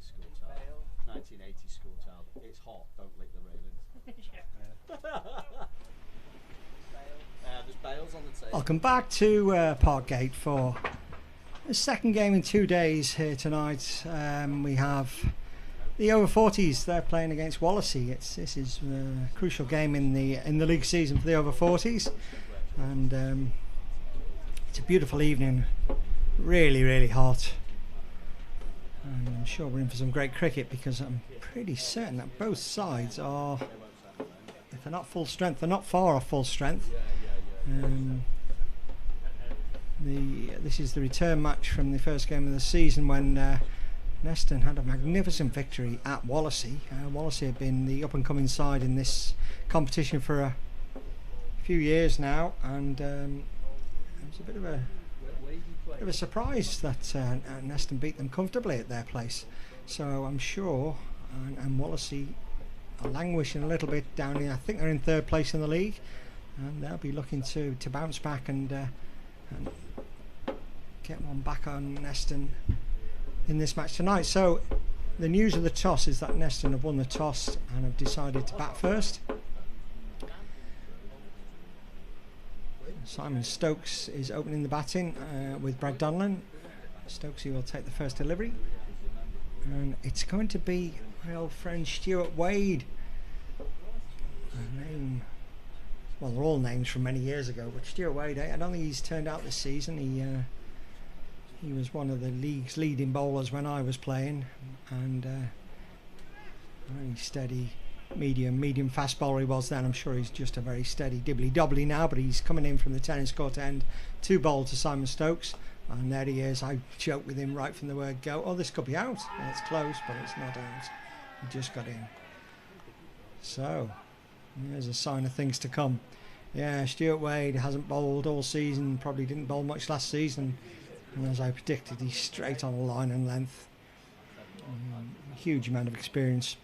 school child. 1980 school child. It's hot. Don't lick the railings. There's bales on the table. Welcome back to Parkgate for the second game in 2 days here tonight. We have the over 40s. They're playing against Wallasey. This is a crucial game in the league season for the over 40s, and it's a beautiful evening. Really, really hot. And I'm sure we're in for some great cricket, because I'm pretty certain that both sides are, if they're not full strength, they're not far off full strength. This is the return match from the first game of the season when Neston had a magnificent victory at Wallasey. Wallasey have been the up-and-coming side in this competition for a few years now, and it was a bit of a surprise that Neston beat them comfortably at their place. So I'm sure, and Wallasey are languishing a little bit down here. I think they're in third place in the league, and they'll be looking to bounce back and get one back on Neston in this match tonight. So the news of the toss is that Neston have won the toss and have decided to bat first. Simon Stokes is opening the batting with Brad Donlan. Stokesy will take the first delivery, and it's going to be my old friend Stuart Wade. A name, well, they're all names from many years ago, but Stuart Wade, I don't think he's turned out this season. He was one of the league's leading bowlers when I was playing, and very steady medium fast bowler he was then. I'm sure he's just a very steady dibbly-dobbly now, but he's coming in from the tennis court end to bowl to Simon Stokes, and there he is. I joked with him right from the word go, oh, this could be out. Well, it's close, but it's not out. He just got in. So there's a sign of things to come. Yeah, Stuart Wade hasn't bowled all season, probably didn't bowl much last season, and as I predicted, he's straight on the line and length. Huge amount of experience.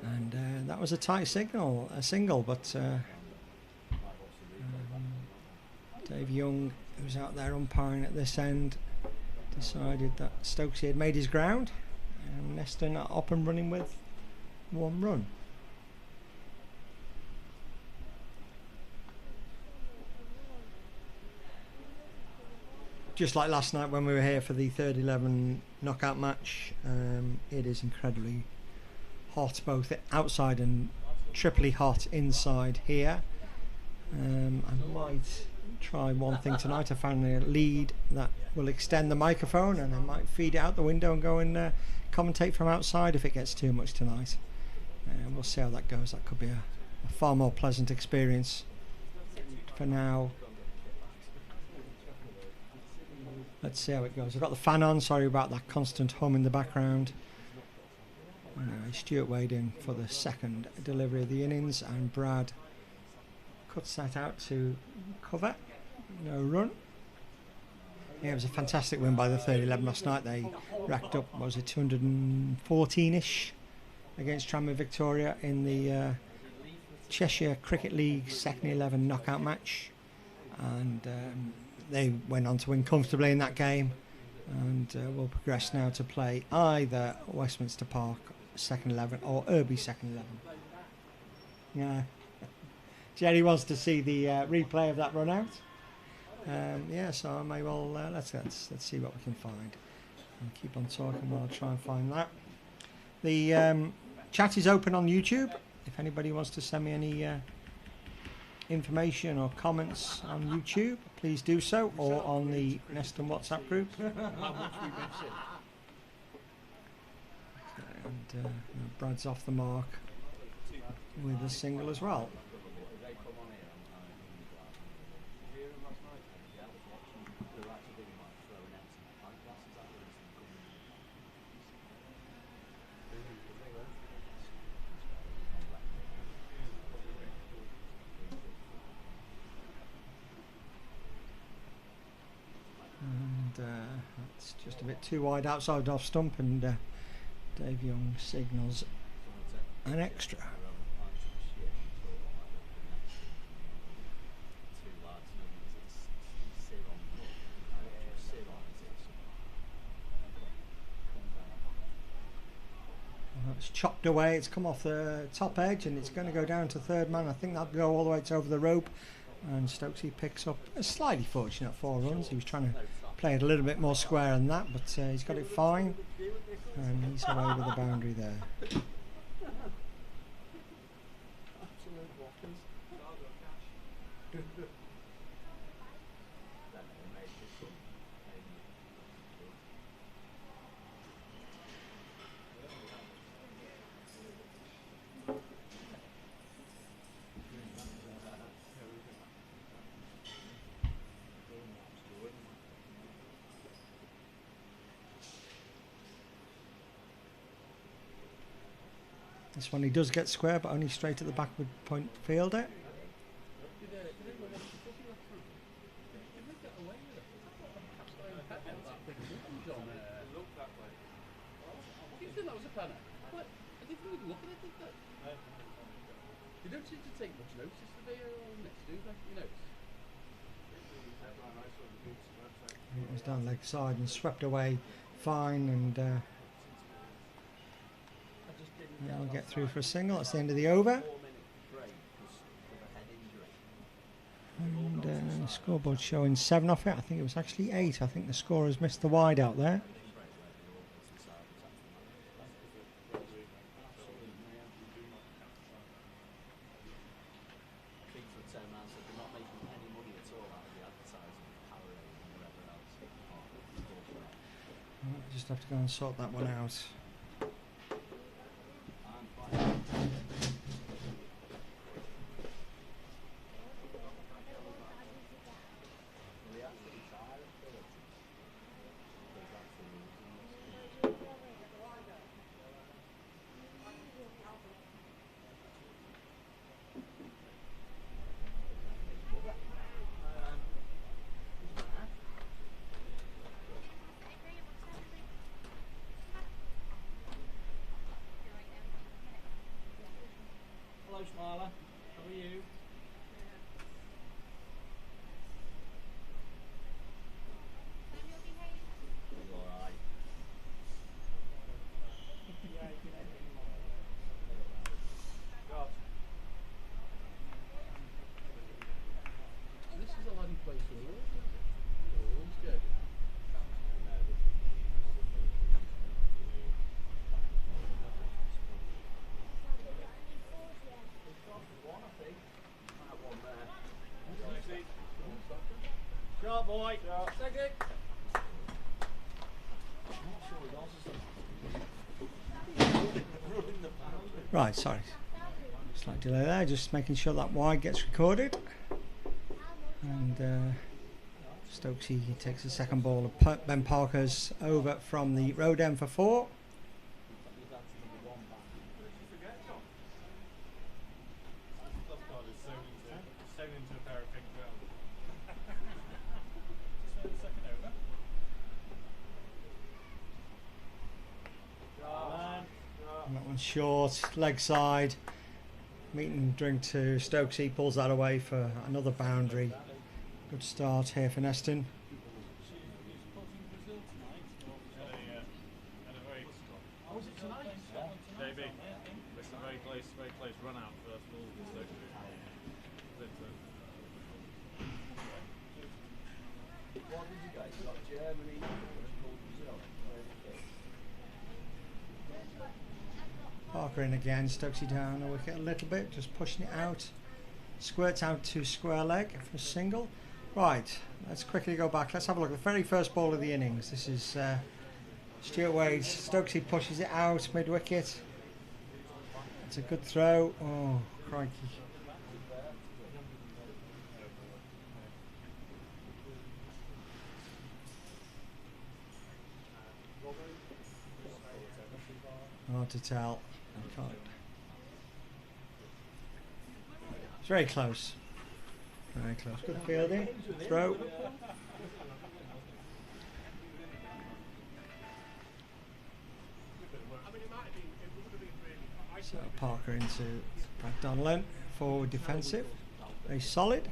And that was a tight single, but Dave Young, who's out there umpiring at this end, decided that Stokesy had made his ground, and Neston are up and running with 1 run. Just like last night when we were here for the third 11 knockout match, it is incredibly hot both outside and triply hot inside here. I might try one thing tonight. I found a lead that will extend the microphone, and I might feed it out the window and go and commentate from outside if it gets too much tonight. We'll see how that goes. That could be a far more pleasant experience. For now, let's see how it goes. I've got the fan on, sorry about that constant hum in the background. Anyway, Stuart Wade in for the second delivery of the innings, and Brad cuts that out to cover. No run. Yeah, it was a fantastic win by the 30-11 last night. They racked up, what was it, 214-ish against Tranmere Victoria in the Cheshire Cricket League second 11 knockout match, and they went on to win comfortably in that game, and will progress now to play either Westminster Park second 11 or Irby second 11. Yeah, Jerry wants to see the replay of that run out. Yeah, so I may well let's see what we can find. I'll keep on talking while I try and find that. The chat is open on YouTube. If anybody wants to send me any information or comments on YouTube, please do so, or on the Neston WhatsApp group. And Brad's off the mark with a single as well. It's just a bit too wide outside off stump, and Dave Young signals an extra. chopped away. It's come off the top edge and it's going to go down to third man. I think that'll go all the way to over the rope. And Stokesy picks up a slightly fortunate 4 runs. He was trying to play it a little bit more square than that, but he's got it fine. And he's away with the boundary there. This one he does get square, but only straight at the backward point fielder. It was down leg side and swept away fine, and we'll get through for a single. That's the end of the over. And the scoreboard showing 7 off it. I think it was actually 8. I think the scorer's missed the wide out there. Just have to go and sort that one out. Marla, how are you? Alright. This is a lovely place for the world, isn't it? All's good. Sharp boy. Take it. Right, sorry. Slight delay there, just making sure that wide gets recorded. And Stokesy takes the second ball of Ben Parker's over from the road end for 4. And that one's short, leg side. Meet and drink to Stokesy, pulls that away for another boundary. Good start here for Neston. Very close run out first ball. What did you guys got? Germany, Brazil. Parker in again, Stokesy down the wicket a little bit, just pushing it out. Squirts out to square leg for a single. Right, let's quickly go back. Let's have a look at the very first ball of the innings. This is Stuart Wade. Stokesy pushes it out mid wicket. It's a good throw. Oh, crikey. Hard to tell. It's very close. Very close. Good fielding. Throw. So Parker into Brad Donlan. Forward defensive. Very solid.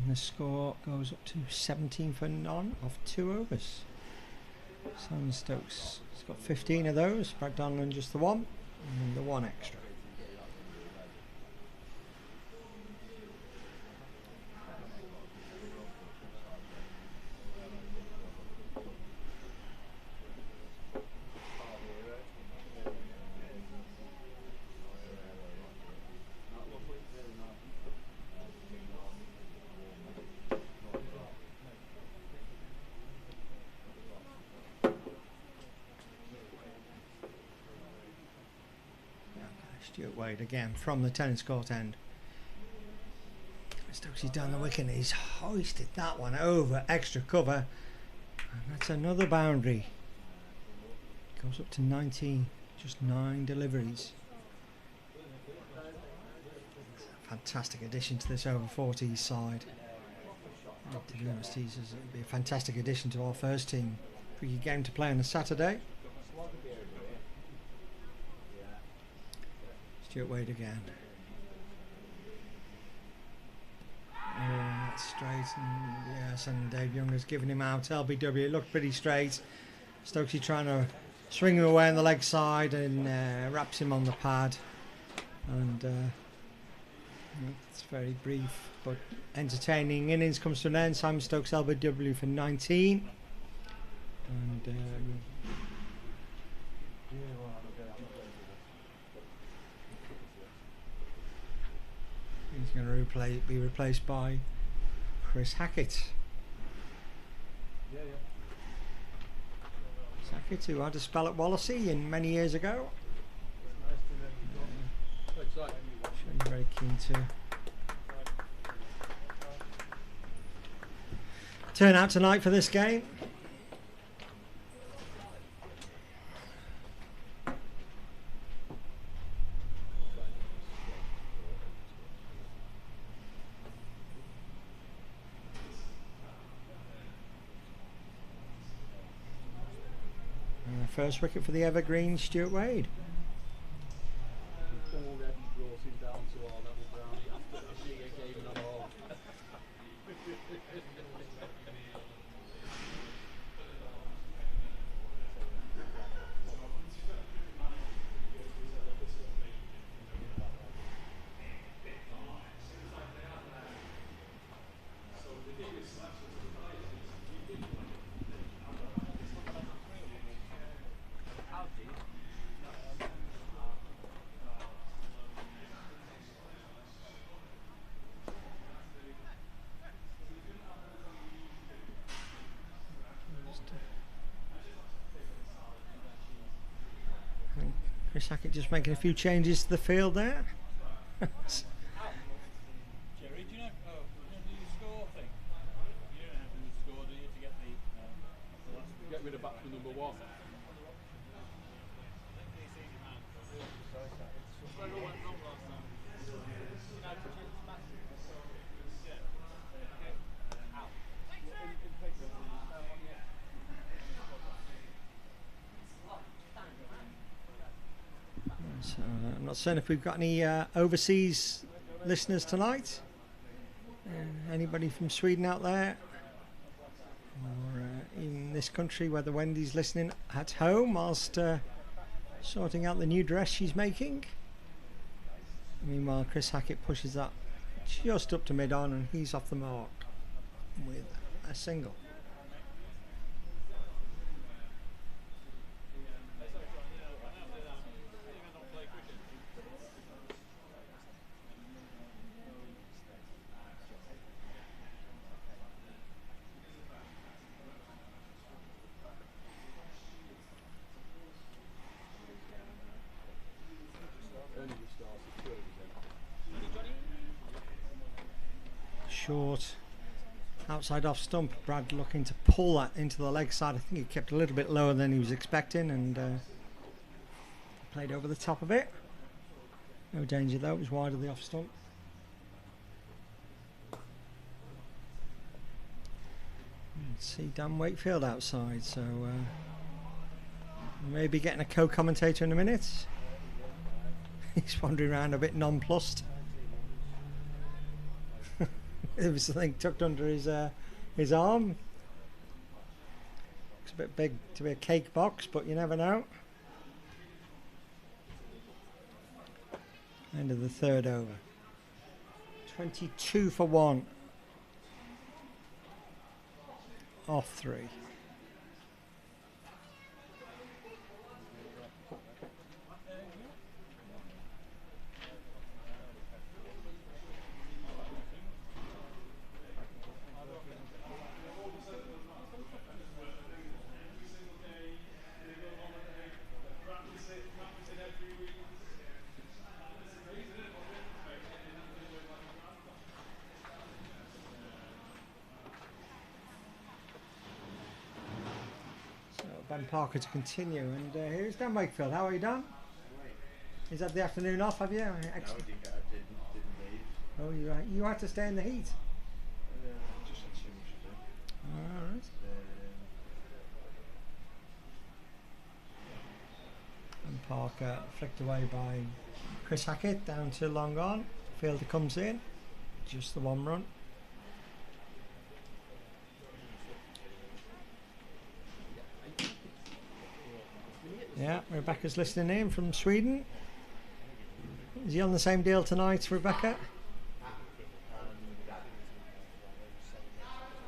And the score goes up to 17 for none off 2 overs. Simon Stokes has got 15 of those, Brad Donlan just the one, and the one extra. Stuart Wade again from the tennis court end. Stokesy down the wicket and he's hoisted that one over extra cover, and that's another boundary. Goes up to 19, just 9 deliveries. Fantastic addition to this over 40s side. To be honest, it'd be a fantastic addition to our first team. Pretty game to play on a Saturday. Stuart Wade again. That's straight, and yes, and Dave Young has given him out. LBW, it looked pretty straight. Stokesy trying to swing him away on the leg side and wraps him on the pad. And it's very brief but entertaining innings comes to an end. Simon Stokes LBW for 19. And he's going to be replaced by Chris Hackett. Chris Hackett, who had a spell at Wallasey many years ago. Sure you're very keen to turn out tonight for this game. First wicket for the evergreen, Stuart Wade. Already brought him down to our level ground after a big game and a half. Chris Hackett just making a few changes to the field there. Jerry, do you know the score thing? You don't have to do the score, do you, to get the last Get rid of batsman number 1. So, I'm not certain if we've got any overseas listeners tonight. Anybody from Sweden out there, or in this country, whether Wendy's listening at home whilst sorting out the new dress she's making. Meanwhile, Chris Hackett pushes that just up to mid-on and he's off the mark with a single. Short outside off stump. Brad looking to pull that into the leg side. I think he kept a little bit lower than he was expecting and played over the top of it. No danger though, it was wide of the off stump. Let's see Dan Wakefield outside, so maybe getting a co-commentator in a minute. He's wandering around a bit nonplussed. There was something tucked under his arm. Looks a bit big to be a cake box, but you never know. End of the third over. 22 for 1. Off 3. Ben Parker to continue, and here's Dan Wakefield. How are you, Dan? Is that the afternoon off, have you? Excellent. No, Oh, you had to stay in the heat. just had too much to do. Alright. And Parker flicked away by Chris Hackett down to long on. Fielder comes in, just the one run. Yeah, Rebecca's listening in from Sweden. Is he on the same deal tonight, Rebecca?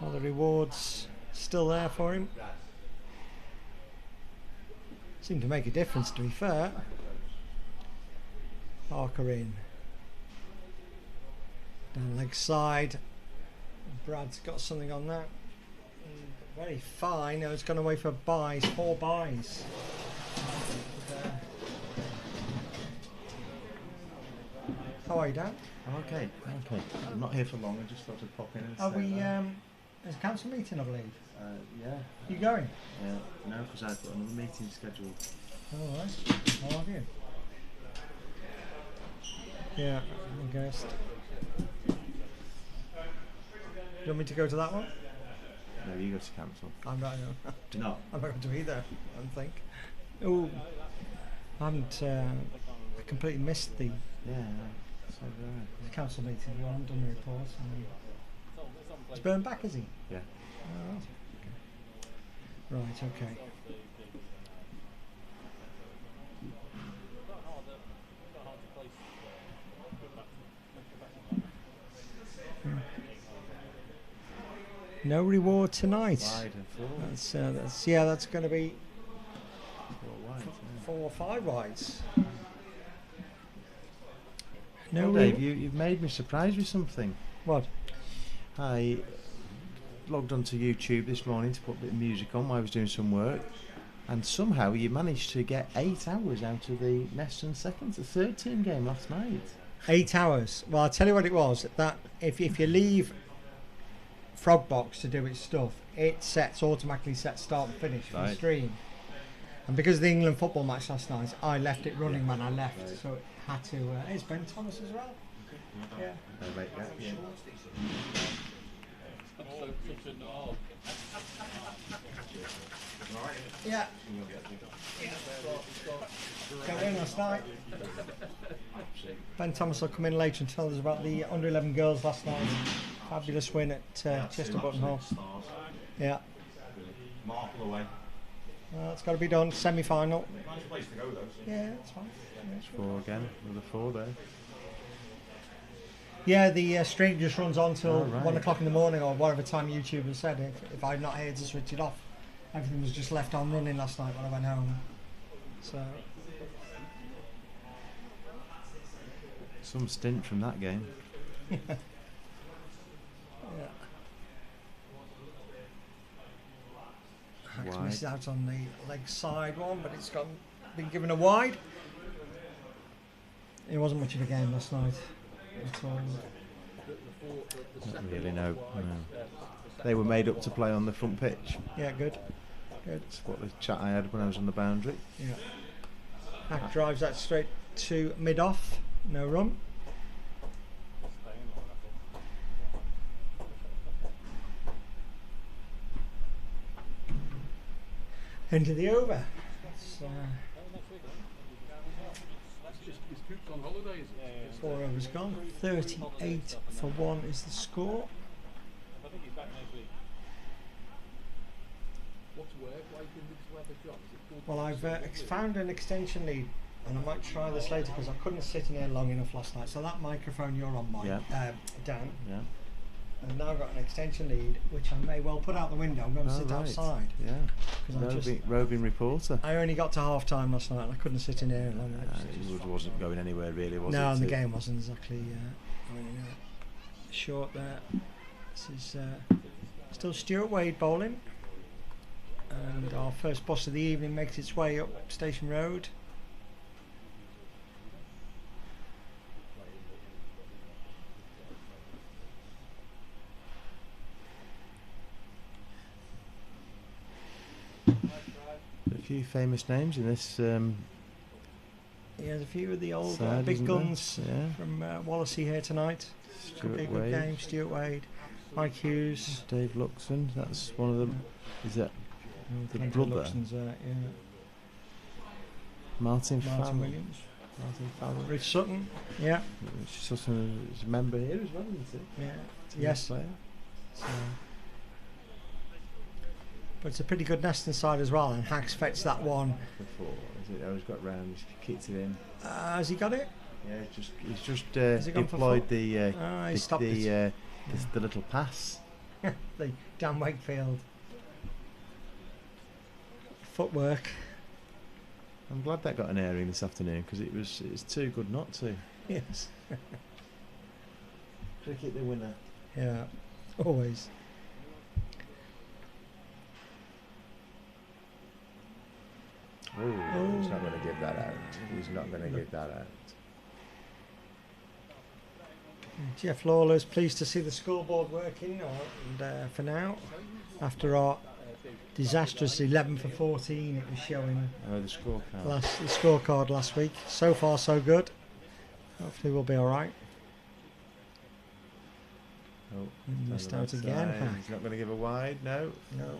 Are the rewards still there for him? Seem to make a difference, to be fair. Parker in. Down leg side. Brad's got something on that. Very fine. Now it's gone away for buys, 4 buys. How are you, Dan? I'm okay. I'm not here for long. I just thought I'd pop in and Are say we? that. There's a council meeting, I believe. Yeah. You going? No, because I've got another meeting scheduled. All right. How have you? Yeah, I guess. Do you want me to go to that one? No, you go to council. I'm not. No. No. I'm not going to either. I don't think. Oh, I haven't. I completely missed the Yeah. So council meeting. Well, I haven't done the reports. He's Burned back, is he? yeah. Oh, right. Okay. No reward tonight. Wide and full. That's going to be 4 wide. 4 or 5 wides. No, No Dave, you've made me surprised with something. What? I logged onto YouTube this morning to put a bit of music on while I was doing some work, and somehow you managed to get 8 hours out of the Neston second to third team game last night. 8 hours. Well, I'll tell you what it was. That if you leave Frogbox to do its stuff, it automatically sets start and finish for the Right. stream. And because of the England football match last night, I left it running when I left, Right. so it had to. It's Ben Thomas as well. Yeah. Yeah. Yeah. Got in last night. Ben Thomas will come in later and tell us about the under 11 girls last night. Fabulous win at Chester Button Hall. Yeah. Marple away. It's got to be done. Semi-final. Nice place to go though. Yeah, that's fine. It's 4 again. Another 4 there. Yeah, the stream just runs on till Oh, right. 1 o'clock in the morning or whatever time YouTube has said. If I'm not here to switch it off, everything was just left on running last night when I went home. So Some stint from that game. yeah. Hack's Wide. missed out on the leg side one, but it's been given a wide. It wasn't much of a game last night at all. Not really, no. They were made up to play on the front pitch. Yeah, good. That's what the chat I had when I was on the boundary. Yeah. Hack drives that straight to mid-off. No run. Into the over. It's, Is Coops on holidays? It's 4 overs gone. 38 for 1 is the score. I think he's back next week. what's work like in this weather, John? Is it good? Well, I've found an extension lead, and I might try this later because I couldn't sit in here long enough last night. So that microphone you're on, Mike, Dan, Yeah. I've now got an extension lead, which I may well put out the window and go and Oh, sit right. outside. Yeah. 'Cause Roving reporter. I only got to half time last night and I couldn't sit in here long enough. It wasn't going anywhere really, was it? No, and the game wasn't exactly short there. This is still Stuart Wade bowling, and our first boss of the evening makes its way up Station Road. A few famous names in this. There's a few of the old Side, big isn't guns there? Yeah. from Wallasey here tonight. Could be a Stuart good Wade, game. Stuart Wade, Mike Hughes. Dave Luxon. That's one of them. Is that the Plenty of brother? Luxons, yeah. Martin Martin Fallon. Williams. Martin Fallon. Rich Sutton, yeah. Rich Sutton is a member here as well, isn't he? Yeah. Team Yes. player. So, but it's a pretty good Neston side as well, and Hacks fetched that one. Before, is it? He's got round. He's kicked it in. Has he got it? Yeah, he's just Has he gone for deployed full? the He stopped it. the little pass. The Dan Wakefield footwork. I'm glad that got an airing this afternoon because it's too good not to. Yes. Cricket the winner. Yeah. Always. Oh, he's not going to give that out. He's not going to give that out. Jeff Lawler's pleased to see the scoreboard working, and for now, after our disastrous 11 for 14, it was showing Oh, the scorecard. the scorecard last week. So far, so good. Hopefully, we'll be all right. Oh, Missed down out the again. side. Hack. He's not going to give a wide. No. No.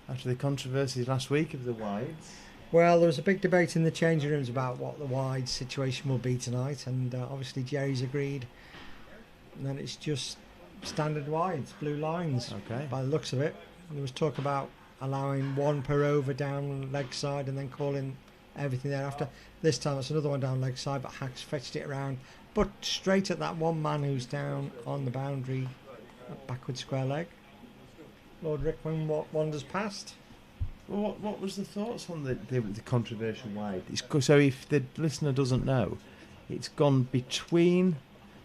After the controversies last week of the wides. Well, there was a big debate in the changing rooms about what the wide situation will be tonight, and obviously Jerry's agreed that it's just standard wides, blue lines. Okay. By the looks of it, there was talk about allowing one per over down leg side and then calling everything thereafter. This time it's another one down leg side, but Hacks fetched it around, but straight at that one man who's down on the boundary, backward square leg. Lord Rickman wanders past. Well, what was the thoughts on the controversial wide? So if the listener doesn't know, it's gone between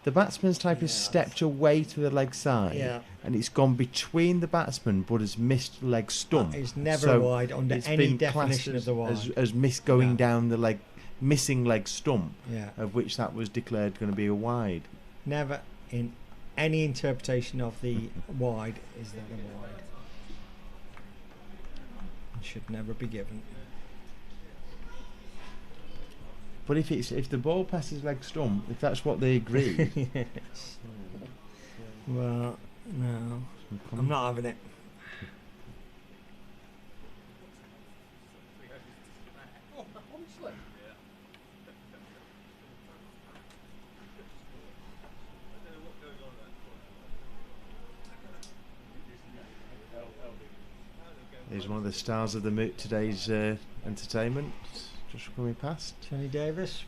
the batsman's type has stepped away to the leg side, Yeah. and it's gone between the batsman but has missed leg stump. It's never So wide under it's any been definition classed of the wide. as going No. down the leg, missing leg stump, Yeah. of which that was declared going to be a wide. Never in any interpretation of the wide is that a wide. It should never be given. But if the ball passes leg stump, if that's what they agree, Yes. Well, no, I'm not having it. Oh, honestly. He's one of the stars of today's entertainment. Just coming past. Johnny Davis,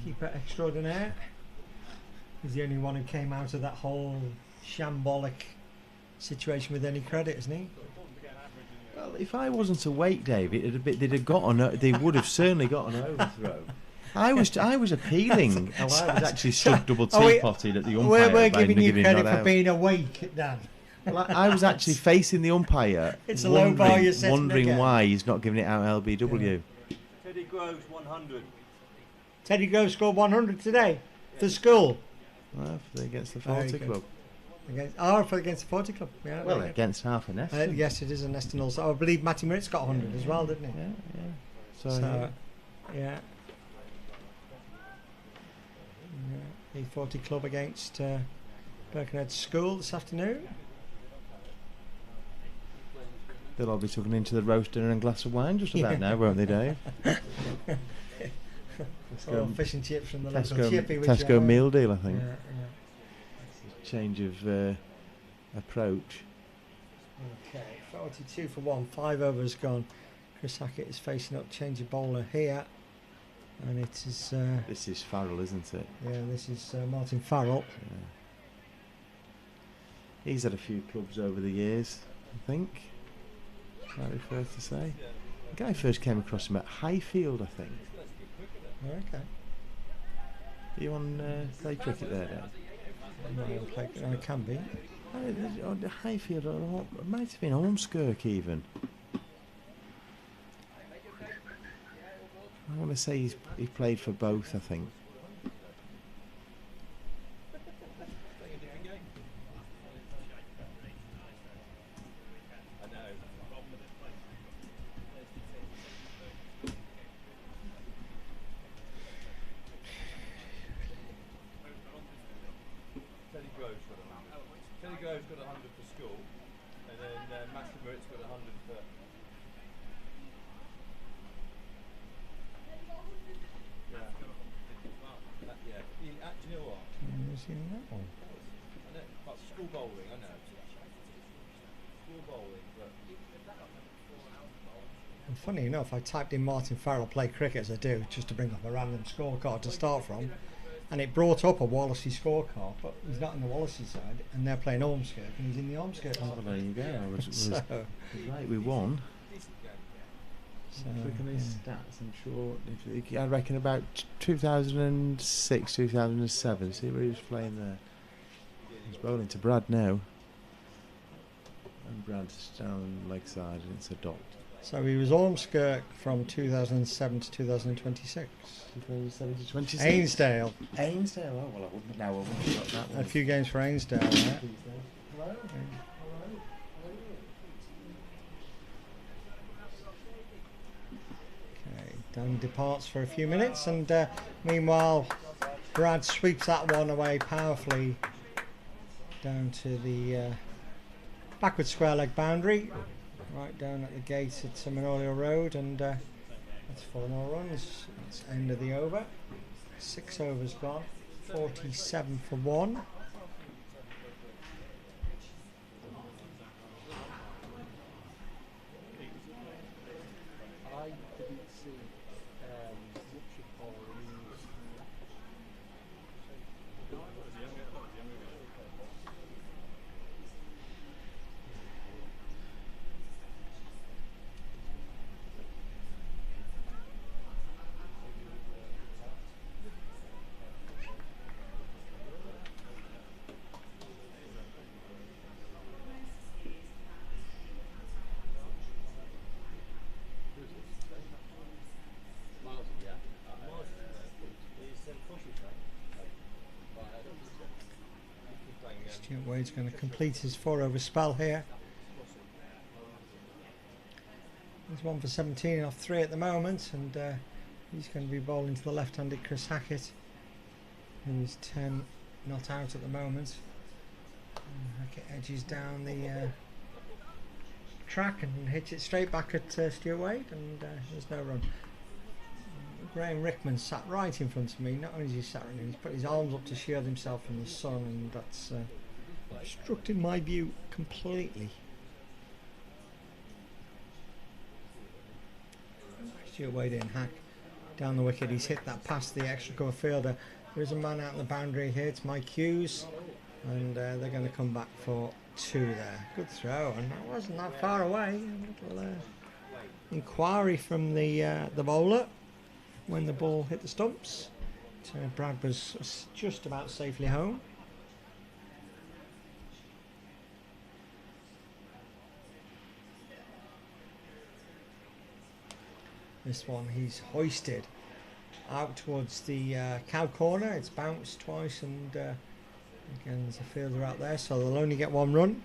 keeper extraordinaire. He's the only one who came out of that whole shambolic situation with any credit, isn't he? Well, if I wasn't awake, Dave, they would have certainly got an overthrow. I was appealing. I was actually stood double teapotted at the umpire. We're by giving you giving credit not for out. being awake, Dan. Well, I was actually facing the umpire, It's a low bar you're setting wondering again. why he's not giving it out LBW. Teddy Groves 100. Teddy Grove scored 100 today for school. Well, against the Very 40 good. club. Against the 40 club. Yeah, Well, very good. against half an Neston. Yes, it is a Neston also. I believe Matty Moritz got 100 as well, didn't he? Yeah. So, yeah. The 40 club against Birkenhead School this afternoon. They'll all be tucking into the roaster and a glass of wine just about now, won't they, Dave? Or fish and chips from the local chippy. Tesco meal deal, I think. Yeah. Change of approach. Okay, 42 for 1, 5 overs gone. Chris Hackett is facing up, change of bowler here. And it is... this is Farrell, isn't it? Yeah, this is Martin Farrell. Yeah. He's had a few clubs over the years, I think. Might be fair to say. The guy first came across him at Highfield, I think. Okay. Are you on play cricket there, Dad? I can be. On the Highfield, or it might have been Ormskirk even. I want to say he played for both, I think. Teddy Grove's got 100 for school, and then Matthew Merritt's got 100 for. Yeah. Do you know what? I've seen that one. I know, but school bowling, I know. School bowling, but. And funny enough, I typed in Martin Farrell play cricket as I do, just to bring up a random scorecard to start from. And it brought up a Wallasey scorecard, but he's not in the Wallasey side, and they're playing Ormskirk, and he's in the Ormskirk side. Oh, there you go. I was right, we won. So, Look at his stats, I'm sure. I reckon about 2006, 2007. See where he was playing there. He's bowling to Brad now. And Brad's down leg side, and it's a dot. So he was Ormskirk from 2007 to 2026. 2007 to 26. Ainsdale. Ainsdale. Oh, well, I wouldn't have got that one. A few games for Ainsdale. Yeah. Hello. Okay, Dan departs for a few minutes, and meanwhile, Brad sweeps that one away powerfully down to the backward square leg boundary, right down at the gate at Manolia Road, and that's 4 no runs. That's end of the over. 6 overs gone, 47 for 1. I didn't see much of Paul's. Stuart Wade's going to complete his 4 over spell here. He's 1 for 17 off 3 at the moment, and he's going to be bowling to the left-handed Chris Hackett, who's 10 not out at the moment. And Hackett edges down the track and hits it straight back at Stuart Wade, and there's no run. Graham Rickman sat right in front of me. Not only is he sat right in, he's put his arms up to shield himself from the sun, and that's obstructed my view completely. Stuart Wade in hack down the wicket. He's hit that past the extra cover fielder. There's a man out in the boundary here. It's Mike Hughes, and they're going to come back for 2 there. Good throw, and that wasn't that far away. A little inquiry from the bowler when the ball hit the stumps. So Brad was just about safely home. This one he's hoisted out towards the cow corner. It's bounced twice, and again there's a fielder out there, so they'll only get 1 run.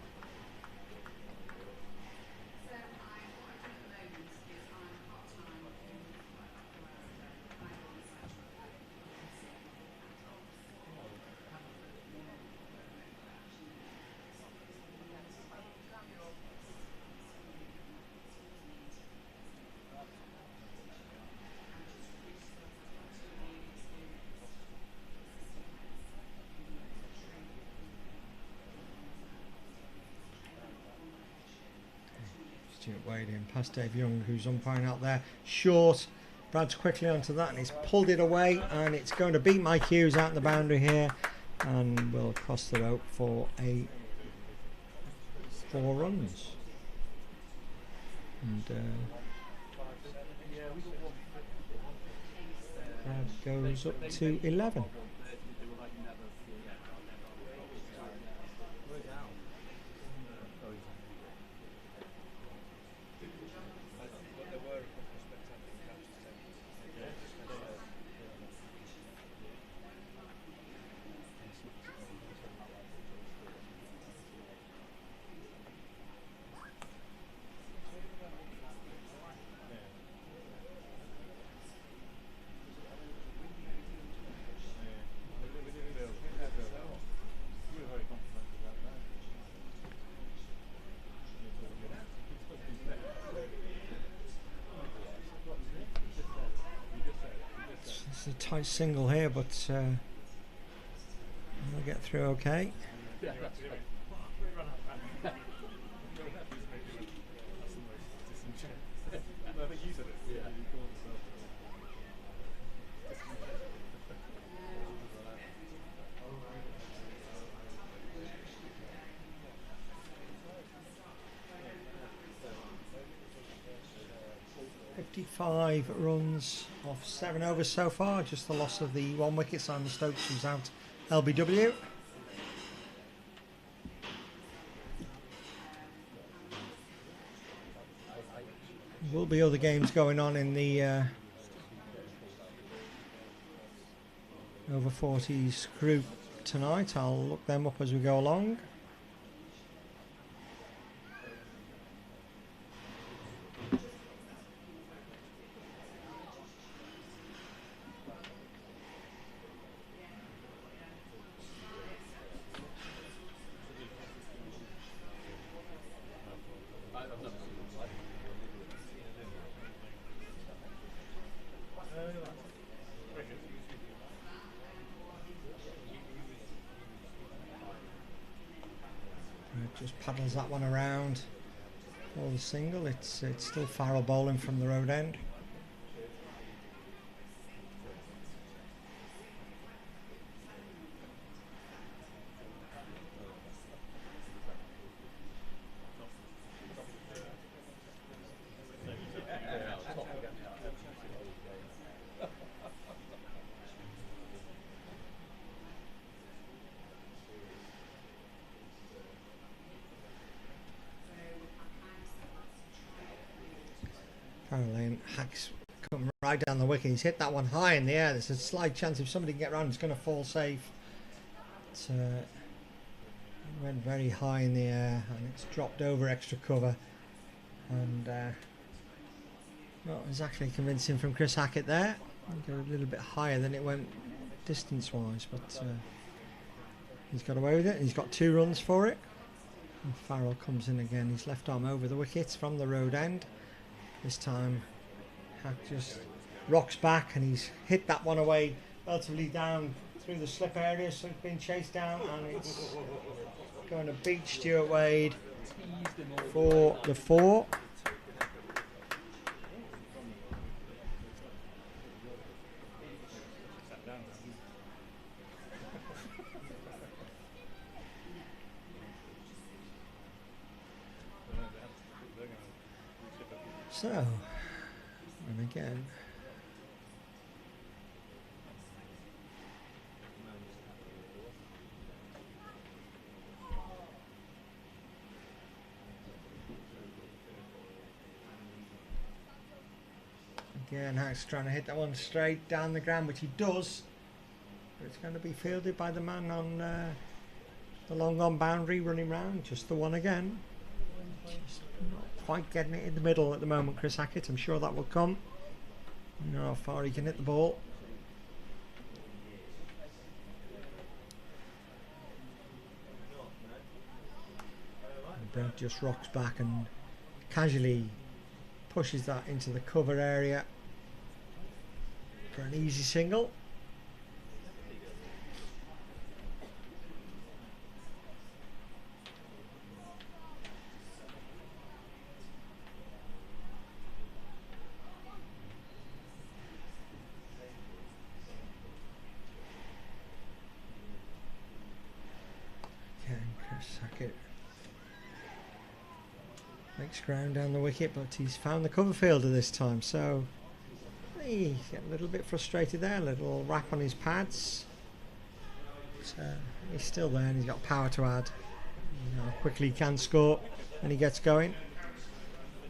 Stuart Wade in past Dave Young, who's umpiring out there. Short. Brad's quickly onto that and he's pulled it away, and it's going to beat Mike Hughes out in the boundary here, and will cross the rope for a 4 runs. And Brad goes up to 11. It's a tight single here, but we'll get through okay. Five runs off 7 overs so far, just the loss of the 1 wicket. Simon Stokes who's out LBW. Will be other games going on in the over 40s group tonight. I'll look them up as we go along. Just paddles that one around for the single. It's still Farrell bowling from the road end. Caroline Hacks coming right down the wicket. He's hit that one high in the air. There's a slight chance if somebody can get around, it's going to fall safe. It went very high in the air and it's dropped over extra cover. And not exactly convincing from Chris Hackett there. Go a little bit higher than it went distance-wise, but he's got away with it. He's got 2 runs for it. And Farrell comes in again. His left arm over the wicket from the road end. This time Hack just rocks back and he's hit that one away relatively down through the slip area, so it's been chased down and it's going to beat Stuart Wade for the 4. So, and again, Hack's trying to hit that one straight down the ground, which he does, but it's going to be fielded by the man on the long on boundary running round. Just the one again. Just not quite getting it in the middle at the moment, Chris Hackett. I'm sure that will come. You know how far he can hit the ball. And Brent just rocks back and casually pushes that into the cover area for an easy single. wicket. Makes ground down the wicket, but he's found the cover fielder this time, so he's getting a little bit frustrated there. A little rap on his pads. But, he's still there and he's got power to add. You know how quickly he can score when he gets going.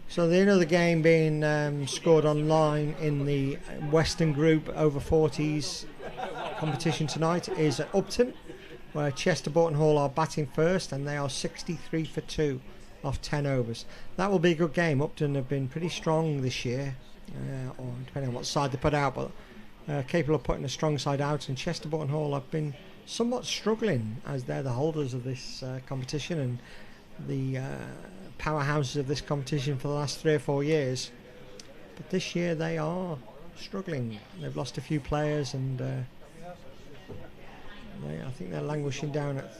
So the other game being scored online in the Western Group over 40s competition tonight is at Upton, where Chester Boughton Hall are batting first, and they are 63 for 2 off 10 overs. That will be a good game. Upton have been pretty strong this year, or depending on what side they put out, but capable of putting a strong side out. And Chester Boughton Hall have been somewhat struggling, as they're the holders of this competition and the powerhouses of this competition for the last 3 or 4 years. But this year they are struggling. They've lost a few players, and I think they're languishing down at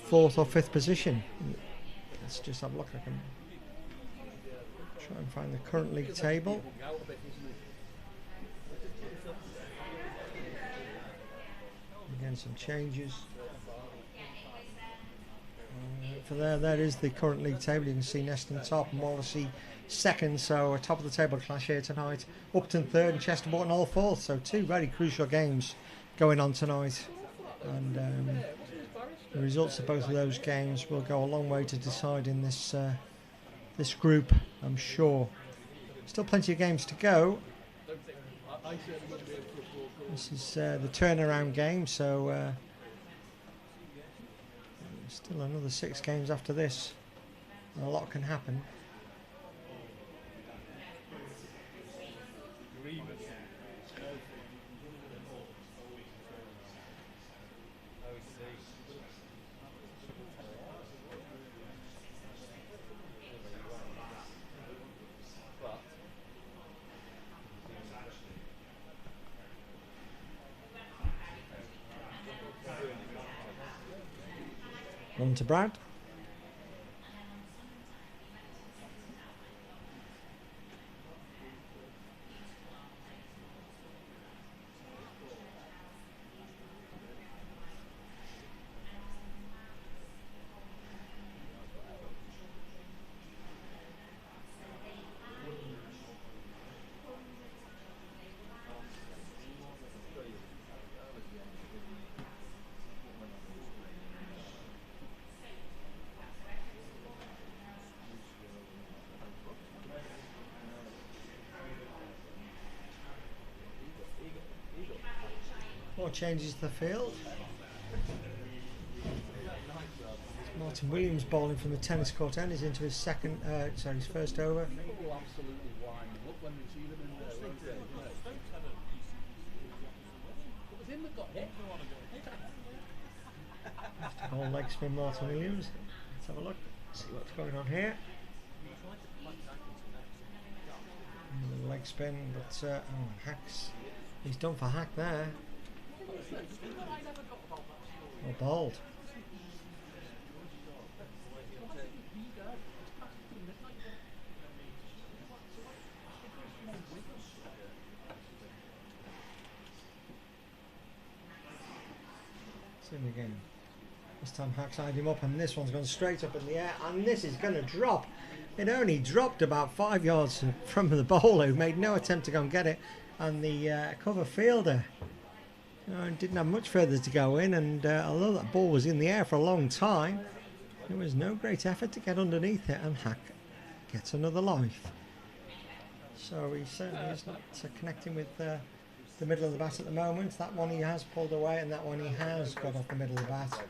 4th or 5th position. Let's just have a look. I can try and find the current league table. Again, some changes. For there is the current league table. You can see Neston top and Wallasey second, so a top of the table clash here tonight. Upton third and Chester Boughton all fourth, so 2 very crucial games going on tonight, and the results of both of those games will go a long way to deciding this this group, I'm sure. Still plenty of games to go. This is the turnaround game, so still another 6 games after this. A lot can happen. On to Brad. More changes to the field. Martin Williams bowling from the tennis court end. He's into his his first over. Whole leg spin, Martin Williams. Let's have a look. See what's going on here. Leg spin, but Hacks. He's done for Hack there. Or bowled. See him again. This time Hack's eyed him up, and this one's gone straight up in the air, and this is going to drop. It only dropped about 5 yards from the bowler, who made no attempt to go and get it, and the cover fielder didn't have much further to go in, and although that ball was in the air for a long time, there was no great effort to get underneath it, and Hack gets another life. So he certainly is not connecting with the middle of the bat at the moment. That one he has pulled away, and that one he has got off the middle of the bat,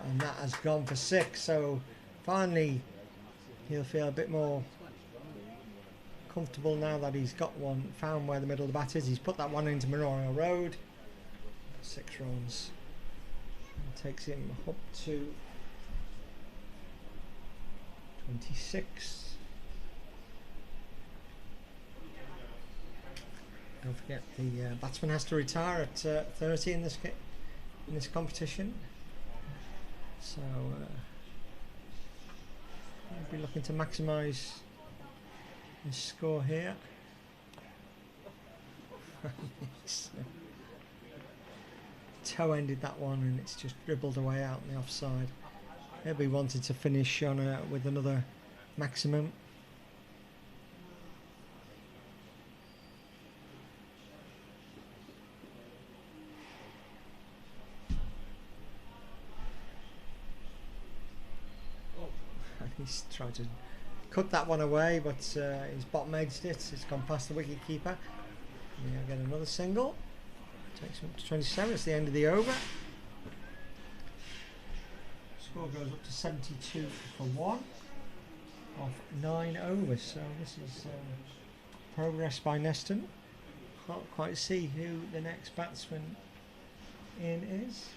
and that has gone for 6. So finally he'll feel a bit more comfortable now that he's got one, found where the middle of the bat is. He's put that one into Memorial Road. 6 runs. And takes him up to 26. Don't forget the batsman has to retire at 30 in this competition. So I'll be looking to maximise his score here. Toe ended that one, and it's just dribbled away out on the offside. He'll be wanting to finish on with another maximum. He's trying to cut that one away, but he's bottom edged it. It's gone past the wicket keeper. He'll get another single. Takes him up to 27. It's the end of the over. Score goes up to 72 for 1 off 9 overs. So this is progress by Neston. Can't quite see who the next batsman in is.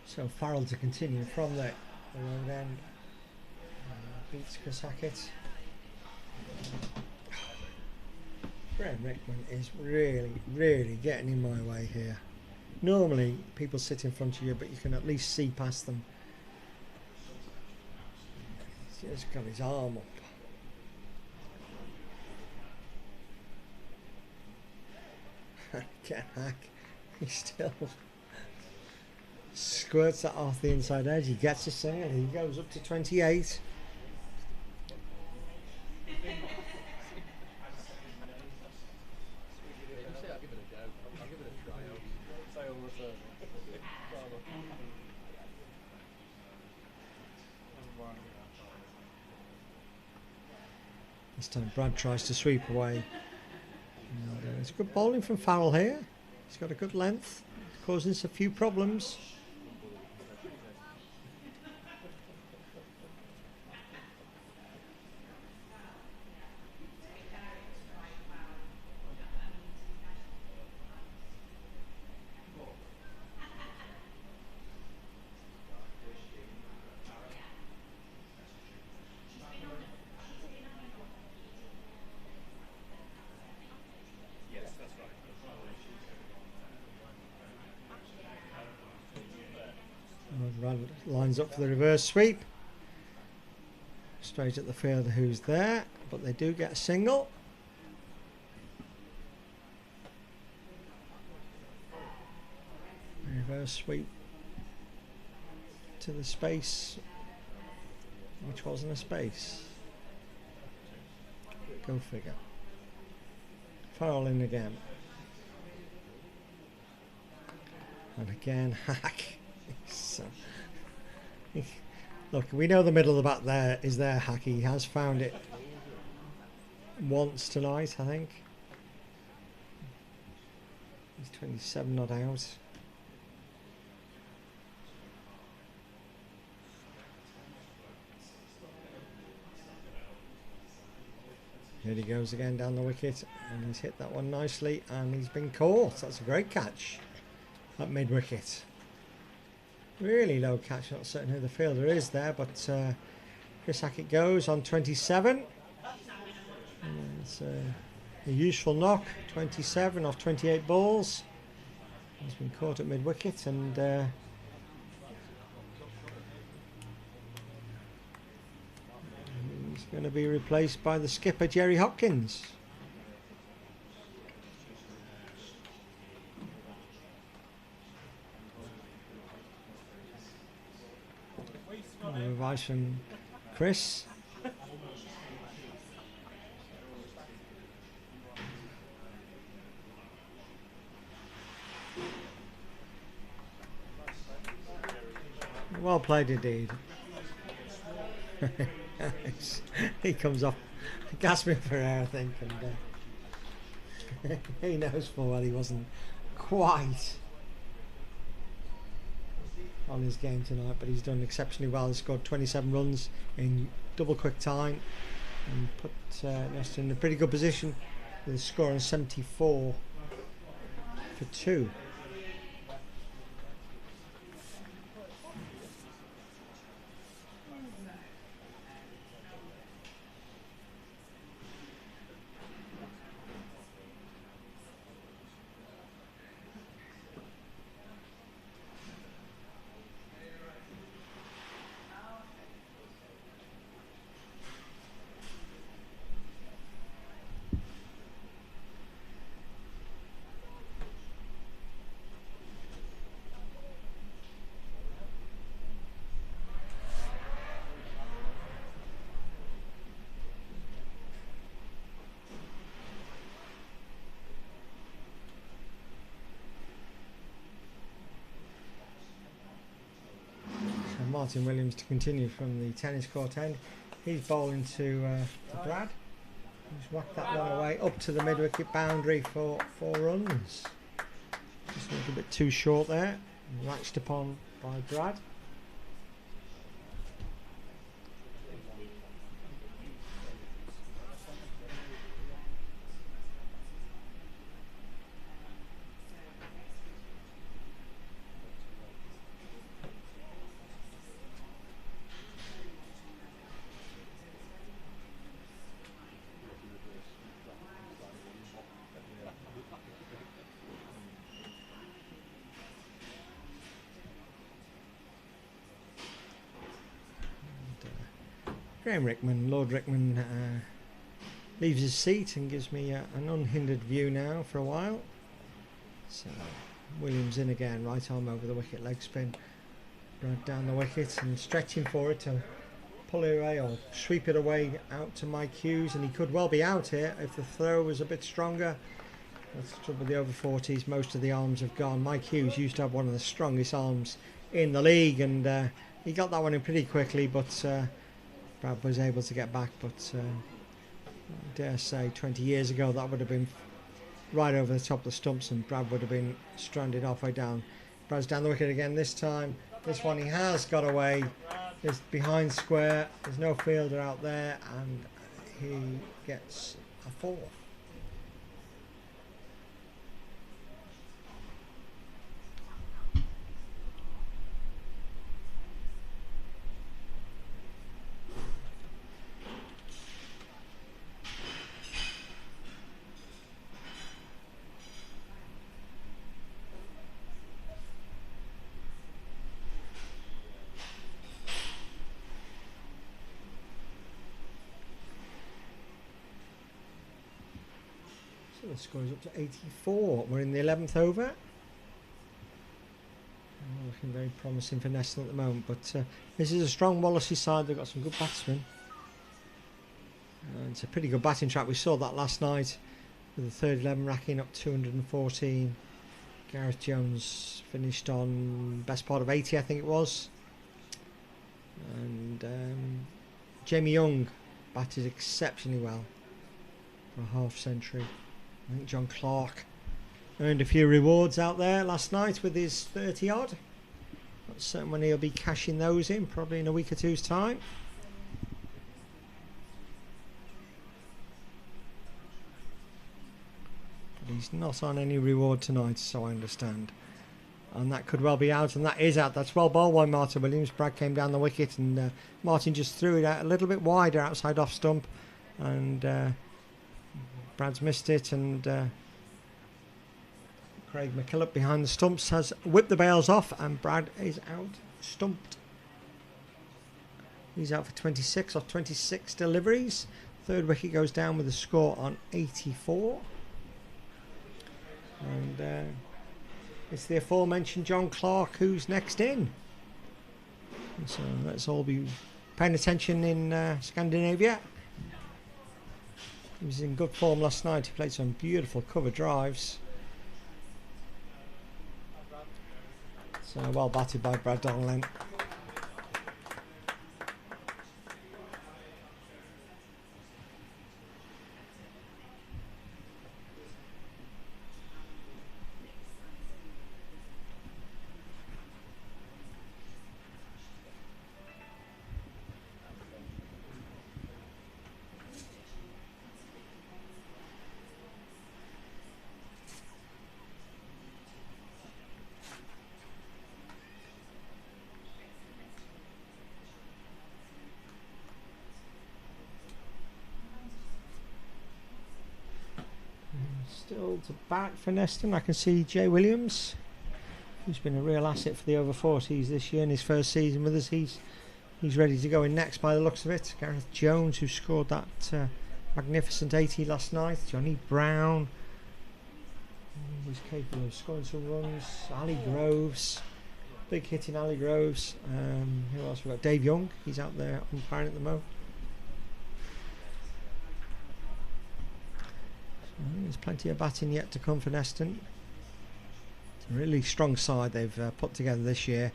So Farrell to continue from the road end. Beats Chris Hackett. Graham Rickman is really getting in my way here. Normally people sit in front of you, but you can at least see past them. He's just got his arm up. Get Hack. He's still squirts that off the inside edge. He gets a single. He goes up to 28. This time Brad tries to sweep away. And, it's good bowling from Farrell here. He's got a good length, causing us a few problems. Lines up for the reverse sweep. Straight at the fielder who's there, but they do get a single. Reverse sweep to the space, which wasn't a space. Go figure. Foul in again. And again, Hack. Look, we know the middle of the bat there is there, Hack. He has found it once tonight, I think. He's 27 not out. Here he goes again down the wicket, and he's hit that one nicely, and he's been caught. That's a great catch at mid wicket. Really low catch, not certain who the fielder is there, but Chris Hackett goes on 27. And it's a useful knock, 27 off 28 balls. He's been caught at mid wicket, and he's going to be replaced by the skipper Jerry Hopkins. Advice from Chris. Well played indeed. He comes off gasping for air, I think, and he knows full well he wasn't quite on his game tonight, but he's done exceptionally well. He's scored 27 runs in double quick time and put Neston in a pretty good position with a score on 74 for 2. Martin Williams to continue from the tennis court end. He's bowling to Brad. He's whacked that one away up to the mid-wicket boundary for 4 runs. Just a little bit too short there. Latched upon by Brad. Graham Rickman, Lord Rickman, leaves his seat and gives me an unhindered view now for a while. So Williams in again, right arm over the wicket, leg spin, right down the wicket and stretching for it to pull it away or sweep it away out to Mike Hughes, and he could well be out here if the throw was a bit stronger. That's the trouble with the over 40s, most of the arms have gone. Mike Hughes used to have one of the strongest arms in the league, and he got that one in pretty quickly, but Brad was able to get back. But I dare say 20 years ago that would have been right over the top of the stumps and Brad would have been stranded halfway down. Brad's down the wicket again this time. This one he has got away. It's behind square, there's no fielder out there, and he gets a 4. So the score is up to 84. We're in the 11th over. Looking very promising for Neston at the moment, but this is a strong Wallasey side. They've got some good batsmen. It's a pretty good batting track. We saw that last night with the third 11 racking up 214. Gareth Jones finished on best part of 80, I think it was. And Jamie Young batted exceptionally well for a half century. I think John Clark earned a few rewards out there last night with his 30 odd. Not certain when he'll be cashing those in, probably in a week or two's time. But he's not on any reward tonight, so I understand. And that could well be out, and that is out. That's well bowled by Martin Williams. Brad came down the wicket, and Martin just threw it out a little bit wider outside off stump, and Brad's missed it, and Craig McKillop behind the stumps has whipped the bails off, and Brad is out stumped. He's out for 26 off 26 deliveries. Third wicket goes down with a score on 84. And it's the aforementioned John Clark who's next in. And so let's all be paying attention in Scandinavia. He was in good form last night. He played some beautiful cover drives. So well batted by Brad Donnellan. Still to bat for Neston. I can see Jay Williams, who's been a real asset for the over 40s this year in his first season with us. He's ready to go in next by the looks of it. Gareth Jones, who scored that magnificent 80 last night. Johnny Brown, who was capable of scoring some runs. Ali Groves, big hit in Ali Groves. Who else we got? Dave Young, he's out there umpiring at the moment. There's plenty of batting yet to come for Neston. It's a really strong side they've put together this year.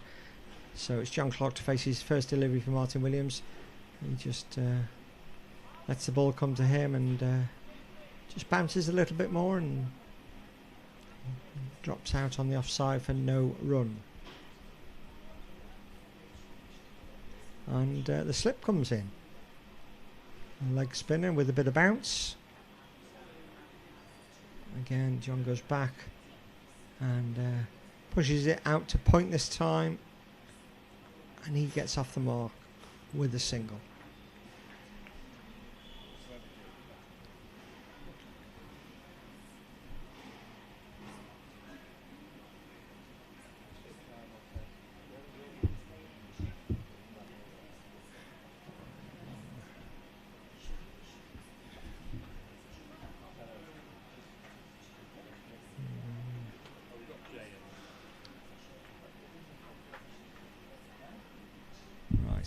So it's John Clark to face his first delivery for Martin Williams. He just lets the ball come to him and just bounces a little bit more and drops out on the offside for no run. And the slip comes in. Leg spinner with a bit of bounce. Again, John goes back and pushes it out to point this time. And he gets off the mark with a single.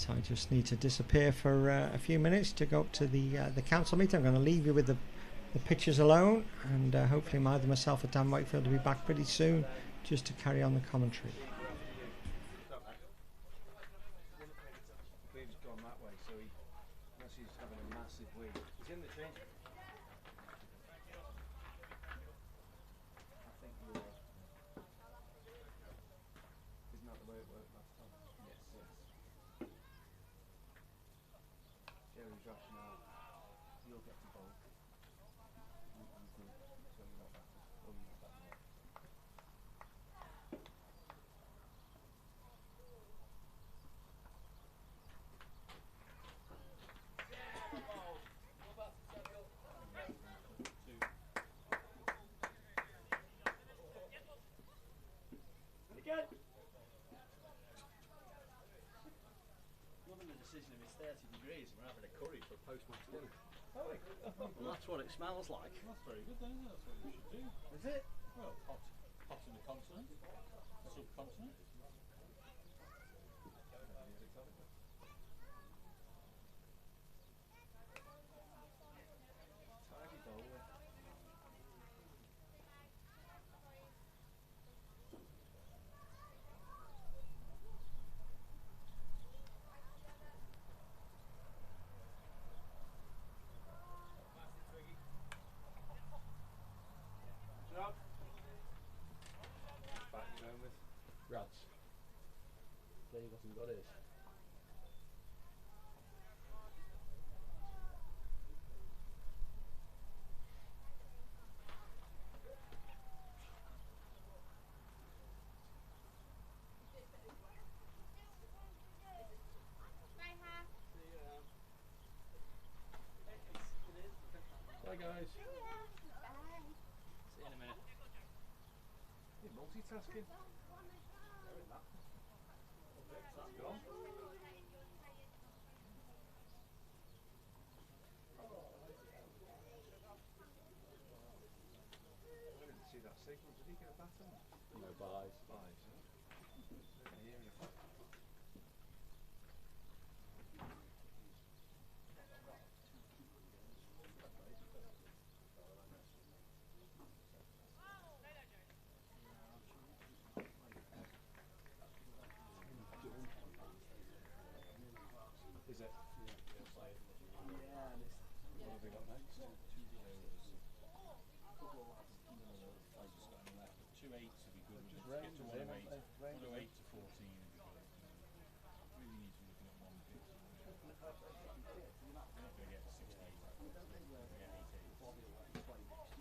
I just need to disappear for a few minutes to go up to the council meeting. I'm going to leave you with the pictures alone, and hopefully either myself or Dan Wakefield will be back pretty soon just to carry on the commentary. He's gone that way, so unless he's having a massive week. He's in the change. I think you're right. Isn't that the way it worked last time? Yes. Jerry's rationale, you'll get the ball. And so you're not back. Or you're not back there. Loving the decision if it's 30 degrees and we're having a curry for post-match dinner. Well, that's what it smells like. That's very good then, isn't it? That's what we should do. Is it? Well, hot in the continent, subcontinent. Tidy bowler. Back you going with? Rats. Dave hasn't got his. Bye guys. See you in a minute. You're multitasking. That's gone. I didn't see that signal. Did he get a baton? No buys. Buys. Never hear anything. Is it? Yeah. What have we got next? 2 8s would be good. Just Get to Rangers in, 108. aren't they? 108 to 14 would be good. Really need to be looking at 1 bit. If they get 6 8, if they get 8 8.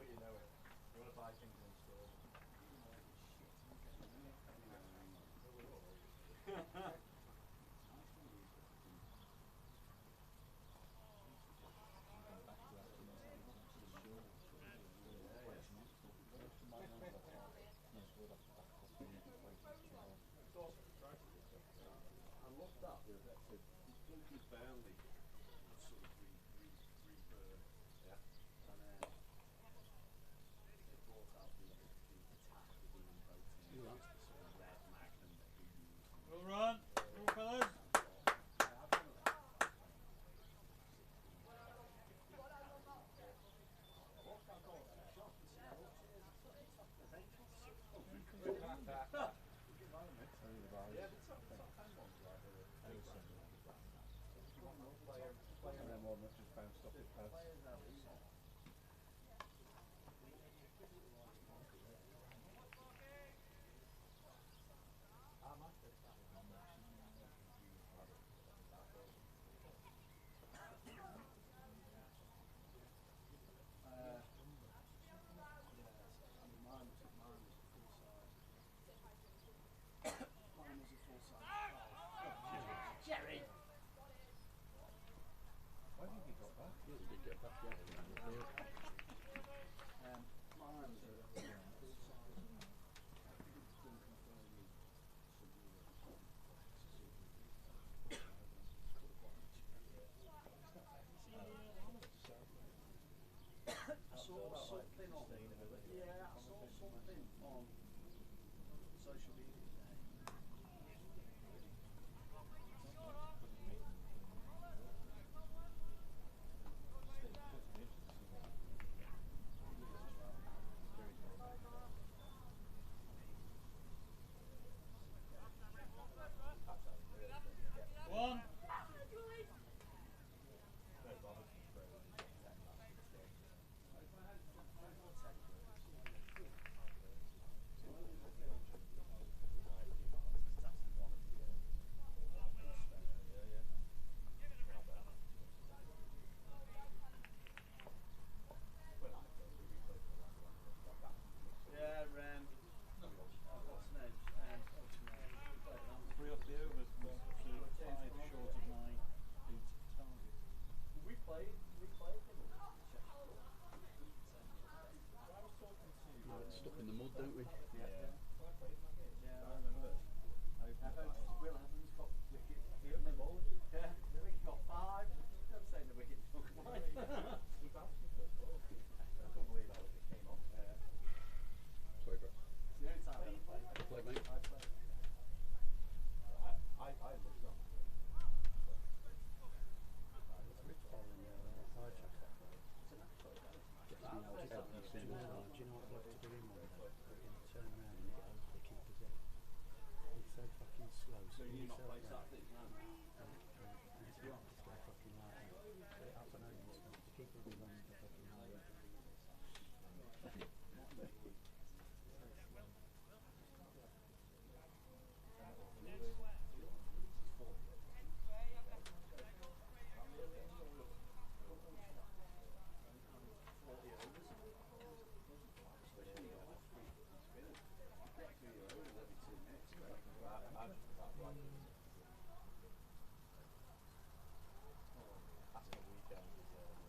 You know it. You want to buy things in store. I love that. Blinky Burnley sort of rebirth. Yeah. And then they brought out the attack of being voting. That's the sort of red man. And then one that just bounced off the post. Jerry! Why did he drop that? I saw something on. Yeah, I saw something on social media today. One. Yeah, what's his name? Three off the overs was to 5 short of my 8 target. We played him. Stuck in the mud, don't we? Yeah. Yeah, I remember. Will Evans got wicket. Yeah, the wicket got 5. Don't say the wicket took mine. He bounced the first ball. I couldn't believe how it came off. Sorry, bro. It's the only time I played. Play, mate. I played. I looked on. Do you know what I'd like to do in one day? Turn around and get over the keeper's head. He's so fucking slow. So you not play yourself Saturday, no? down, and it's wrong. It's like fucking like that. Up and over this one. The keeper will be running for fucking high.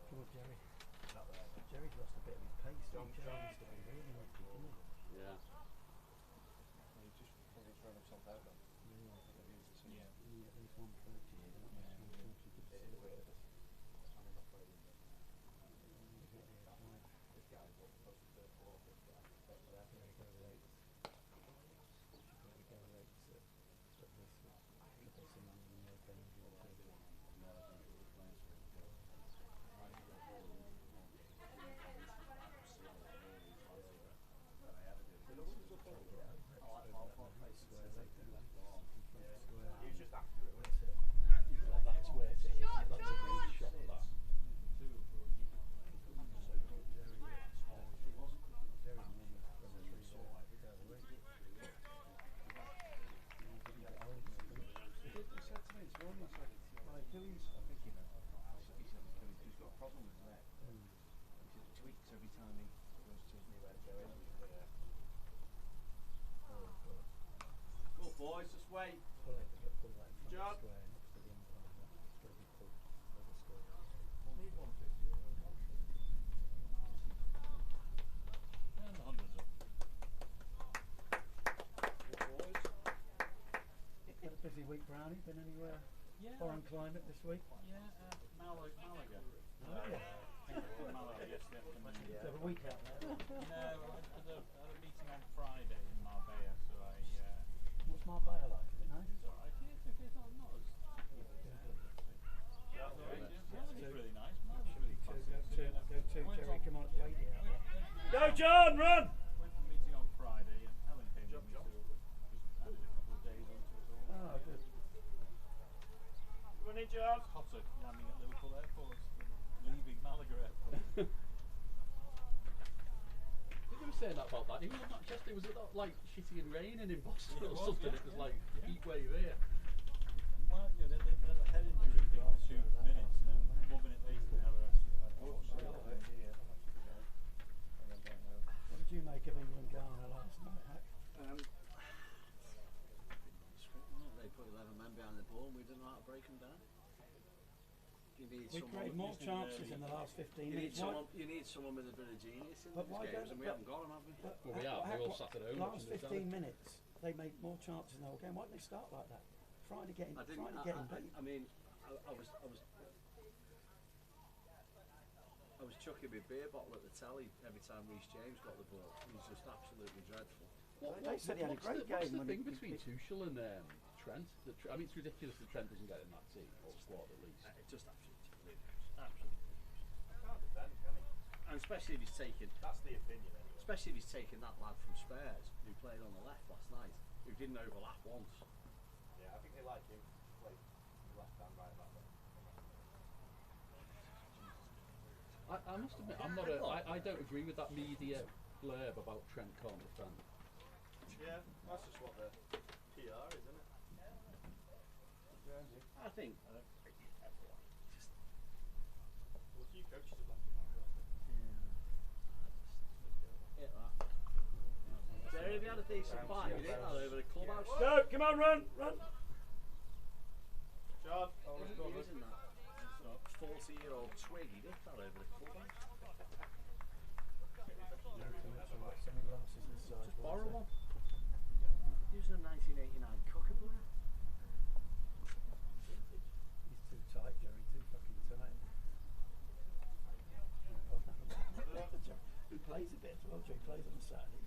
Come on, Jerry. Jerry's lost a bit of his pace. Jerry used to be really lucky, didn't he? He Yeah. just probably thrown himself out then. Yeah. At least 130. Boys, just wait. Job. And the hundreds up. Had a busy week, Brownie. Been anywhere Yeah. foreign climate this week? Yeah, Malaga. Malaga yesterday afternoon. Did you have a week out there? No, I had a meeting on Friday in Marbella, so What's Marbella like? Is it nice? it's alright. Yeah, it's okay. It's not as. Malaga's really nice. Malaga's really classy. Go to, Jerry. Come on, it's late here. Go, John, run! Went for a meeting on Friday and Helen came in landing, John. Hotter landing at Liverpool Airport, leaving Malaga Airport. They were saying that about that. He was not just. It was like shitty and raining in Boston or something. It was like heat wave here. Well, yeah, they had a head injury for 2 minutes, and then 1 minute later they have a. What did you make of England Ghana last night, Hack? They put 11 men behind the ball and we didn't know how to break them down. You need We someone. created more chances in the last 15 minutes. You need someone with a bit of genius in But these why games, don't- and we haven't got them, have we? Well, we are. We all sat at home Last watching the 15 minutes, they made more chances in the whole game. Why didn't they start like that? Trying to get him, I didn't. trying to get him beat. I mean, I was chucking my beer bottle at the telly every time Reece James got the ball. He was just absolutely dreadful. They said he had a great What's game the when thing he- between Tuchel and Trent? I mean, it's ridiculous that Trent doesn't get in that team or squad at least. It's just absolutely absolutely. Can't defend, can he? And especially if he's taken. That's the opinion anyway. Especially if he's taken that lad from Spurs who played on the left last night, who didn't overlap once. Yeah, I think they like him to play left and right back. I must admit, I'm not I don't agree with that media blurb about Trent can't defend. Yeah, that's just what the PR is, isn't it? I think. Everyone. Just. Well, a few coaches have left him out, haven't they? Hit that. Jerry, if you had a decent bite, you'd hit that over the clubhouse. Go, come on, run, run. John, Using that 40-year-old twig, he did that over the clubhouse. Sunglasses inside. Just borrow one. Using a 1989 Kookaburra. He's too tight, Jerry. Too fucking tight. He plays a bit as well, Jerry. Plays on a Saturday.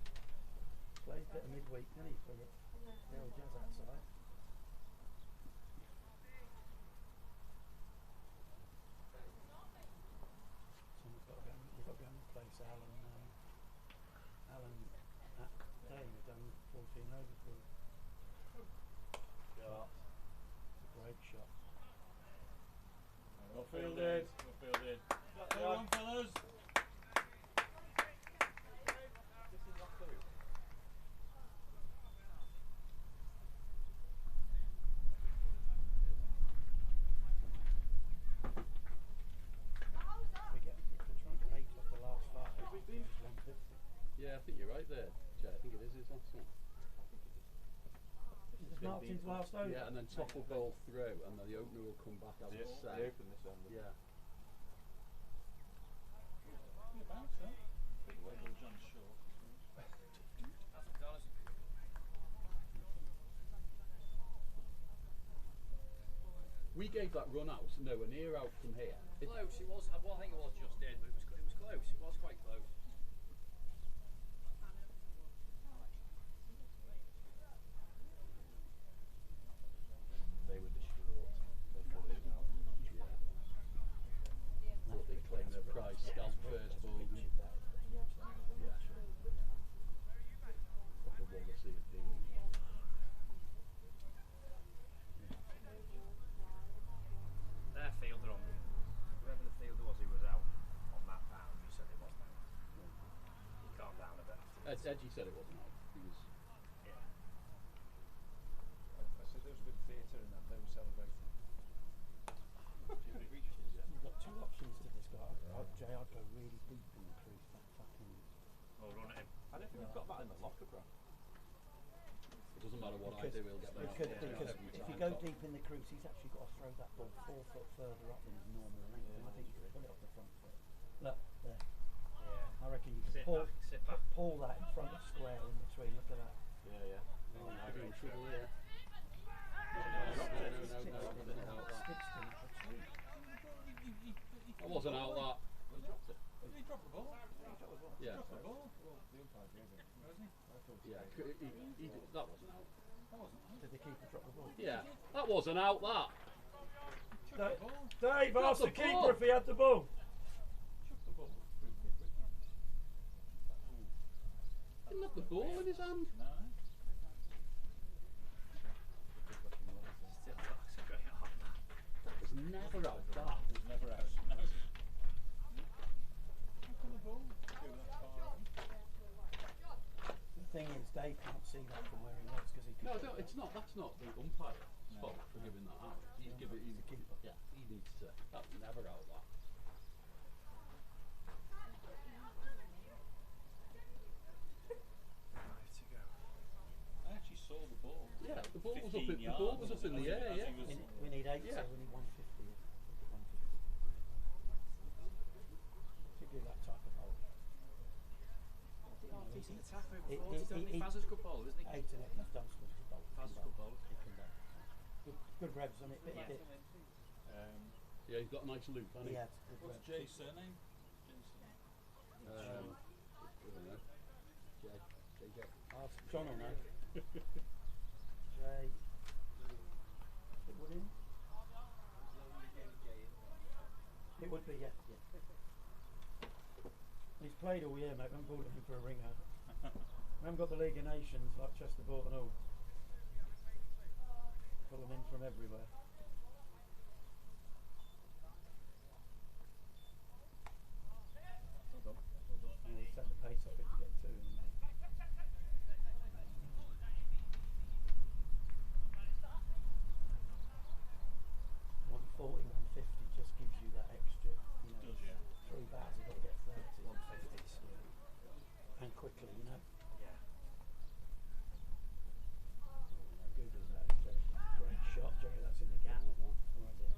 Plays a bit of midweek, doesn't he, for the old Jazz outside. So we've got to go and replace Alan. Alan at Day, we've done 14 over for him. Yeah. It's a great shot. Well fielded. Well fielded. Go on, fellas. We're trying to get 8 off the last 5. It's 150. Yeah, I think you're right there, Jay. I think it is his last one. Is this Martin's last over? Yeah, and then Top will bowl through, and then the opener will come back as it's set. They open this end. Yeah. Good bounce, huh? Well, John Shaw. We gave that run out nowhere near out from here. Close, it was. Well, I think it was just in, but it was close. It was quite close. They were distraught. They thought it was out. Yeah. Thought they'd claim their prize. Scalp first ball. Yeah. Proper Wallasey at the. Their fielder on whoever the fielder was, he was out on that pound. You said it wasn't out. He calmed down a bit. Edgy said it wasn't out. He was. Yeah. I said there was a bit of theatre in that. They were celebrating. You've got 2 options to this guy. Jay, I'd go really deep in the crease. That fucking. Or run at him. I don't think we've got that in the locker, bro. It doesn't matter what I do, he'll get that. Because if you go deep in the crease, he's actually got to throw that ball 4 foot further up than his normal length. And I think you can pull it off the front foot. Look, there. Yeah. I reckon you Sit can back, sit back. pull that in front of square in between. Look at that. Yeah, yeah. We're in trouble here. Sticks to him for 2. I wasn't out that. Did he drop the ball? Yeah. Drop the ball? Yeah. That wasn't out. Did the keeper drop the ball? Yeah. That wasn't out that. Dave, Drop ask the the keeper ball. if he had the ball. Chuck the ball through mid-wicket. Didn't have the ball in his hand. No. Still, that's a great art. That was never out that. It was never out. No. How come the ball go that far in? The thing is, Dave can't see that from where he looks because he No, could. no, it's not. That's not the umpire's fault for giving that out. He's give it. He's the keeper. Yeah, he needs to. That's never out that. I actually saw the ball. Yeah, the ball was up. 15 The ball was yards up in the air. as Yeah. he was- We need 8, Yeah. so we need 150. 150. To do that type of bowl. Decent attack over He- 40. He's only he- Faz's good bowler, isn't he? 8 in it. He's done some good bowl. Faz's good bowler. He can bowl. Good revs on it. Bit, Yeah. bit. Yeah, he's got a nice loop, hasn't He he? had good What's revs. Jay's surname? I don't know. Jay. Ask John or no? Jay. It would in? It would be, yeah. He's played all year, mate. We haven't bought him for a ringer. We haven't got the League of Nations like Chester bought and all. Pull them in from everywhere. And he's set the pace off it to get 2 in the main. 140, 150 just gives you that extra, you know, Does, yeah. 3 bats, you've got to get 30. 150s. And quickly, you know. Yeah. Google that. Great shot, Jerry. That's in the gap. Right there.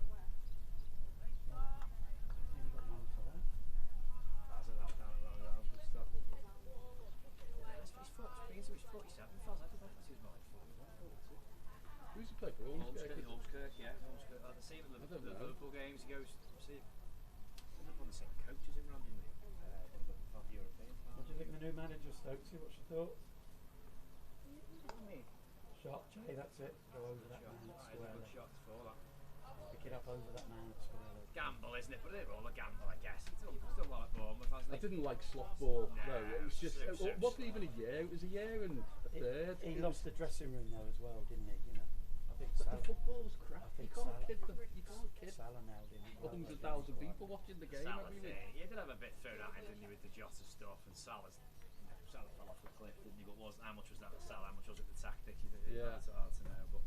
Only got 1 for that. Faz it out down the road. Good stuff. He's 47. Faz, I don't think that's his mind. 41, 42. Who's he play for? Holmskirk, yeah. Holmskirk. The same at I the don't know. Liverpool games. He goes, see, they're on the same coach as him randomly. Not European. What do you think of the new manager, Stokesy? What's your thoughts? Me. Shot, Jay, that's it. Go over that man That is a squarely. good shot for that. Pick it up over that man squarely. Gamble, isn't it? But they're all a gamble, I guess. He's still well at Bournemouth, hasn't I he? didn't like slot ball. Nah, No, it was just. so It wasn't even a year. It was a year and a third. He lost the dressing room though as well, didn't he? You know, I think But Salah. the football was crap. I You think can't Salah- kid the. You can't kid Salah now didn't he? 100,000 people watching the game Salah every thing. week. You did have a bit thrown at him, didn't you, with the Jota stuff, and Salah fell off the cliff, didn't he? But how much was that to Salah? How much was it the tactic? Yeah. It's hard to know, but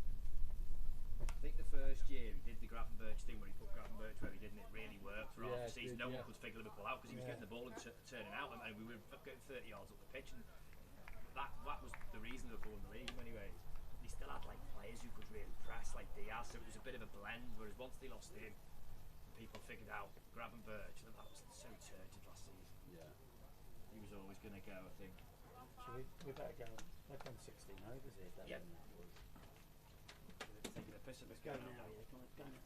I think the first year he did the Gravenberch thing where he put Gravenberch where he didn't. It really worked for half Yeah, the it season. did, No yeah. one could figure Liverpool out because he was getting the ball and turning out, and we were getting 30 yards up the pitch, and that was the reason Liverpool won the league in many ways. He still had like players who could really press, like Diaz, so it was a bit of a blend. Whereas once they lost him, people figured out Gravenberch, and that was so turgid last season. Yeah. He was always going to go, I think. We better go. They've done 16 overs here, don't Yep. they? Taking a piss of Let's it. go now, yeah. Come on, go now.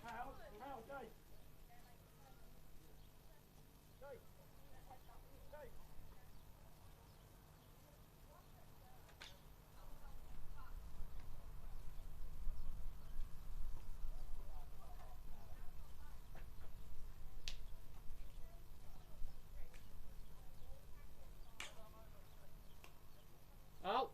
How, Dave? Out.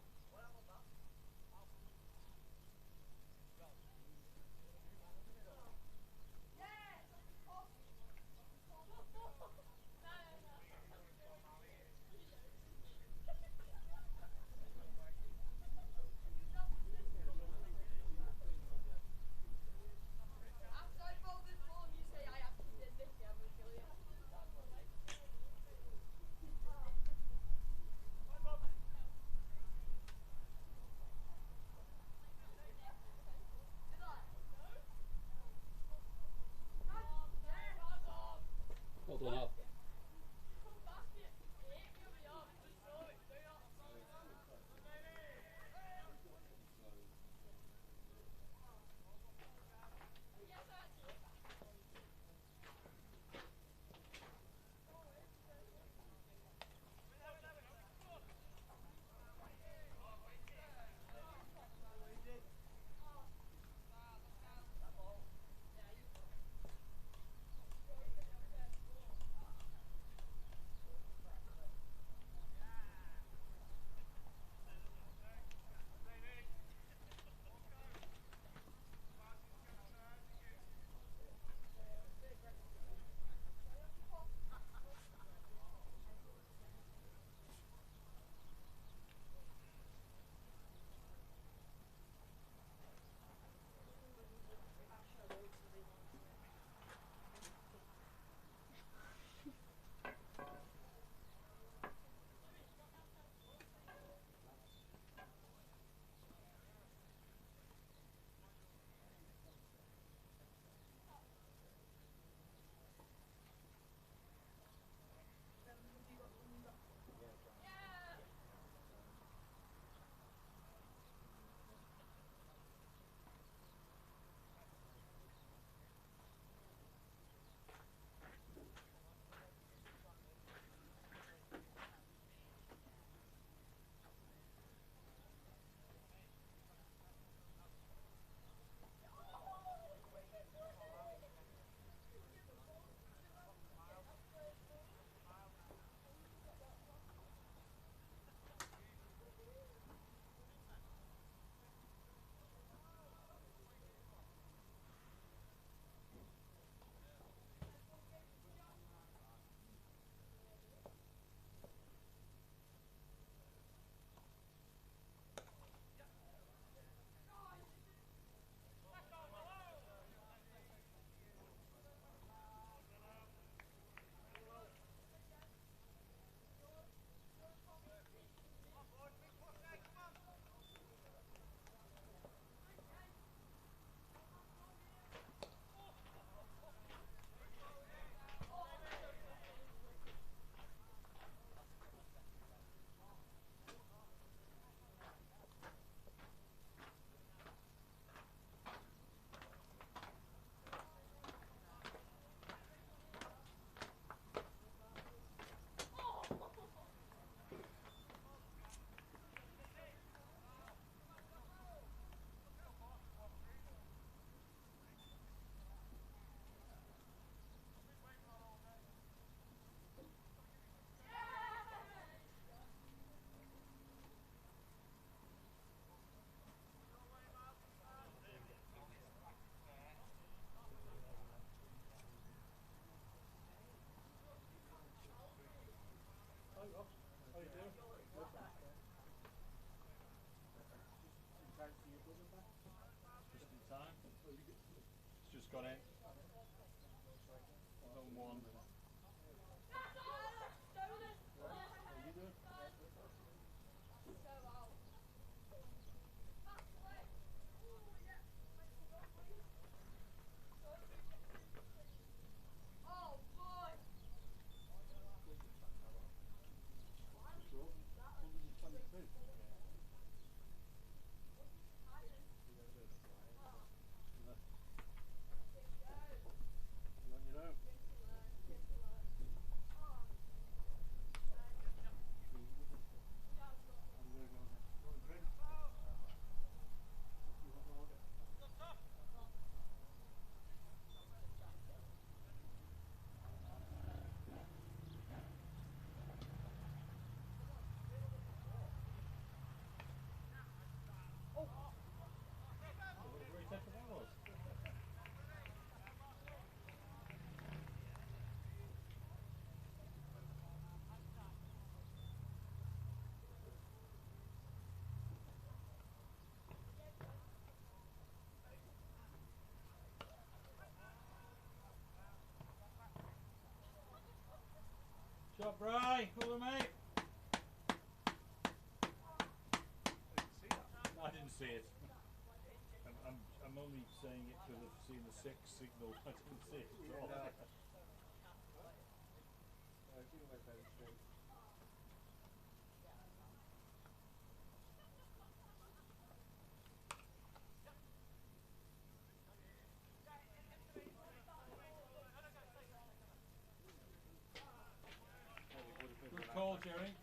just gone in. 1-1. Shot, Bry. Cover, mate. I didn't see it. I'm only saying it because I've seen the 6 signal. I didn't see it at all. Good call, Jerry.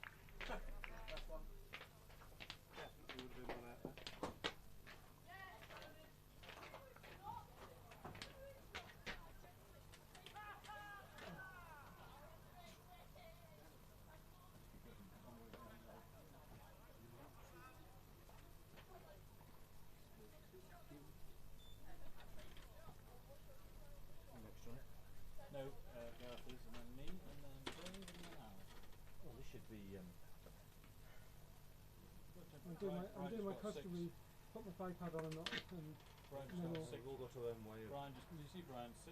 No, Gareth is, and then me, and then Dave, and then Al. Well, this should be. I'm doing my customary, put my iPad on and not, and Brian no more. just We've all got our own way of. Brian just, you see Brian 6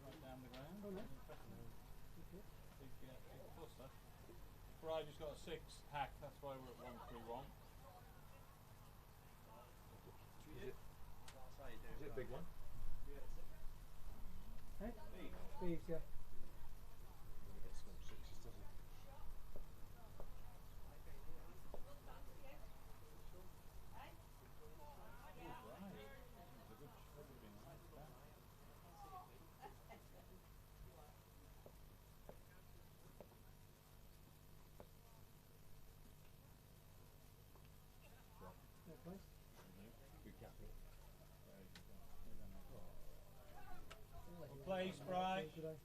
right down the ground? Oh, no. Big plus that. Brian just got a 6 hack, that's why we're at 131. Is it a big one? Hey? Thieves, yeah. He gets some 6s, doesn't he? Fair play. Good captain. Place, Brian. Today.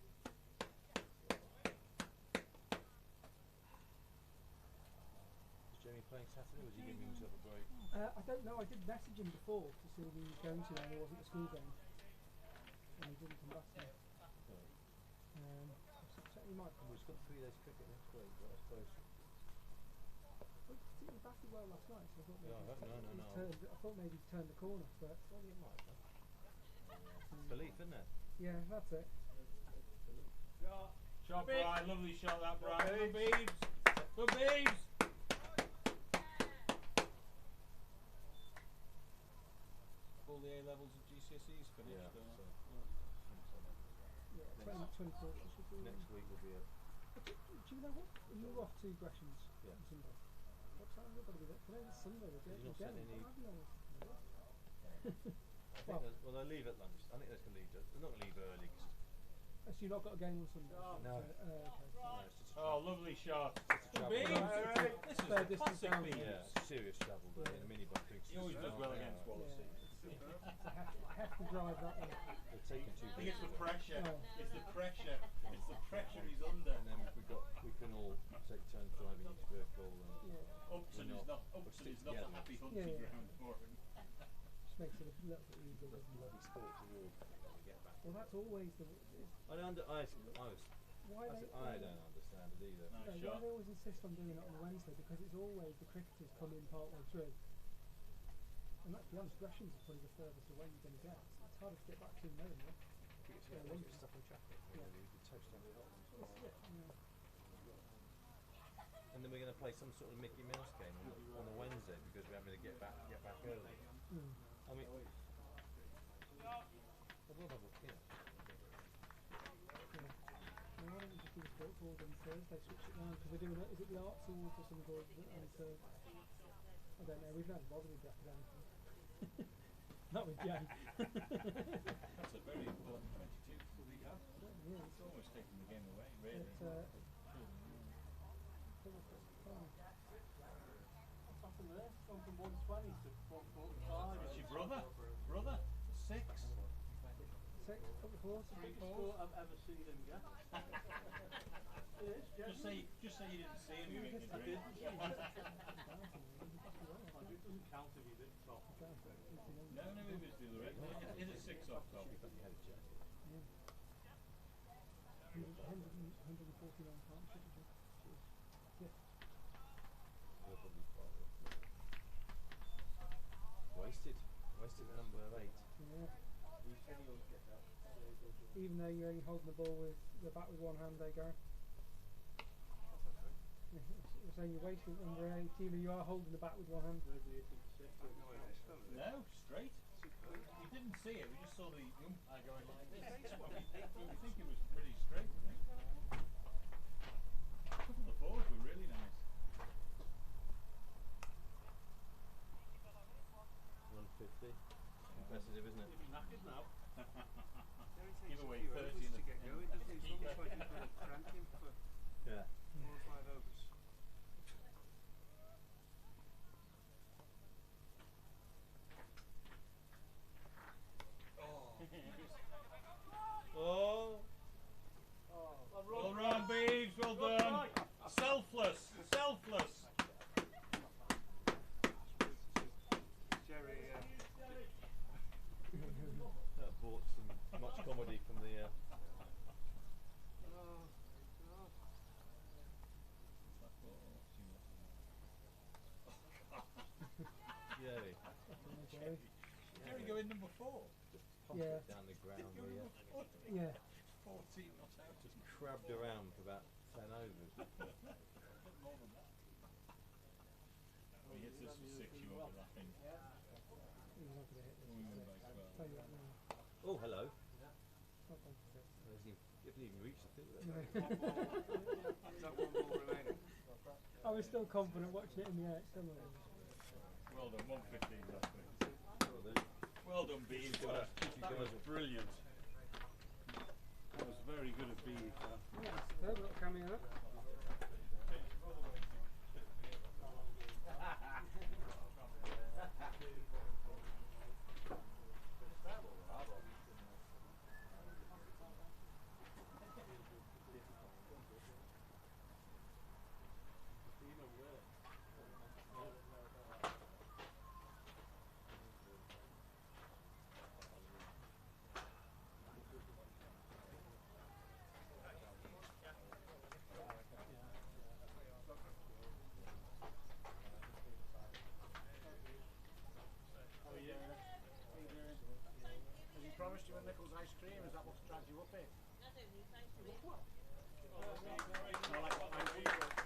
Is Jamie playing Saturday, or was he giving himself a break? I don't know, I did message him before to see if he was going to, and there wasn't a school game. And he didn't come back to me. So he might come. He's got 3 days cricket next week, but I suppose. Well, he batted well last night, so I thought maybe No. I thought maybe he'd turned the corner, but Well, he might have. Belief, isn't it? yeah, that's it. Shot, Brian. Lovely shot, that, Brian. Good beeves. Good beeves. All the A levels and GCSEs finished. Yeah. or- So, Yeah, 24th it should be. next week will be a. Do you know what? You're off to Gresham's Yeah. on Sunday. What time we've got to be there? Today's Sunday, we're You've not going. sent any- I don't know. I think well, they'll leave at lunch. I think they're going to leave. They're not going to leave early. So you've not got a game on Sunday? No. Okay. It's just a Oh, lovely shot. Good travel. beeves. This is Fair a distance classic down. beeves. Yeah, serious travel. But in a minibus doing He always does well against Yeah, Wallasey. it's a hefty drive that one. They're taking 2 I think it's the pressure. Oh. It's the pressure. It's the pressure he's under. And then we can all take turns driving each vehicle. And Yeah, Upton is not. Upton is not a happy hunting Yeah. ground for him. just makes it a little bit easier, doesn't it? bloody sports award when we get back. Well, that's always the. I don't Why they? I don't understand it either. Nice No, why shot. they always insist on doing it on a Wednesday, because it's always the cricketers come in part way through. And let's be honest, Gresham's is probably the furthest away you're going to get. It's harder to get back to knowing that. Get stuck in traffic. Yeah. You could toast down the hot. Yeah. And then we're going to play some sort of Mickey Mouse game on a Wednesday because we're having to get back early. Mm. I mean, I'd rather have a Well, why don't we just do the sports awards on Thursday, switch it round, because we're doing, is it the arts awards or something on Thursday? I don't know, we've never bothered with the academic. Not with Jay. That's a very important 22 for the Yeah, It's almost taking the game away, really. Off from there, gone from 120 to 145. It's your brother? Brother? 6? Six, couple of fours. I've ever seen him get. Just say you didn't see him, you make I the did. drink. It doesn't count if he's at top. No, it was the other end. Is it 6 off top? 149 pounds, shouldn't you? Yeah. Wasted number 8. Yeah. Even though you're only holding the ball with the bat with one hand, there, Gary. You're saying you're wasting number 8, even though you are holding the bat with one hand. No, straight. We didn't see it, we just saw the umpire going like this. We think it was pretty straight, I think. A couple of the forwards were really nice. 150. Competitive, isn't it? Knackered now. Give away 30 in the to get going, doesn't it? It's almost like you've got to crank him for Yeah. 4 or 5 overs. Oh! Well run, Beeves, well done. Selfless. Jerry, That brought some much comedy from the. Jerry. Jerry going number 4. Pumped Yeah. it down the ground. Yeah. 14 not out. Just crabbed around for about 10 overs. More than that. When he hits this for 6, you won't be laughing. He's not going to hit this. Women base well. Tell you that now. Oh, hello. Not gone for six. Haven't even reached the field. No. is that 1 ball remaining? I was still confident watching it in the air. It's still not over. Well done, 115 left. Well done, Beeves. That was brilliant. That was very good of Beeves. Third look coming up. Promised you a Nichols ice cream, is that what's dragged you up here? More like what mine was.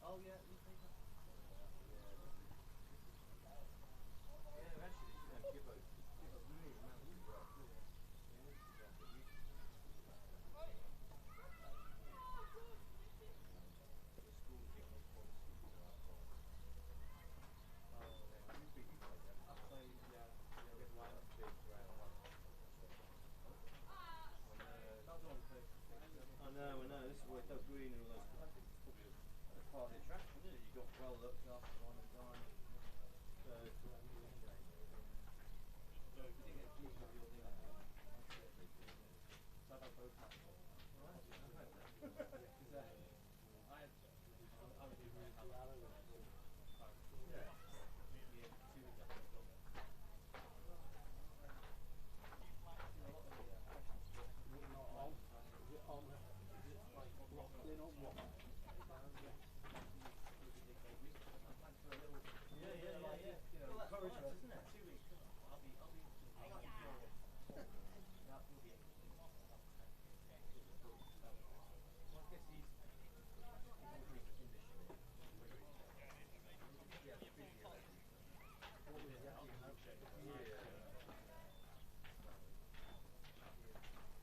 Oh yeah, you think that? Yeah, actually, give a really massive break. I know, this is where it's green and all those. That's part of the attraction, isn't it? You got well looked after one and time. So, if you didn't get keep up your thing, so I've had both hands. Right, I've had that. Because I would do really well. Yeah. Yeah, 2 weeks after I filmed it. You know, a lot of the fashion stuff. Is it not on? Is it on? Is it like locked in on what? Yeah. You know, well, that's nice, isn't it? 2 weeks. I'll be That will be it. Well, I guess he's in the conditioning. Yeah, physio. What was that? Yeah.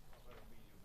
I've had a medium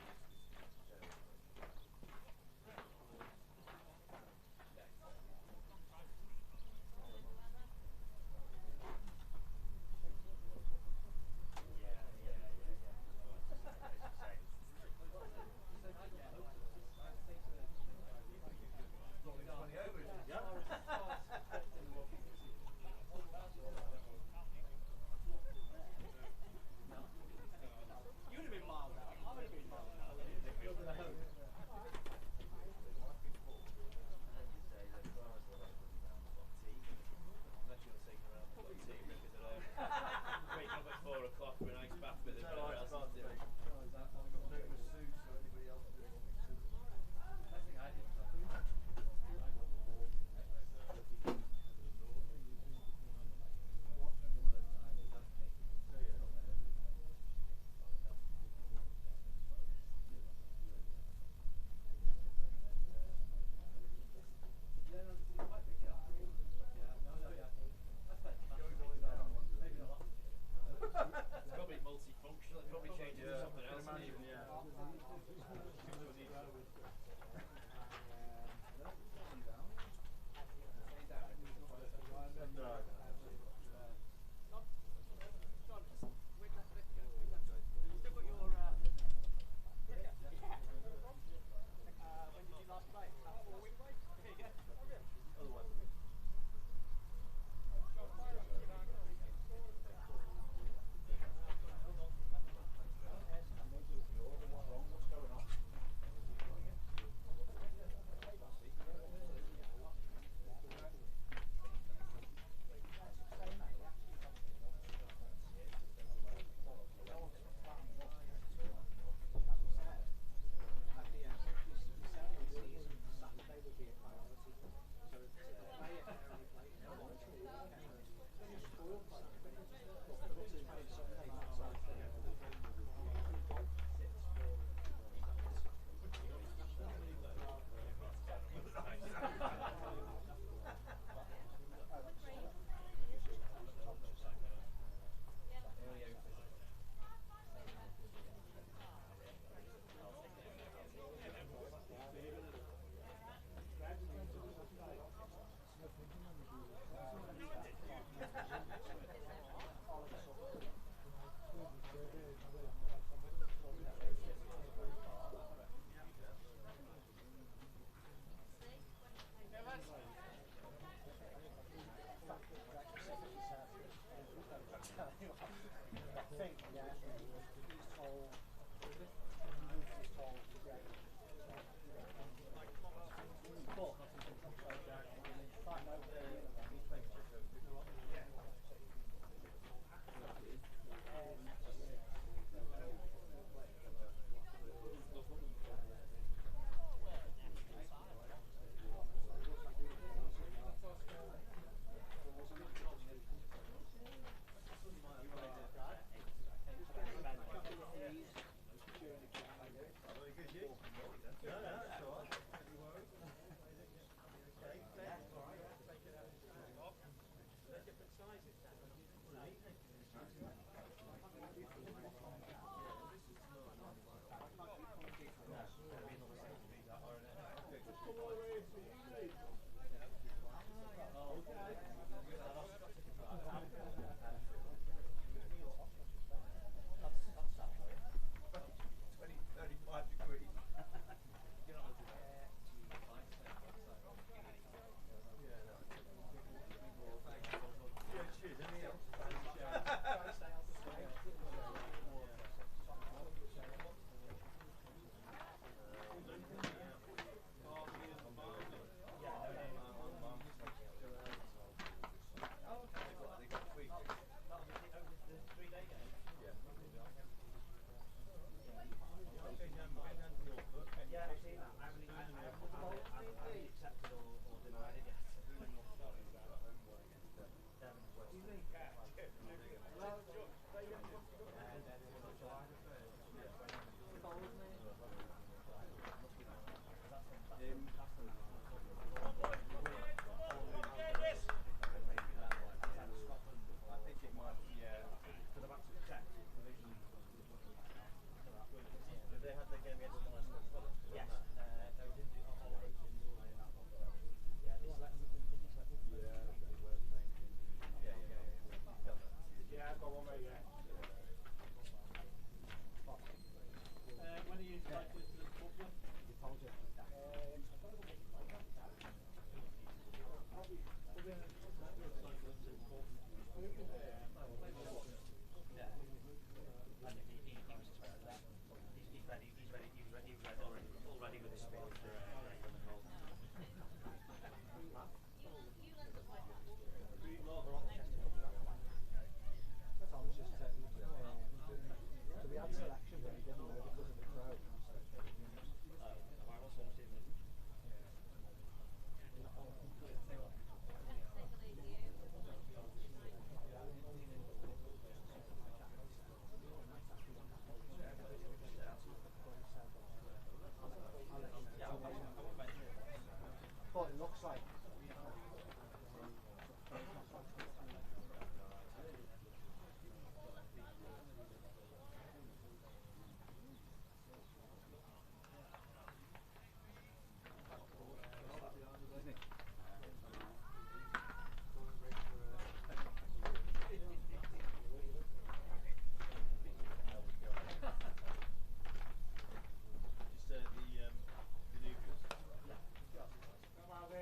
But it looks like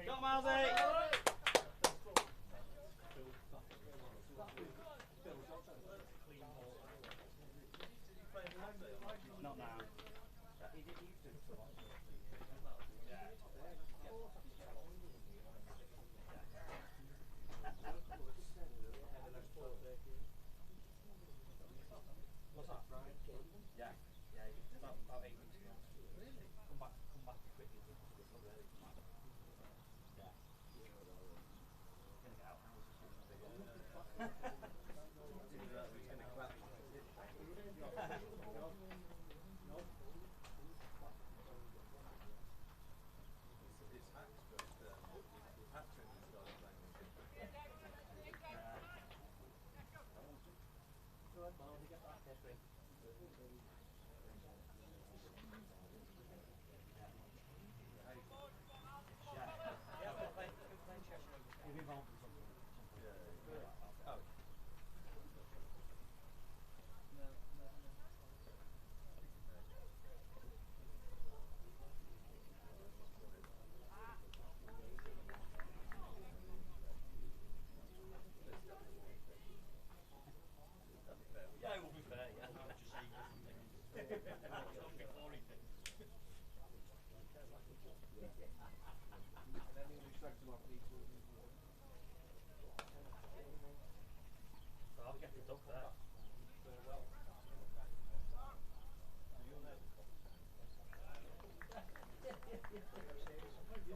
Go Wallasey! Not now. He did used to for a lot. Yeah. What's that? Yeah. Yeah, about 8 weeks ago. Really? Come back quickly. Yeah. Gonna get out now. Yeah, it will be fair, yeah. I'll get the duck there.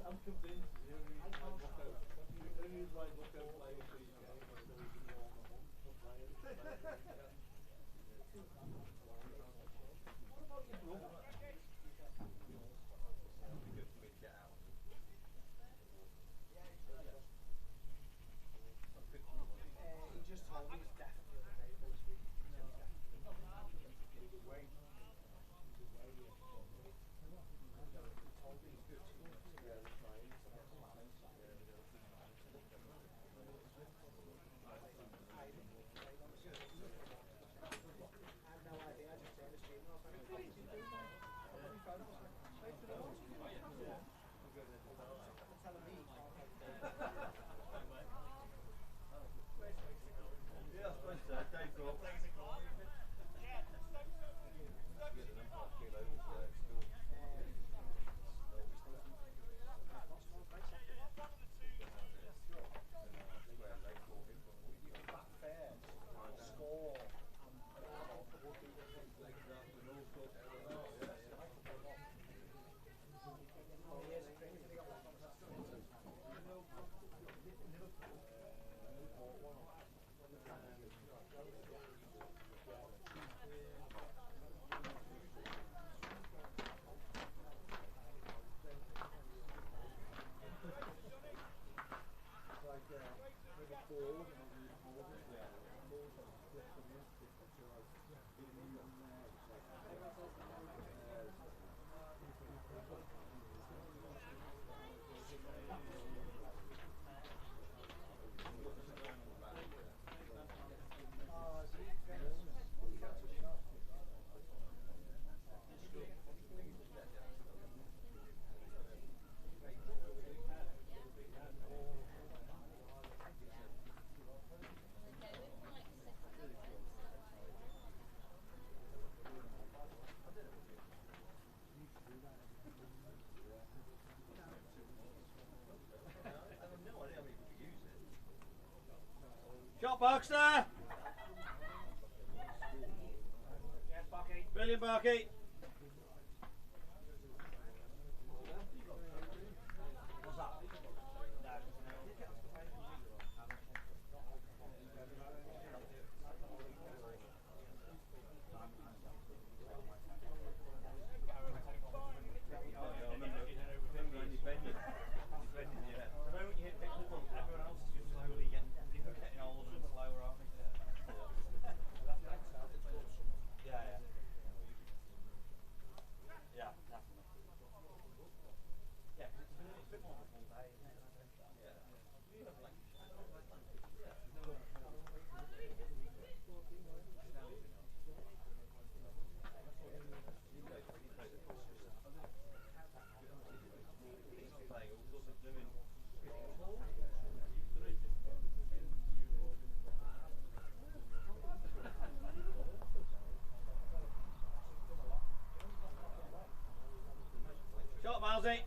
I'm convinced he's like look out playing for these games so we can warm them up for playing. What about your brother? It'd be good for me to get out. he just told me he's definitely available this week. He's away. He told me he's good 2 weeks ago. Shot box there. Brilliant, Barky. What's that? Shot, Milesy.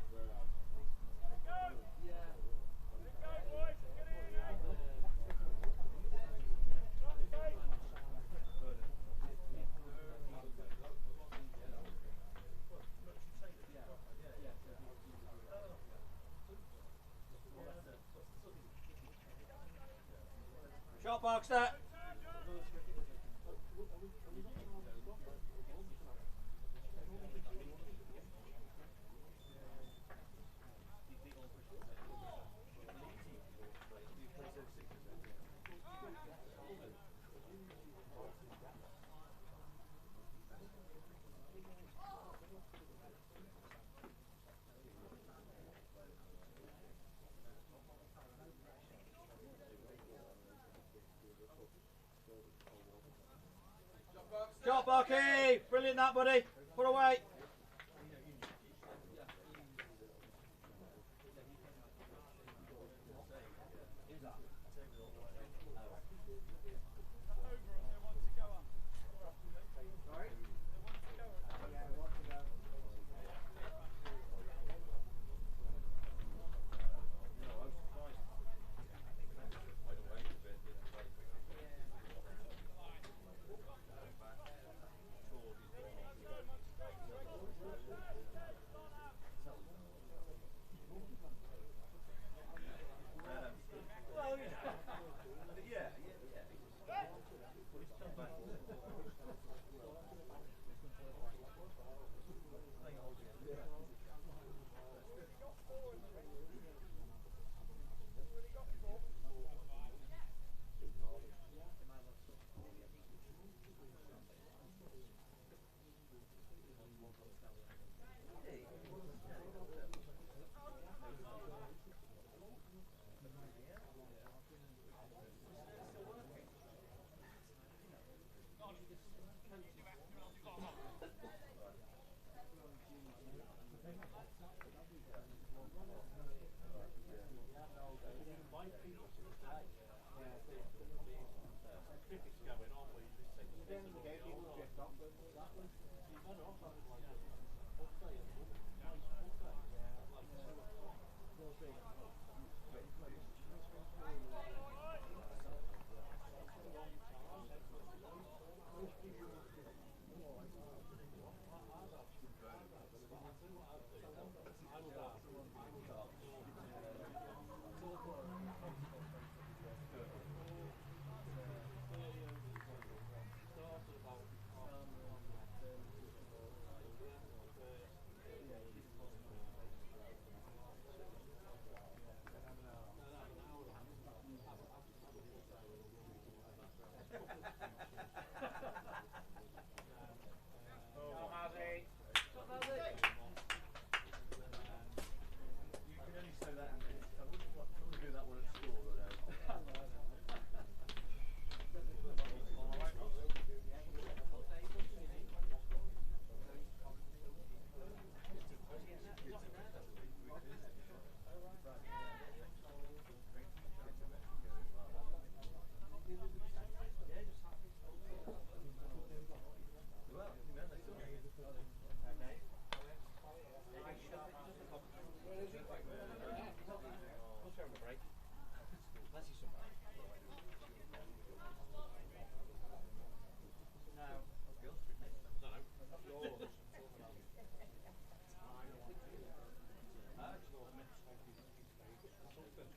Shot box there. Shot, Barky! Brilliant that, buddy. Put away.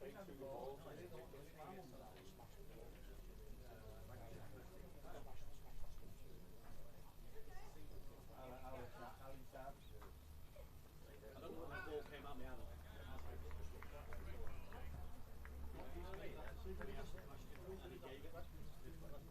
I don't know when that ball came out my hand. And he gave it back to Stephen.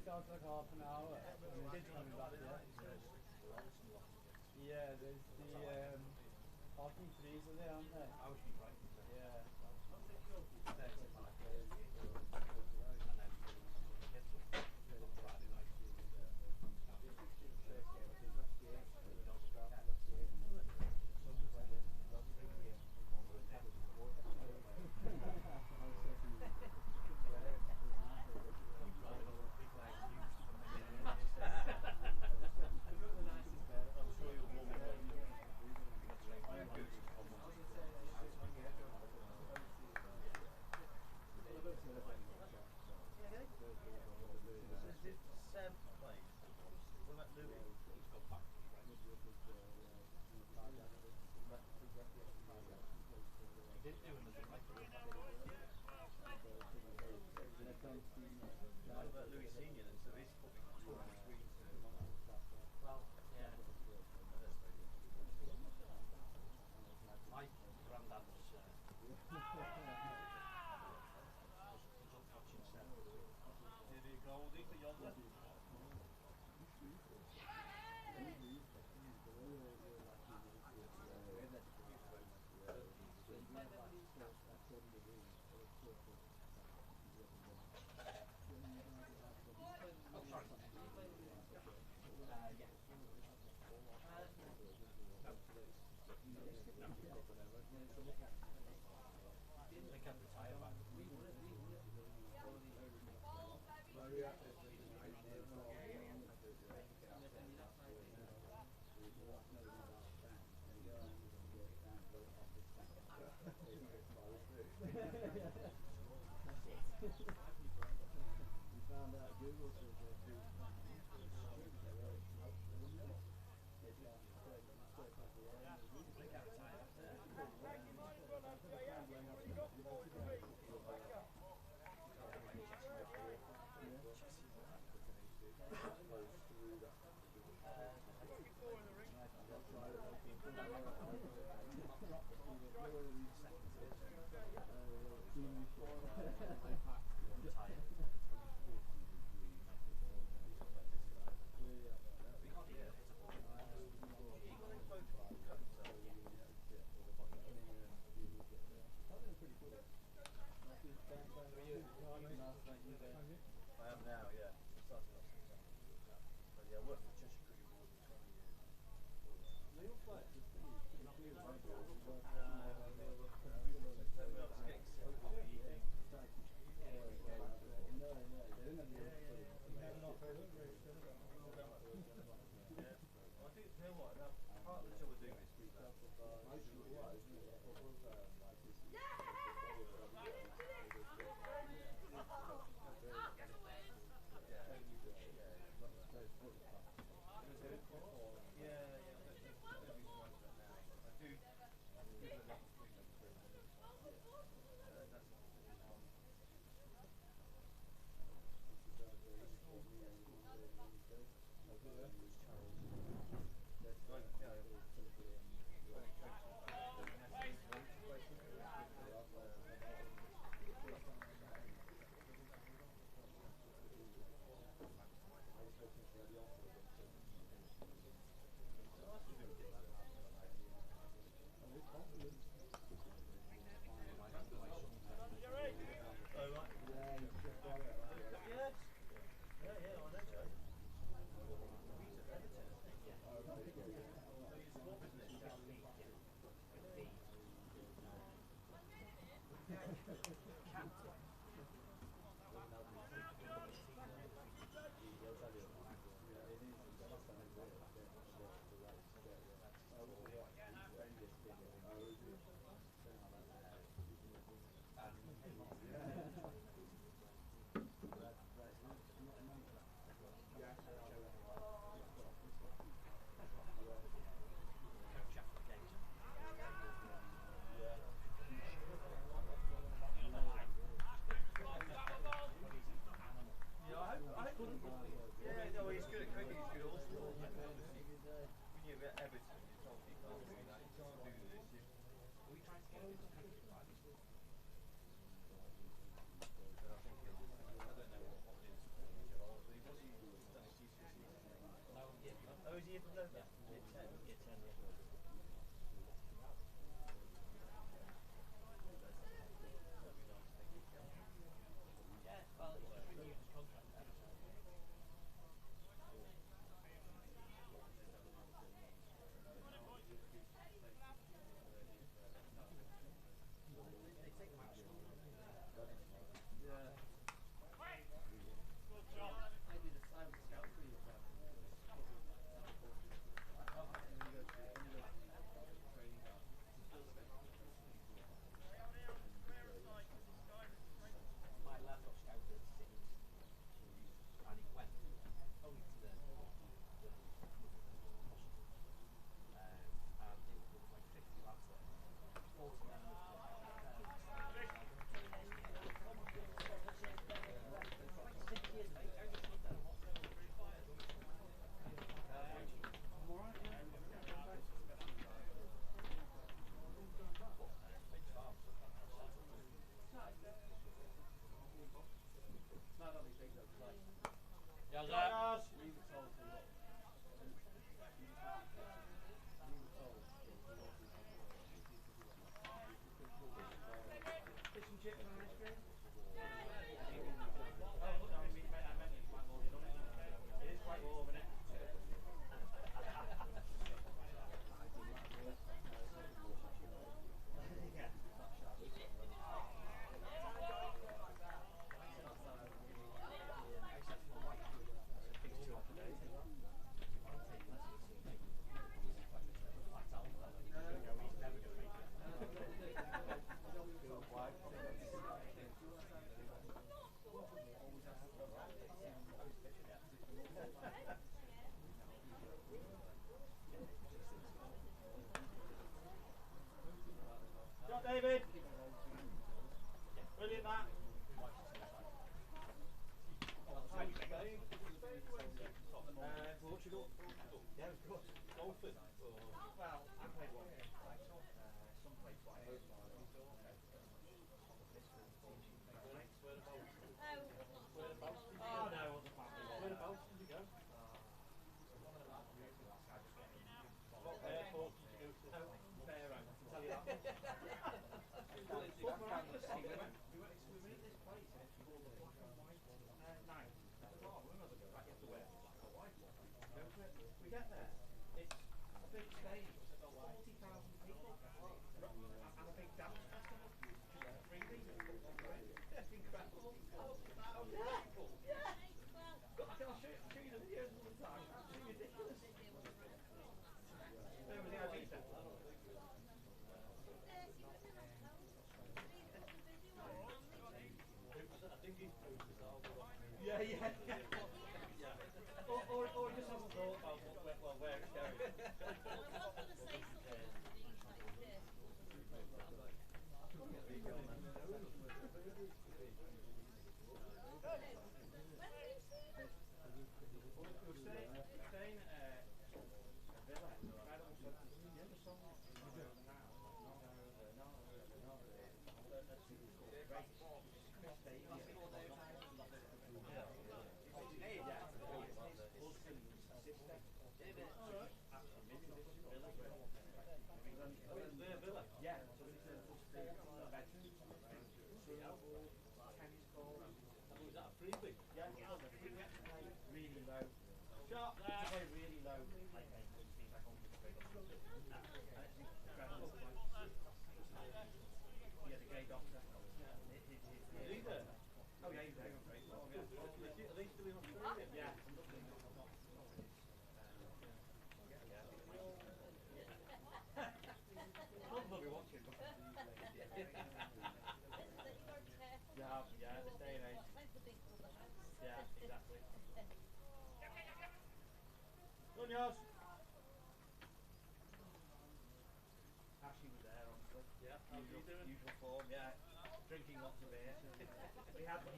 After like half an hour, and then coming back there. Yeah, there's the parking freezer there, aren't there? Yeah. Louis Senior, then, so this put me between well, yeah. My granddad was watching Seth. Did he go all deep yonder? I am now, yeah. Started off but yeah, I worked for Cheshire Cricket Board for 20 years. They all play. I think, you know what, now, part of the job of doing this is that David. Brilliant that. Portugal. Yeah, of course. Golfing. Well, I played one. Some played twice. Oh no, it wasn't bad. Whereabouts did you go? What airport did you go to? Fair, I can tell you that. We went swimming at this place and it's called the Black and White Night. Oh, we must go back to wear the black and white one. Go to it. We get there. It's a big stage, 40,000 people, and a big dance festival. Freely. It's incredible. 40,000 people. Yeah. I'll show you the videos all the time. It's absolutely ridiculous. Where was the Ibiza? Yeah, yeah, yeah. Or just hasn't thought about where it's going. Staying at a villa. Yeah, so it's bedroom, tennis ball. Was that a freebie? Yeah, really low. Shot! To play really low, like seems like almost a big one. And it's incredible. Yeah, the gay doctor. still in Australia? Yeah. We'll be watching. Yeah, this day and age. Yeah, exactly. Run yours. Ashley was there, honestly. Yeah, how's he doing? Usual form, yeah. Drinking lots of beer. He's 50 or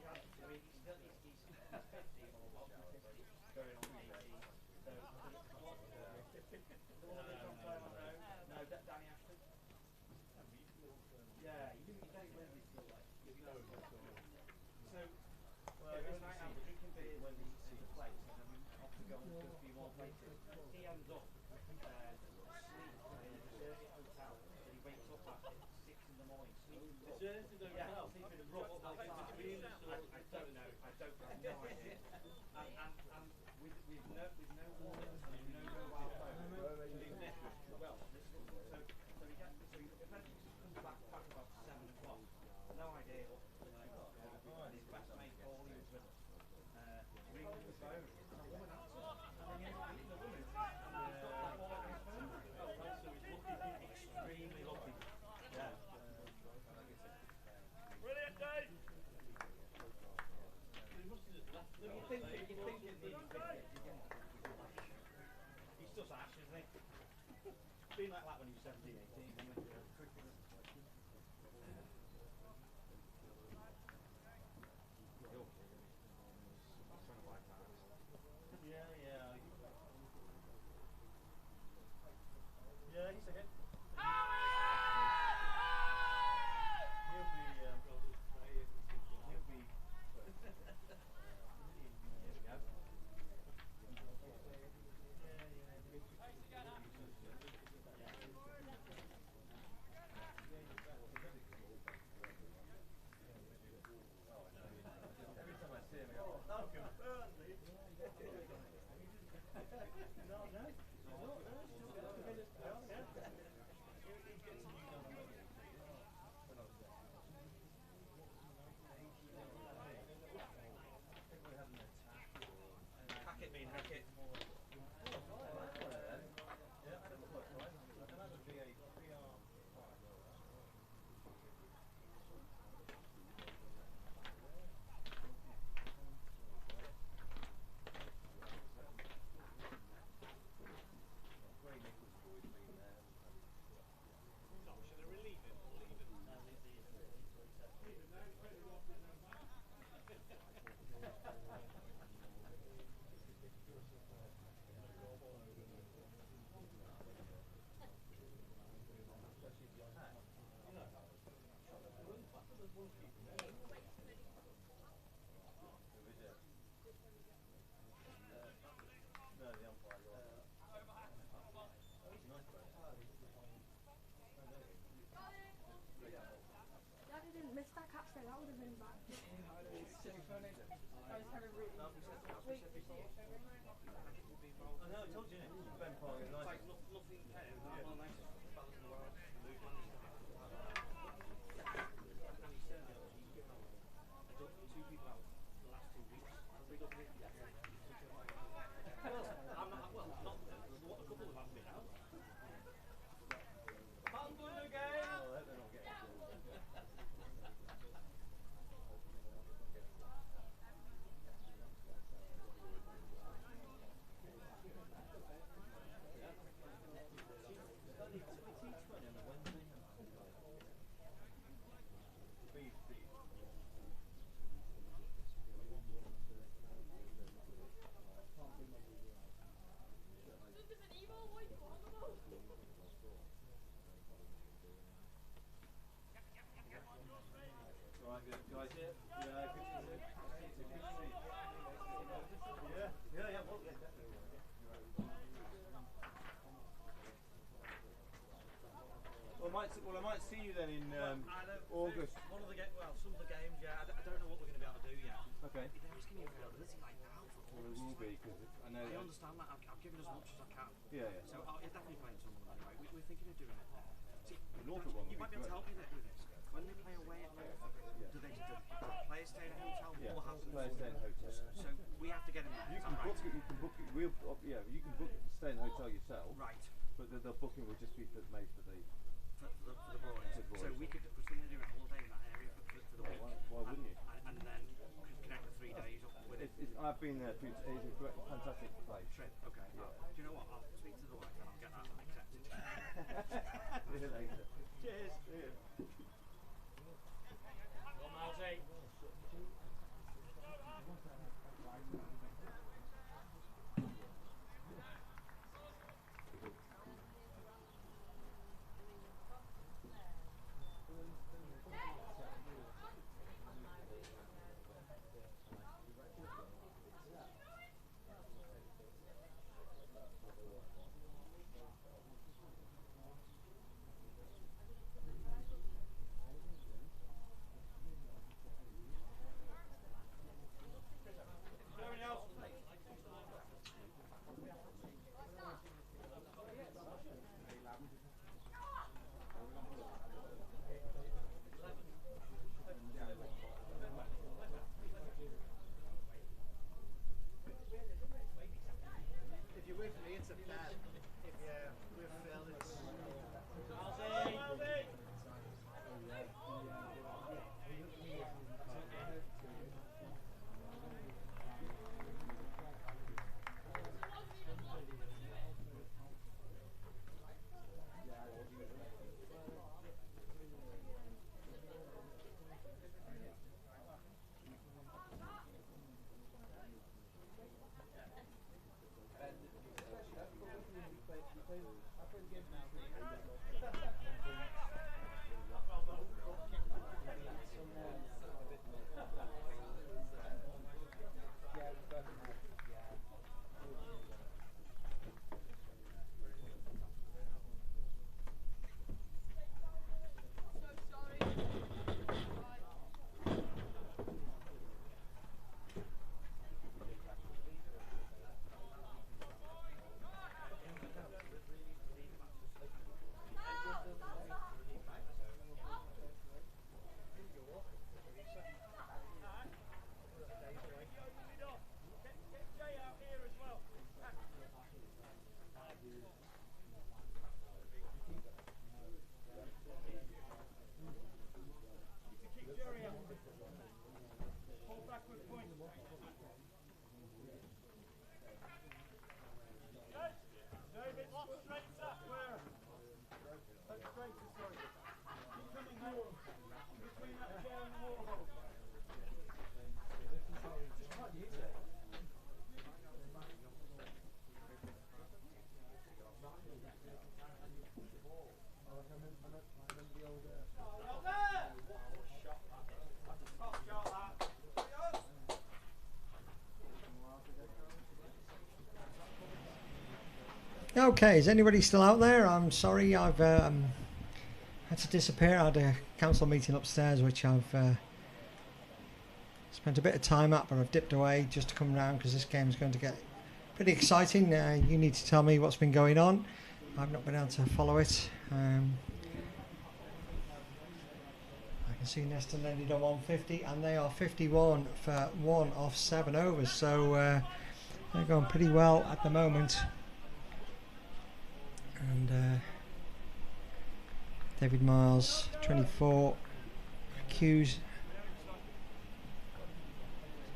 what, going on 80. So, the one that's on fire on the road. No, Danny Ashton. Yeah, you don't live with me. So, every night out we're drinking beer when we see the place, and then we often go on to a few more places. He ends up asleep in a deserted hotel, and he wakes up at 6 in the morning, sleeping. Yeah, sleeping in a rough outside. I don't know. I have no idea. And with no water, and no mobile phone. Well, so he eventually comes back about 7 o'clock. No idea what and his best mate Paulie was with him. Rings the phone, and a woman answers, and then he ends up meeting the woman, and he's got the call on his phone. Extremely lucky. Yeah. Brilliant, Dave! You think it he's just Ash, isn't he? Been like that when he was 17, 18, wasn't he? Yeah, he's a hit. Hackett being Hackett. Well, I might see you then in August. Some of the games, yeah. I don't know what we're going to be able to do yet. Okay. They're asking me availability like now for Well, it will be because I know. I understand that. I've given as much as I can. Yeah, yeah. So I'll definitely play some of them anyway. We're thinking of doing it. See, The Norfolk one you would might be be able to help great. me with this. When they play away at Norfolk, do the players stay in a hotel? Yeah, What happens? players stay in hotels. So we have book it. You can book it. We'll yeah. You can book stay in the hotel yourself. Right. But the booking will just be made for the. For the boys. For the boys. So we could do a holiday in that area for the week. Why wouldn't you? And then connect the 3 days up with it. I've been there. It's a great, fantastic place. Trip. Okay. Yeah. Do you know what? I'll speak to the wife and I'll get that accepted. See you later. Cheers. See you. Well, Milesy. If you're with me, it's a bad. If you're with Phil, it's. Okay, is anybody still out there? I'm sorry, I've had to disappear. I had a council meeting upstairs, which I've spent a bit of time at, but I've dipped away just to come round because this game is going to get pretty exciting. You need to tell me what's been going on. I've not been able to follow it. I can see Neston ended on 150, and they are 51 for 1 off 7 overs, so they're going pretty well at the moment. And David Miles 24, Hughes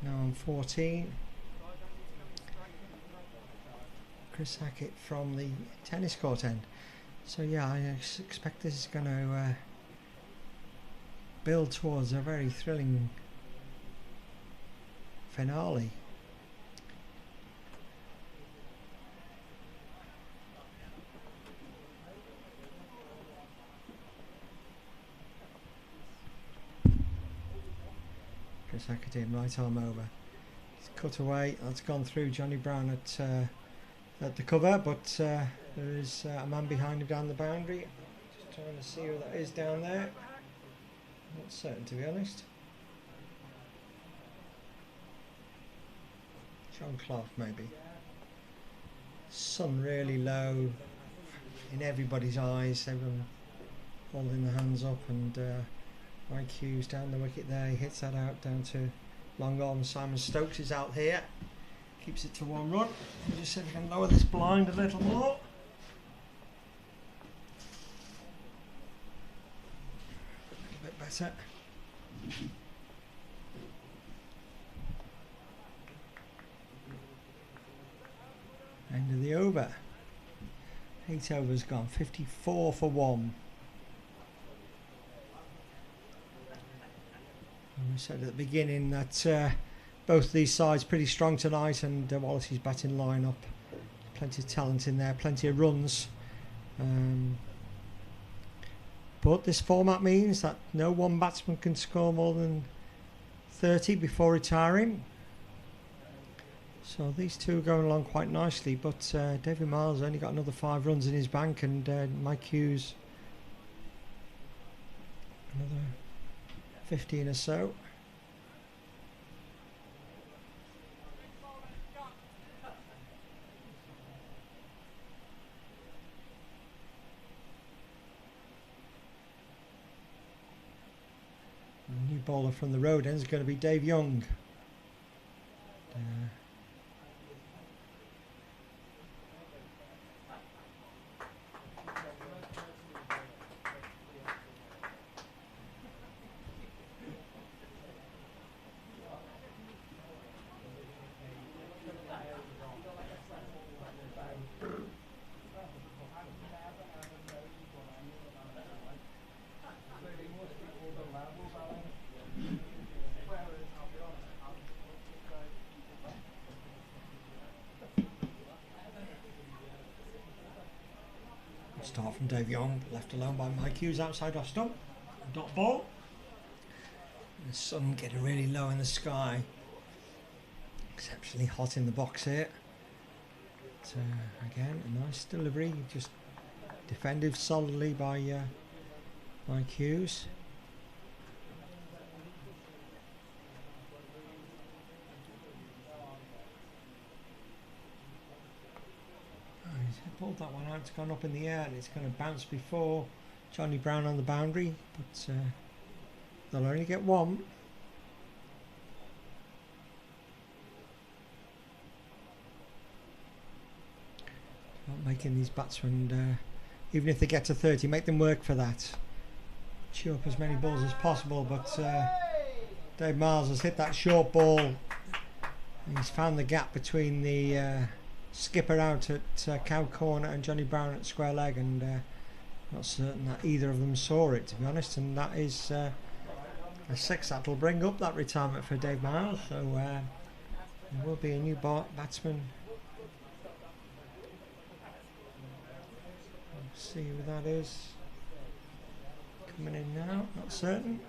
now on 14, Chris Hackett from the tennis court end. So yeah, I expect this is going to build towards a very thrilling finale. Chris Hackett in, right arm over. It's cut away. That's gone through Johnny Brown at the cover, but there is a man behind him down the boundary. Just trying to see who that is down there. Not certain, to be honest. John Clark, maybe. Sun really low in everybody's eyes. Everyone holding their hands up, and Mike Hughes down the wicket there. He hits that out down to long on. Simon Stokes is out here. Keeps it to 1 run. We'll just see if we can lower this blind a little more. A bit better. End of the over. 8 overs gone. 54 for 1. And we said at the beginning that both these sides pretty strong tonight, and Wallasey's batting line-up. Plenty of talent in there, plenty of runs. But this format means that no one batsman can score more than 30 before retiring. So these two are going along quite nicely, but David Miles only got another 5 runs in his bank, and Mike Hughes another 15 or so. The new bowler from the road end is going to be Dave Young. Start from Dave Young, left alone by Mike Hughes outside off stump. Dot ball. The sun getting really low in the sky. Exceptionally hot in the box here. But, again, a nice delivery, just defended solidly by Mike Hughes. Pulled that one out, it's gone up in the air and it's going to bounce before Johnny Brown on the boundary, but they'll only get 1. Not making these batsmen, even if they get to 30, make them work for that. Chew up as many balls as possible, but Dave Miles has hit that short ball. He's found the gap between the skipper out at cow corner and Johnny Brown at square leg, and not certain that either of them saw it, to be honest, and that is a 6 that'll bring up that retirement for Dave Miles. So there will be a new batsman. Let's see who that is coming in now, not certain.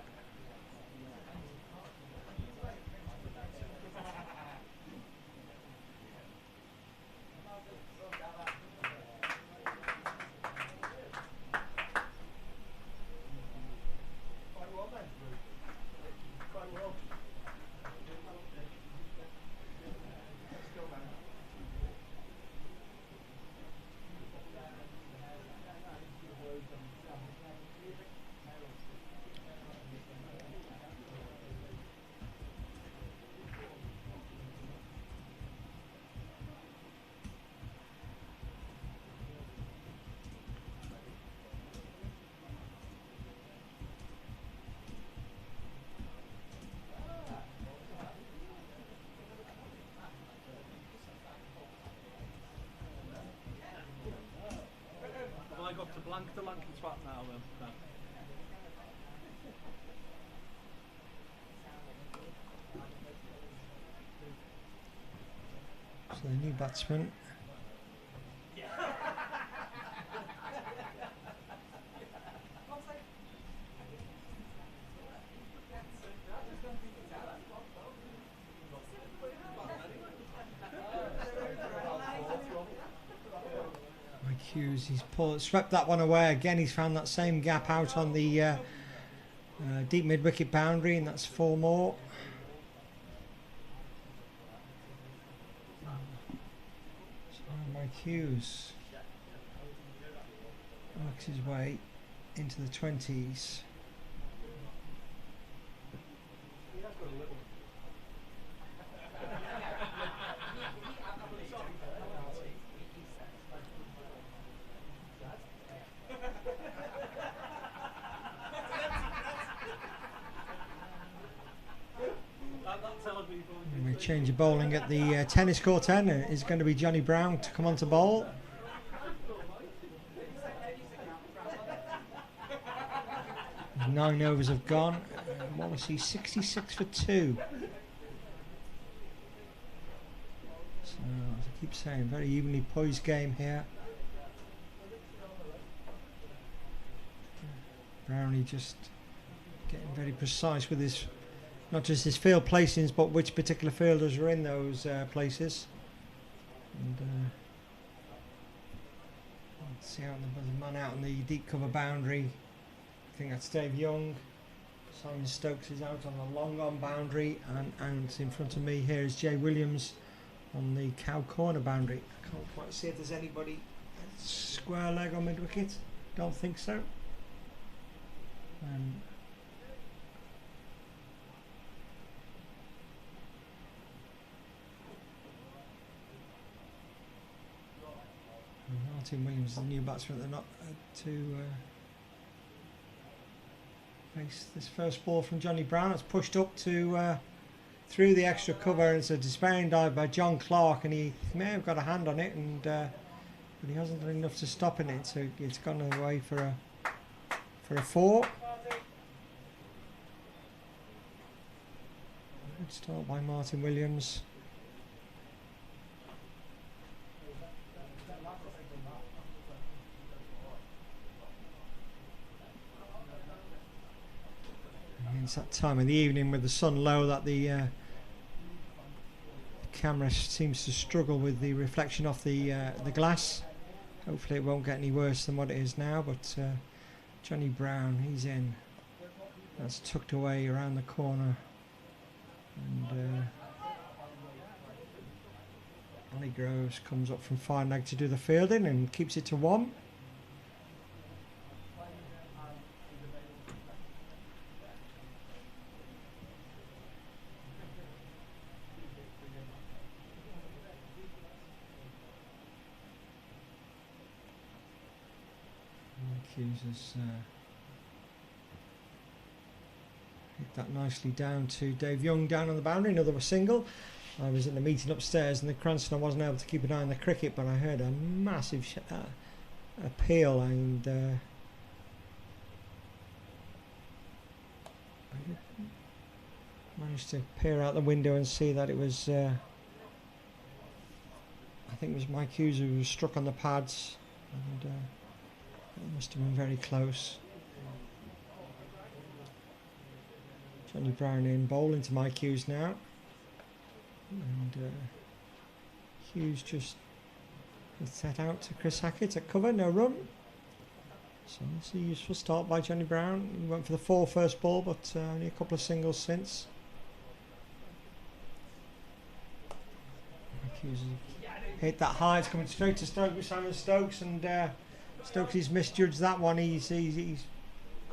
I got to blank the Lanky twat now then. No. So the new batsman. Hughes, he's swept that one away again. He's found that same gap out on the deep mid wicket boundary, and that's 4 more. So Mike Hughes works his way into the 20s. And we change of bowling at the tennis court end. Is going to be Johnny Brown to come on to bowl. 9 overs have gone. Wallasey 66 for 2. So, as I keep saying, very evenly poised game here. Brownie just getting very precise with his, not just his field placings, but which particular fielders are in those places. And let's see out the man out on the deep cover boundary. I think that's Dave Young. Simon Stokes is out on the long on boundary, and in front of me here is Jay Williams on the cow corner boundary. I can't quite see if there's anybody square leg on mid wicket. Don't think so. Martin Williams, the new batsman, they're not to face this first ball from Johnny Brown. It's pushed up to through the extra cover, and it's a despairing dive by John Clark, and he may have got a hand on it, and but he hasn't done enough to stop in it, so it's gone away for a 4. Good start by Martin Williams. It's that time of the evening with the sun low that the camera seems to struggle with the reflection off the glass. Hopefully it won't get any worse than what it is now, but Johnny Brown, he's in. That's tucked away around the corner. And Ollie Groves comes up from fine leg to do the fielding and keeps it to 1. Hughes has hit that nicely down to Dave Young down on the boundary. Another single. I was in the meeting upstairs in the Cranston. I wasn't able to keep an eye on the cricket, but I heard a massive appeal, and I managed to peer out the window and see that it was I think it was Mike Hughes who was struck on the pads, and it must have been very close. Johnny Brown in bowling to Mike Hughes now, and Hughes just set out to Chris Hackett at cover, no run. So it's a useful start by Johnny Brown. He went for the 4 first ball, but only a couple of singles since. Mike Hughes hit that high. It's coming straight to Simon Stokes, and Stokes has misjudged that one. He's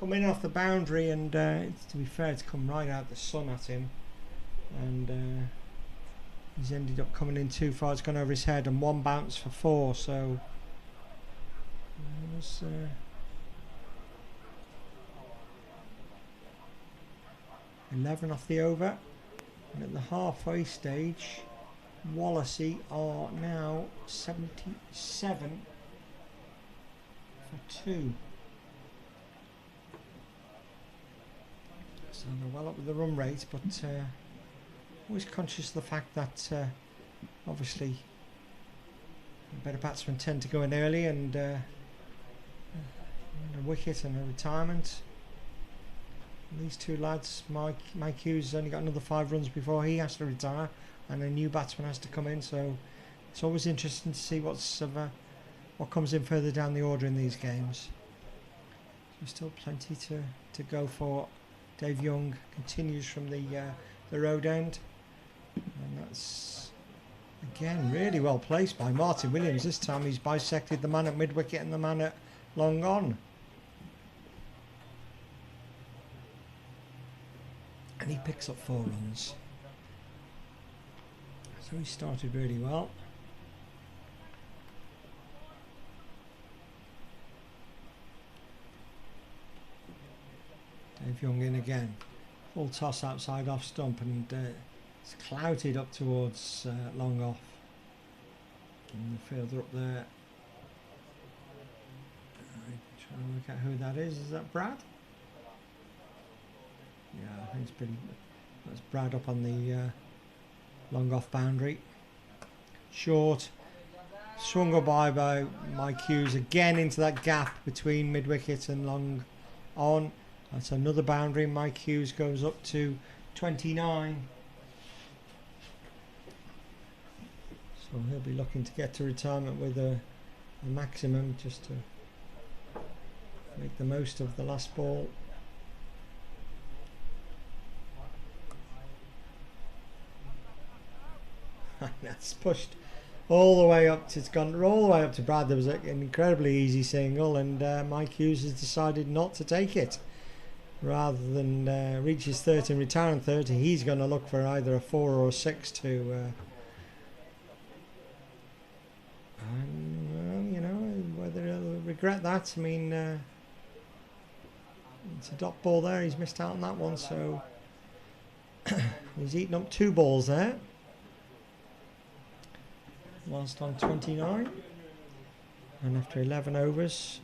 come in off the boundary, and to be fair, it's come right out the sun at him, and he's ended up coming in too far. It's gone over his head, and 1 bounce for 4. So it was 11 off the over, and at the halfway stage, Wallasey are now 77 for 2. So they're well up with the run rate, but always conscious of the fact that obviously better batsmen tend to go in early, and a wicket and a retirement. And these 2 lads, Mike Hughes has only got another 5 runs before he has to retire, and a new batsman has to come in, so it's always interesting to see what comes in further down the order in these games. There's still plenty to go for. Dave Young continues from the road end, and that's again really well placed by Martin Williams. This time he's bisected the man at mid wicket and the man at long on, and he picks up 4 runs. So he started really well. Dave Young in again. Full toss outside off stump, and It's clouted up towards long off. And the fielder up there. Trying to work out who that is. Is that Brad? Yeah, I think it's pretty. That's Brad up on the long off boundary. Short. Swung up by Mike Hughes again into that gap between mid wicket and long on. That's another boundary. Mike Hughes goes up to 29. So he'll be looking to get to retirement with a maximum, just to make the most of the last ball. That's pushed all the way up to, it's gone all the way up to Brad. There was an incredibly easy single, and Mike Hughes has decided not to take it. Rather than reach his 30 and retire on 30, he's going to look for either a 4 or a 6 to well, you know, whether he'll regret that. I mean, it's a dot ball there, he's missed out on that one, so he's eaten up 2 balls there. Whilst on 29, and after 11 overs,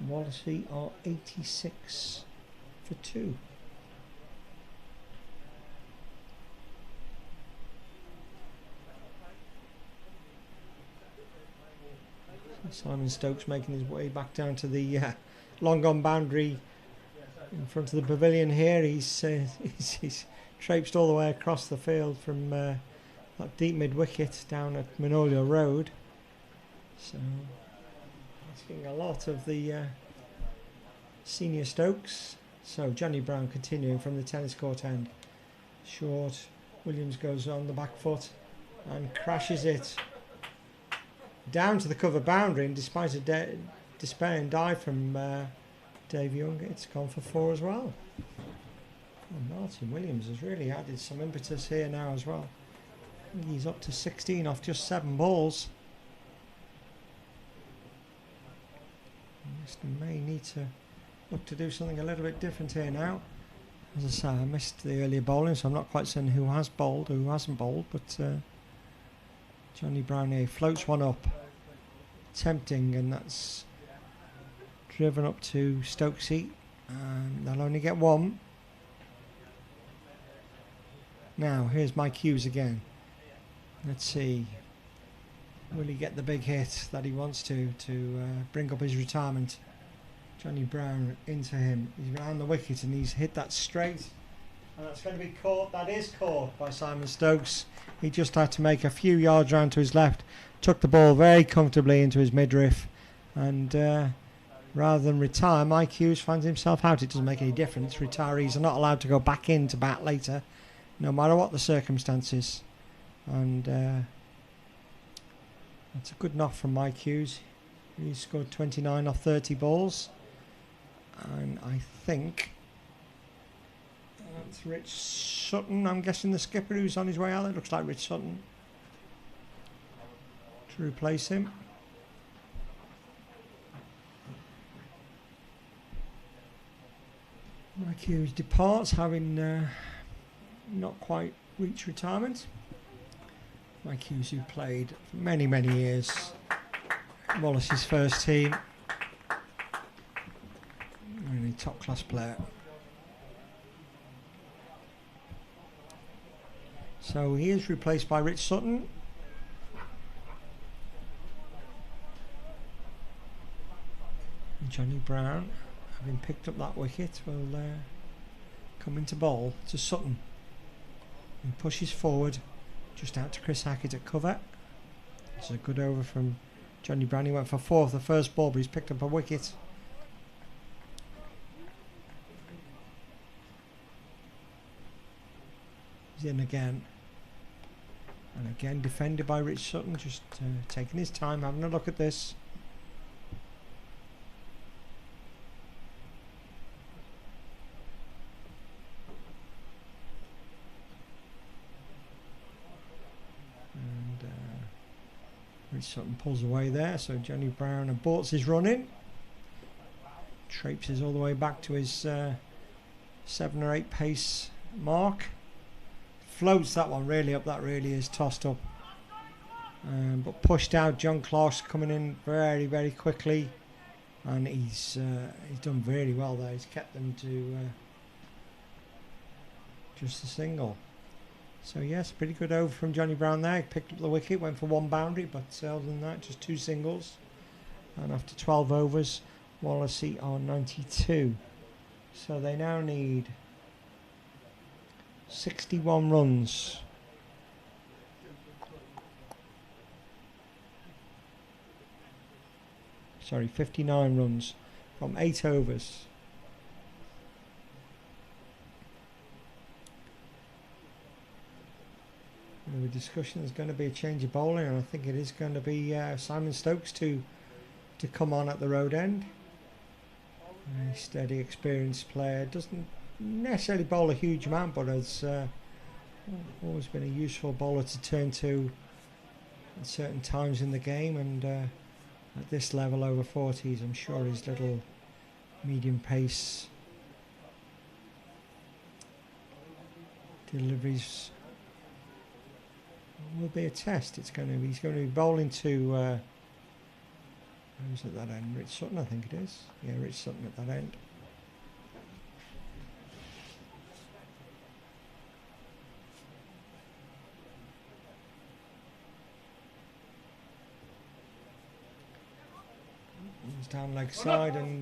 Wallasey are 86 for 2. Simon Stokes making his way back down to the long on boundary in front of the pavilion here. He's traipsed all the way across the field from that deep mid wicket down at Manolia Road, so asking a lot of the senior Stokes. So Johnny Brown continuing from the tennis court end. Short. Williams goes on the back foot and crashes it down to the cover boundary, and despite a despairing dive from Dave Young, it's gone for 4 as well. And Martin Williams has really added some impetus here now as well. He's up to 16 off just 7 balls. Neston may need to look to do something a little bit different here now. As I say, I missed the earlier bowling, so I'm not quite certain who has bowled, who hasn't bowled, but Johnny Brown here floats one up, tempting, and that's driven up to Stokesy, and they'll only get 1. Now here's Mike Hughes again. Let's see, will he get the big hit that he wants to bring up his retirement? Johnny Brown into him, he's around the wicket and he's hit that straight, and that's going to be caught. That is caught by Simon Stokes. He just had to make a few yards round to his left, took the ball very comfortably into his midriff, and rather than retire, Mike Hughes finds himself out. It doesn't make any difference. Retirees are not allowed to go back in to bat later, no matter what the circumstances. And that's a good knock from Mike Hughes. He scored 29 off 30 balls, and I think that's Rich Sutton, I'm guessing, the skipper, who's on his way out. It looks like Rich Sutton to replace him. Mike Hughes departs, having not quite reached retirement. Mike Hughes, who played for many, many years, Wallace's first team. Really top class player. So he is replaced by Rich Sutton. And Johnny Brown, having picked up that wicket, will come into bowl to Sutton. He pushes forward, just out to Chris Hackett at cover. It's a good over from Johnny Brown. He went for 4 off the first ball, but he's picked up a wicket. He's in again. And again defended by Rich Sutton, just taking his time, having a look at this. Rich Sutton pulls away there, so Johnny Brown aborts his run in. Traipses all the way back to his 7 or 8 pace mark. floats that one really up. That really is tossed up. But pushed out. John Clark's coming in very, very quickly, and he's done very well there. He's kept them to just a single. So yes, pretty good over from Johnny Brown there. He picked up the wicket, went for one boundary, but other than that, just 2 singles. And after 12 overs, Wallasey are 92. So they now need 61 runs. Sorry, 59 runs from 8 overs. The discussion is going to be a change of bowling, and I think it is going to be Simon Stokes to come on at the road end. A steady, experienced player, doesn't necessarily bowl a huge amount, but has always been a useful bowler to turn to at certain times in the game, and at this level over 40s, I'm sure his little medium pace deliveries will be a test. He's going to be bowling to who's at that end? Rich Sutton, I think it is. Yeah, Rich Sutton at that end. He's down leg side, and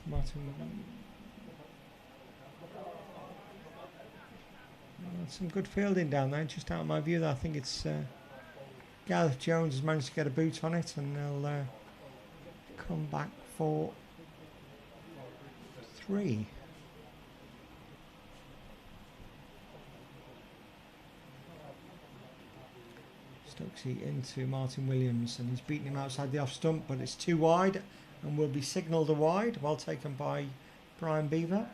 Martin. Some good fielding down there, just out of my view. I think it's Gareth Jones has managed to get a boot on it, and they'll come back for 3. Stokesy into Martin Williams, and he's beaten him outside the off stump, but it's too wide and will be signalled a wide. Well taken by Brian Beaver.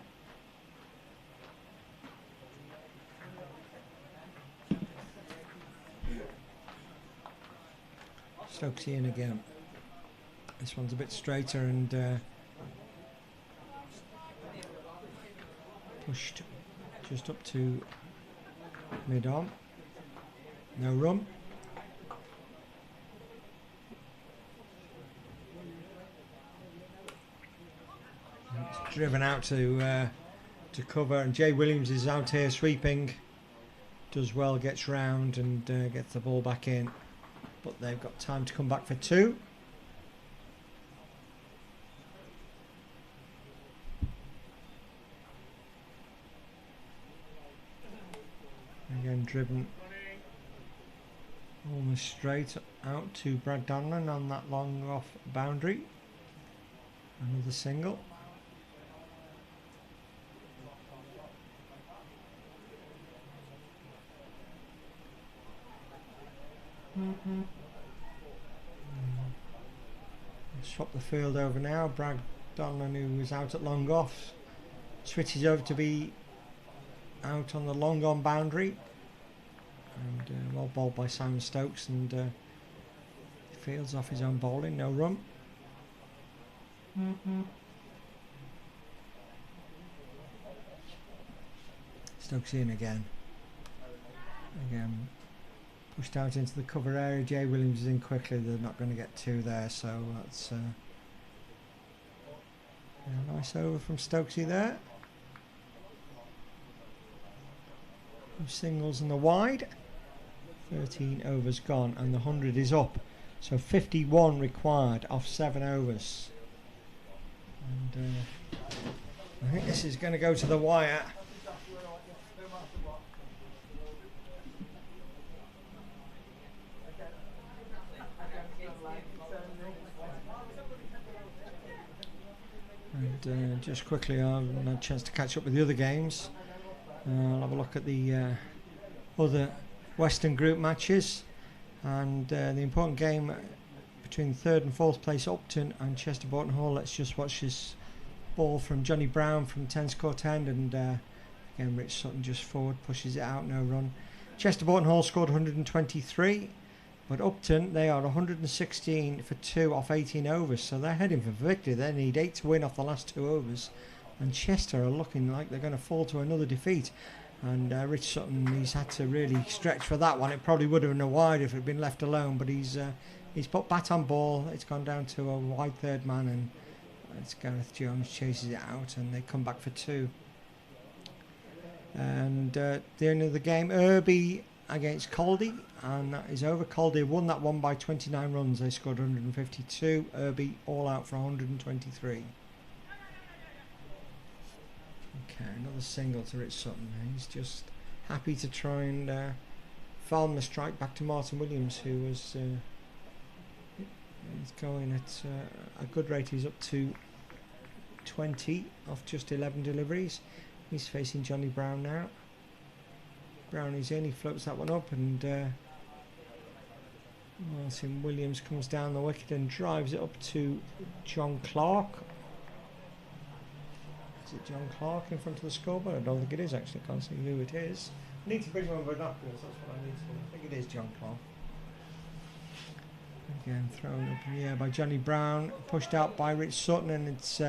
Stokesy in again. This one's a bit straighter and pushed just up to mid-on. No run. It's driven out to cover, and Jay Williams is out here sweeping. Does well, gets round and gets the ball back in. But they've got time to come back for 2. Again driven almost straight out to Brad Donlan on that long off boundary. Another single. Swap the field over now. Brad Donlan, who was out at long off, switches over to be out on the long on boundary, and well bowled by Simon Stokes, and fields off his own bowling. No run. Stokes in again. Pushed out into the cover area. Jay Williams is in quickly. They're not going to get 2 there, so that's a nice over from Stokesy there. 2 singles and the wide. 13 overs gone, and the 100 is up. So 51 required off 7 overs. And I think this is going to go to the wire. And just quickly, I've had a chance to catch up with the other games. I'll have a look at the other Western Group matches, and the important game between 3rd and 4th place Upton and Chester Boughton Hall. Let's just watch this ball from Johnny Brown from 10's court end, and again Rich Sutton just forward, pushes it out, no run. Chester Boughton Hall scored 123, but Upton, they are 116 for 2 off 18 overs, so they're heading for victory. They need 8 to win off the last 2 overs, and Chester are looking like they're going to fall to another defeat. And Rich Sutton, he's had to really stretch for that one. It probably would have been a wide if it had been left alone, but he's put bat on ball. It's gone down to a wide third man, and it's Gareth Jones chases it out, and they come back for 2. And the end of the game, Irby against Caldy, and that is over. Caldy won that one by 29 runs. They scored 152. Irby all out for 123. Okay, another single to Rich Sutton. He's just happy to try and farm the strike back to Martin Williams, who was he's going at a good rate. He's up to 20 off just 11 deliveries. He's facing Johnny Brown now. Brown is in, he floats that one up, and Martin Williams comes down the wicket and drives it up to John Clark. Is it John Clark in front of the scoreboard? I don't think it is actually, I can't see who it is. I need to bring my binoculars, that's what I need to do. I think it is John Clark. Again, thrown up in the air by Johnny Brown, pushed out by Rich Sutton, and it's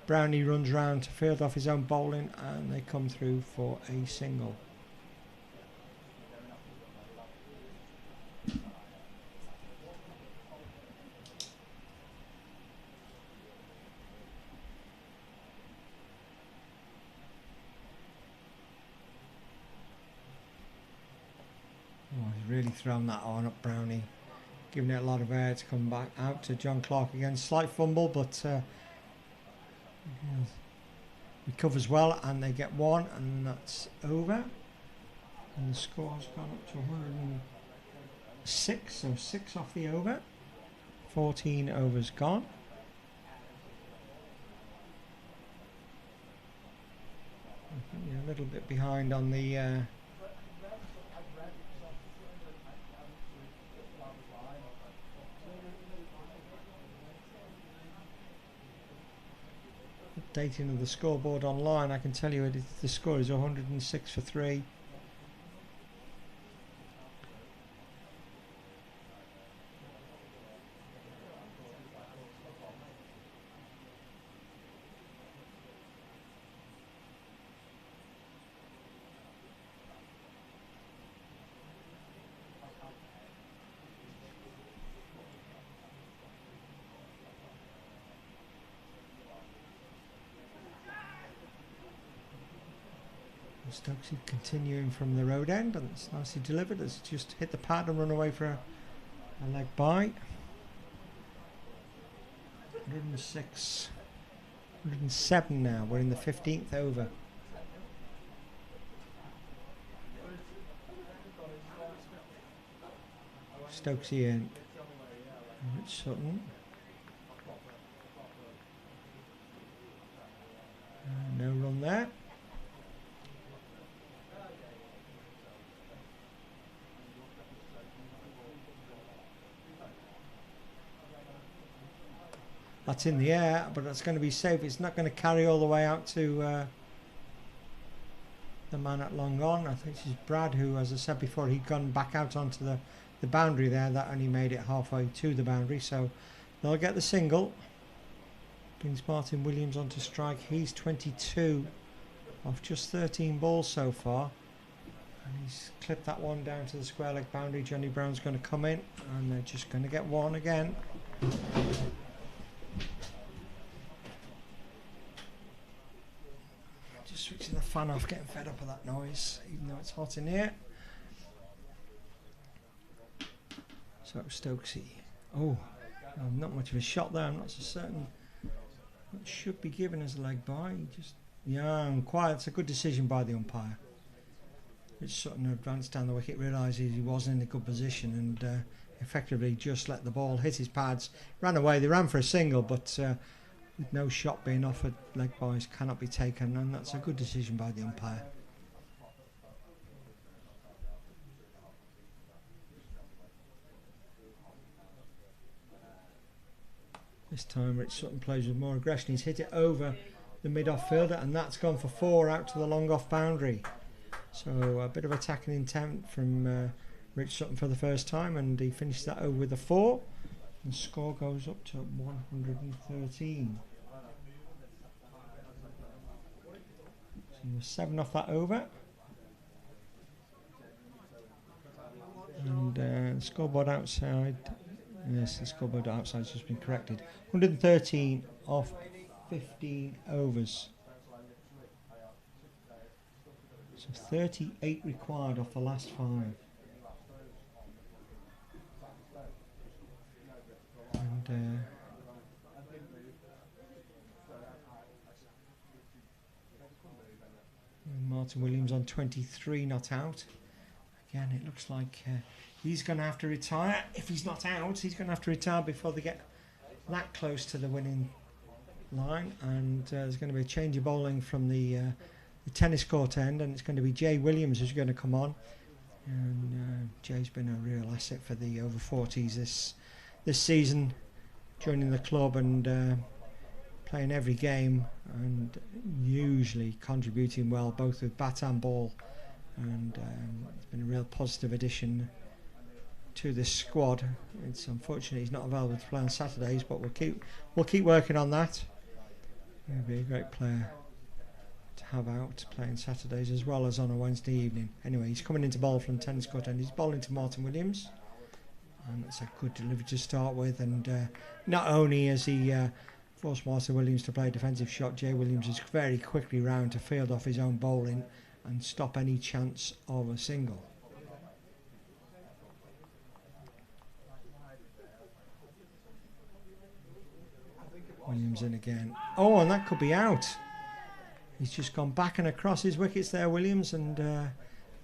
Brownie runs round to field off his own bowling, and they come through for a single. Oh, he's really thrown that on up, Brownie, giving it a lot of air to come back out to John Clark again. Slight fumble, but recovers well, and they get 1, and that's over. And the score's gone up to 106, so 6 off the over. 14 overs gone. I think you're a little bit behind on the updating of the scoreboard online. I can tell you the score is 106 for 3. Stokesy continuing from the road end, and it's nicely delivered. It's just hit the pad and run away for a leg by. 106, 107 now. We're in the 15th over. Stokesy in. Rich Sutton. No run there. That's in the air, but that's going to be safe. It's not going to carry all the way out to the man at long on. I think this is Brad, who, as I said before, he'd gone back out onto the boundary there. That only made it halfway to the boundary, so they'll get the single. Brings Martin Williams onto strike. He's 22 off just 13 balls so far. And he's clipped that one down to the square leg boundary. Johnny Brown's going to come in, and they're just going to get 1 again. Just switching the fan off, getting fed up with that noise, even though it's hot in here. So Stokesy. Oh, not much of a shot there. I'm not so certain. That should be given as a leg by. Just and quiet. It's a good decision by the umpire. Rich Sutton advanced down the wicket, realises he wasn't in a good position, and effectively just let the ball hit his pads. Ran away. They ran for a single, but with no shot being offered, leg byes cannot be taken, and that's a good decision by the umpire. This time Rich Sutton plays with more aggression. He's hit it over the mid-off fielder, and that's gone for 4 out to the long-off boundary. So a bit of attacking intent from Rich Sutton for the first time, and he finished that over with a 4. And the score goes up to 113. So 7 off that over. scoreboard outside. Yes, the scoreboard outside has just been corrected. 113 off 15 overs. So 38 required off the last 5. And Martin Williams on 23, not out. Again, it looks like he's going to have to retire. If he's not out, he's going to have to retire before they get that close to the winning line. And there's going to be a change of bowling from the tennis court end, and it's going to be Jay Williams who's going to come on. And Jay's been a real asset for the over 40s this season, joining the club and playing every game and usually contributing well both with bat and ball, and it's been a real positive addition to this squad. It's unfortunate he's not available to play on Saturdays, but we'll keep working on that. He'll be a great player to have out playing Saturdays as well as on a Wednesday evening. Anyway, he's coming into bowl from tennis court and he's bowling to Martin Williams, and it's a good delivery to start with. And not only has he forced Martin Williams to play a defensive shot, Jay Williams is very quickly round to field off his own bowling and stop any chance of a single. Williams in again. Oh, and that could be out. He's just gone back and across his wickets there, Williams, and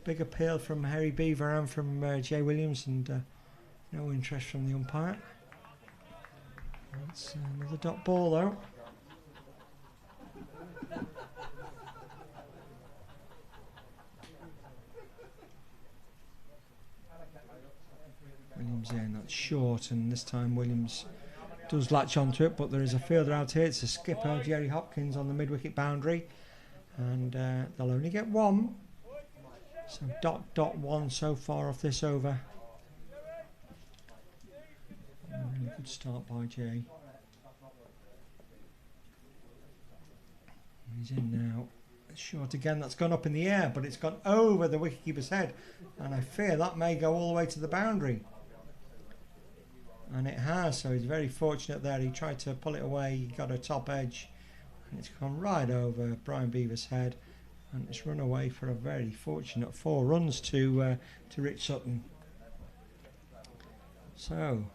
big appeal from Harry Beaver and from Jay Williams, and no interest from the umpire. That's another dot ball though. Williams in, that's short, and this time Williams does latch onto it, but there is a fielder out here. It's a skipper, Jerry Hopkins, on the mid-wicket boundary, and they'll only get 1. So dot 1 so far off this over. A really good start by Jay. He's in now. It's short again. That's gone up in the air, but it's gone over the wicketkeeper's head, and I fear that may go all the way to the boundary. And it has, so he's very fortunate there. He tried to pull it away, he got a top edge, and it's gone right over Brian Beaver's head, and it's run away for a very fortunate 4 runs to Rich Sutton. So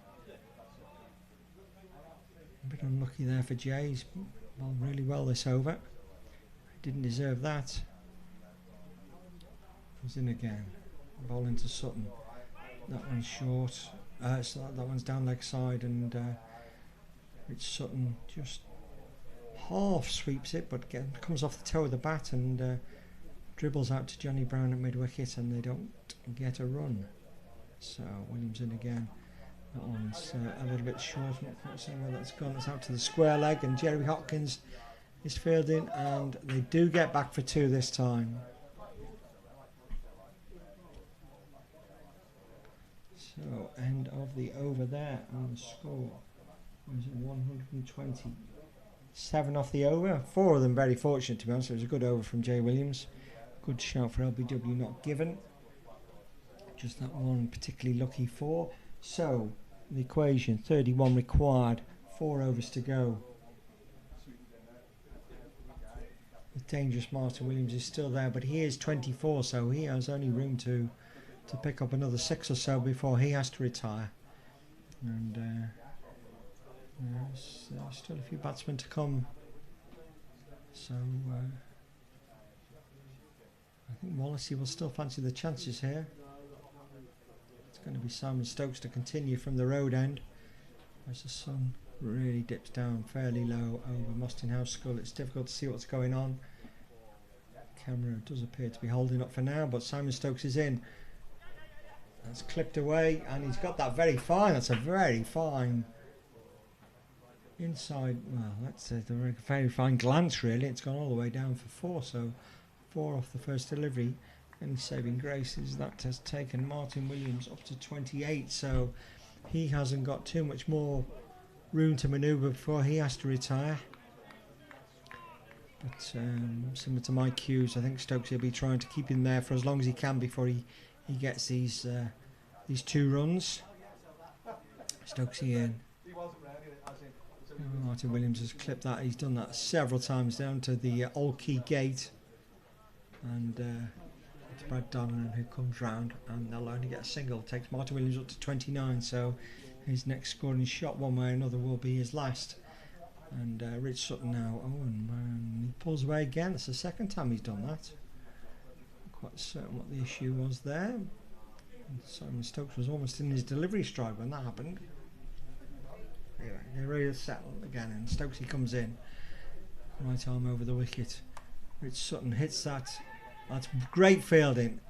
a bit unlucky there for Jay. He's bowled really well this over. He didn't deserve that. He's in again, bowling to Sutton. That one's short. So that one's down leg side, and Rich Sutton just half sweeps it, but comes off the toe of the bat and dribbles out to Johnny Brown at mid-wicket, and they don't get a run. So Williams in again. That one's a little bit short. I'm not quite saying where that's gone. It's out to the square leg, and Jerry Hopkins is fielding, and they do get back for 2 this time. So end of the over there, and the score was 127 off the over. 4 of them very fortunate, to be honest. It was a good over from Jay Williams. Good shout for LBW, not given. Just that one particularly lucky 4. So the equation, 31 required, 4 overs to go. The dangerous Martin Williams is still there, but he is 24, so he has only room to pick up another 6 or so before he has to retire. And there's still a few batsmen to come. So I think Wallasey will still fancy the chances here. It's going to be Simon Stokes to continue from the road end, as the sun really dips down fairly low over Mostyn House School. It's difficult to see what's going on. Camera does appear to be holding up for now, but Simon Stokes is in. That's clipped away, and he's got that very fine. That's a very fine inside. Well, that's a very fine glance, really. It's gone all the way down for 4, so 4 off the first delivery. Any saving grace is that has taken Martin Williams up to 28, so he hasn't got too much more room to manoeuvre before he has to retire. But similar to my cues, I think Stokes will be trying to keep him there for as long as he can before he gets these these 2 runs. Stokesy in. Martin Williams has clipped that. He's done that several times down to the Old Key Gate. And it's Brad Donlan who comes round, and they'll only get a single. Takes Martin Williams up to 29, so his next scoring shot one way or another will be his last. And Rich Sutton now, oh man, he pulls away again. It's the second time he's done that. Not quite certain what the issue was there. And Simon Stokes was almost in his delivery stride when that happened. Anyway, they're ready to settle again, and Stokesy comes in. Right arm over the wicket. Rich Sutton hits that. That's great fielding,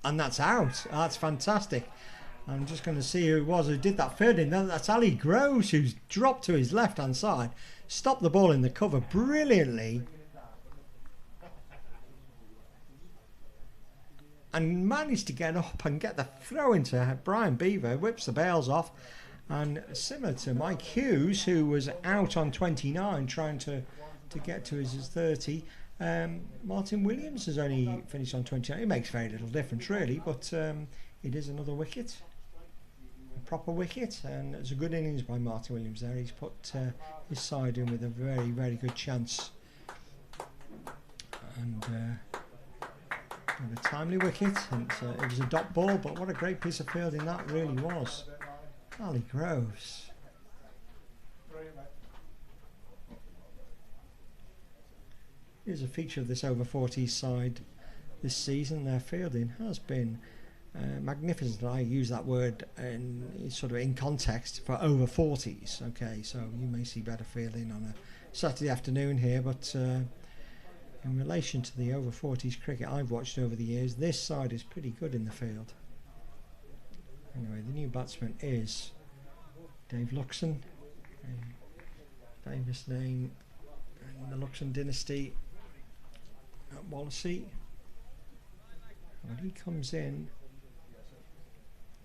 and that's out. That's fantastic. I'm just going to see who it was who did that fielding. That's Ali Groves, who's dropped to his left hand side, stopped the ball in the cover brilliantly, and managed to get up and get the throw into Brian Beaver. Whips the bails off, and similar to Mike Hughes, who was out on 29 trying to get to his 30. Martin Williams has only finished on 29. It makes very little difference really, but it is another wicket, a proper wicket, and it's a good innings by Martin Williams there. He's put his side in with a very, very good chance, and a timely wicket. And it was a dot ball, but what a great piece of fielding that really was. Ali Groves. Here's a feature of this over 40s side this season. Their fielding has been magnificent. I use that word in context for over 40s. Okay, so you may see better fielding on a Saturday afternoon here, but in relation to the over 40s cricket I've watched over the years, this side is pretty good in the field. Anyway, the new batsman is Dave Luxon, a famous name in the Luxon dynasty at Wallasey. When he comes in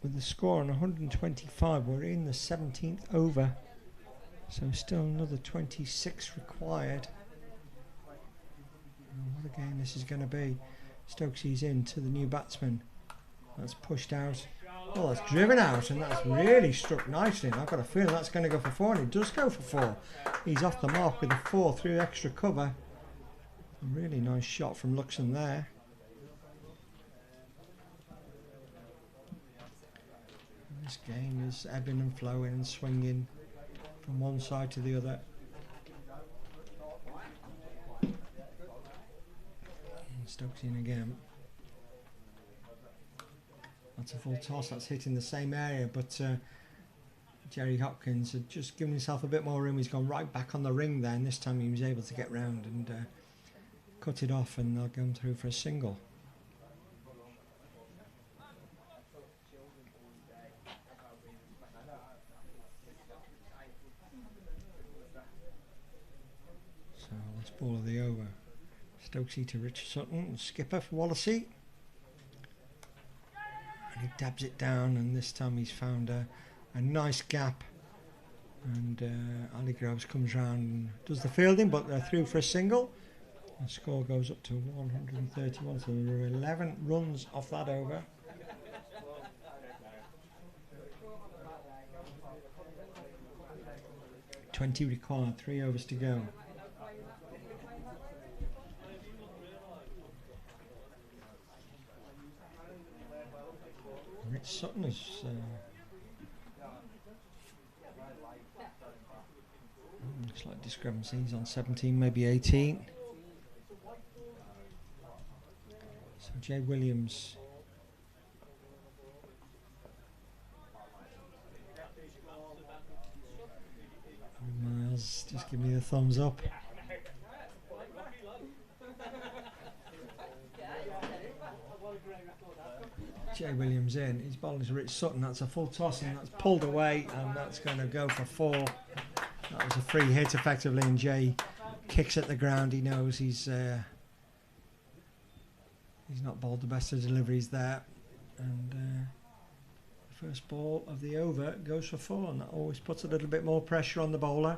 with the score on 125, we're in the 17th over, so still another 26 required. What a game this is going to be. Stokesy's in to the new batsman. That's pushed out. Oh, that's driven out, and that's really struck nicely. And I've got a feeling that's going to go for 4, and it does go for 4. He's off the mark with a 4 through extra cover. A really nice shot from Luxon there. And this game is ebbing and flowing and swinging from one side to the other. And Stokes in again. That's a full toss. That's hitting the same area, but Jerry Hopkins had just given himself a bit more room. He's gone right back on the ring there, and this time he was able to get round and cut it off, and they'll go through for a single. So last ball of the over. Stokesy to Richard Sutton, skipper for Wallasey. And he dabs it down, and this time he's found a nice gap, and Ali Groves comes round and does the fielding, but they're through for a single. The score goes up to 131, so there are 11 runs off that over. $20 required, 3 overs to go. Rich Sutton is looks like discrepancies on 17, maybe 18. So Jay Williams. Miles, just give me the thumbs up. Jay Williams in. He's bowling to Rich Sutton. That's a full toss, and that's pulled away, and that's going to go for 4. That was a free hit effectively, and Jay kicks at the ground. He knows he's not bowled the best of deliveries there, and the first ball of the over goes for 4, and that always puts a little bit more pressure on the bowler.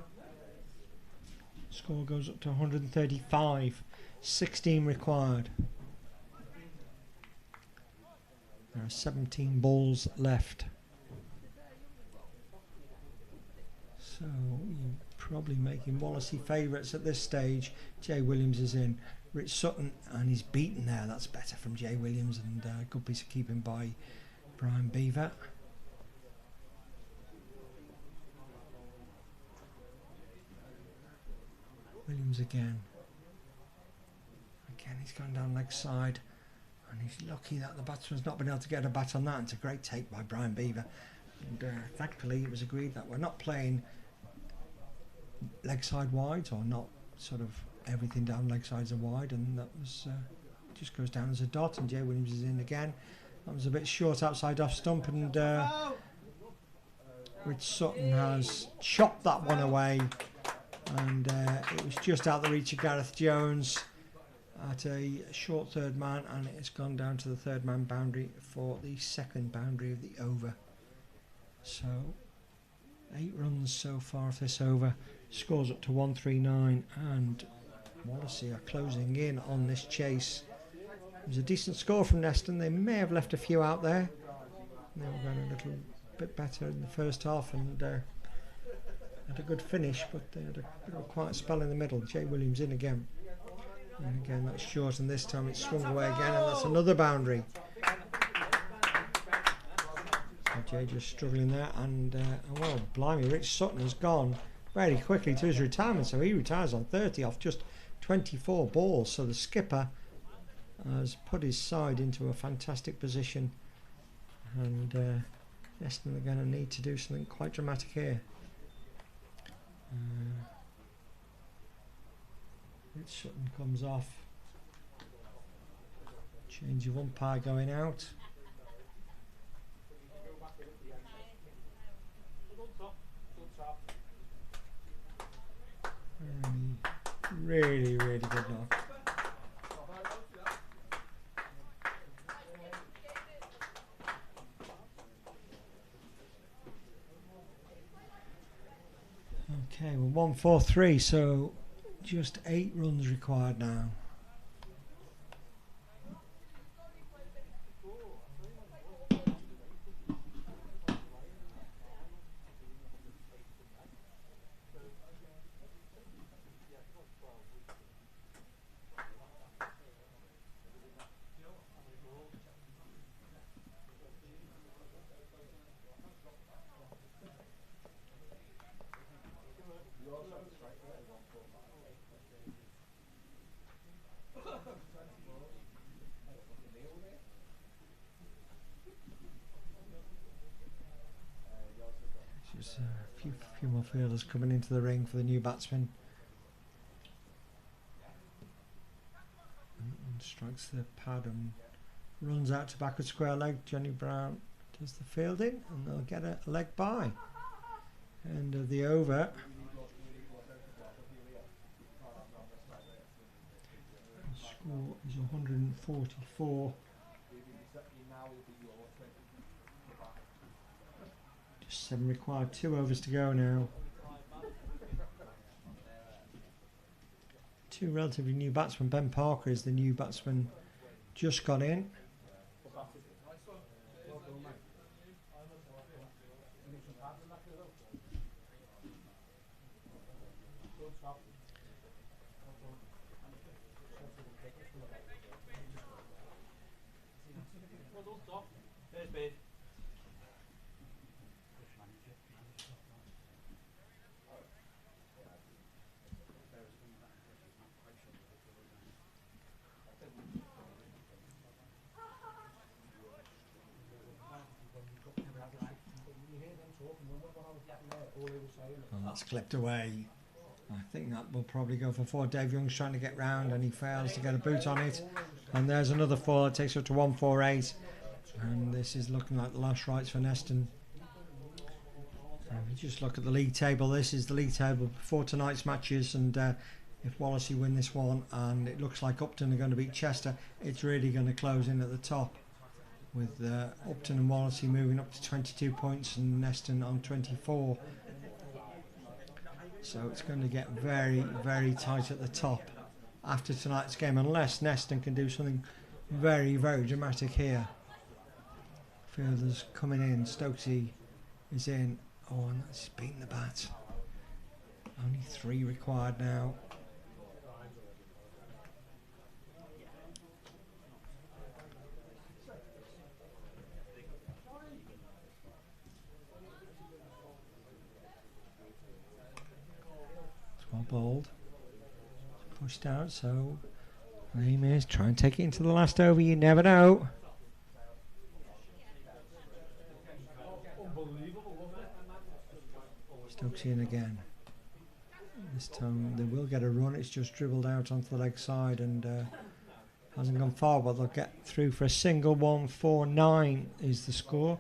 Score goes up to 135, 16 required. There are 17 balls left. So you're probably making Wallasey favourites at this stage. Jay Williams is in. Rich Sutton, and he's beaten there. That's better from Jay Williams, and a good piece of keeping by Brian Beaver. Williams again. Again, he's gone down leg side, and he's lucky that the batsman's not been able to get a bat on that. It's a great take by Brian Beaver. And thankfully, it was agreed that we're not playing leg side wides, or not sort of everything down leg sides are wide, and that was just goes down as a dot. And Jay Williams is in again. That was a bit short outside off stump, and Rich Sutton has chopped that one away, and it was just out the reach of Gareth Jones at a short third man, and it's gone down to the third man boundary for the second boundary of the over. So 8 runs so far of this over. Scores up to 139, and Wallasey are closing in on this chase. It was a decent score from Neston. They may have left a few out there. They were going a little bit better in the first half, and had a good finish, but they had a bit of a quiet spell in the middle. Jay Williams in again. And again, that's short, and this time it's swung away again, and that's another boundary. So Jay just struggling there, and well, blimey, Rich Sutton has gone very quickly to his retirement, so he retires on 30 off just 24 balls. So the skipper has put his side into a fantastic position, and Neston are going to need to do something quite dramatic here. Rich Sutton comes off. Change of umpire going out. Really, really good knock. Okay, well, 143, so just 8 runs required now. Just a few more fielders coming into the ring for the new batsman. And strikes the pad and runs out to backward square leg. Johnny Brown does the fielding, and they'll get a leg by. End of the over. The score is 144. Just 7 required, 2 overs to go now. 2 relatively new batsmen. Ben Parker is the new batsman, just got in. And that's clipped away. I think that will probably go for 4. Dave Young's trying to get round, and he fails to get a boot on it. And there's another 4. It takes up to 148. And this is looking like the last rights for Neston. And if you just look at the league table, this is the league table before tonight's matches, and if Wallasey win this one, and it looks like Upton are going to beat Chester, it's really going to close in at the top, with Upton and Wallasey moving up to 22 points and Neston on 24. So it's going to get very, very tight at the top after tonight's game, unless Neston can do something very, very dramatic here. Fielders coming in. Stokesy is in. Oh, and that's beaten the bat. Only 3 required now. It's well bowled. Pushed out, so aim is try and take it into the last over. You never know. Stokesy in again. This time they will get a run. It's just dribbled out onto the leg side and hasn't gone far, but they'll get through for a single. 1-4-9 is the score.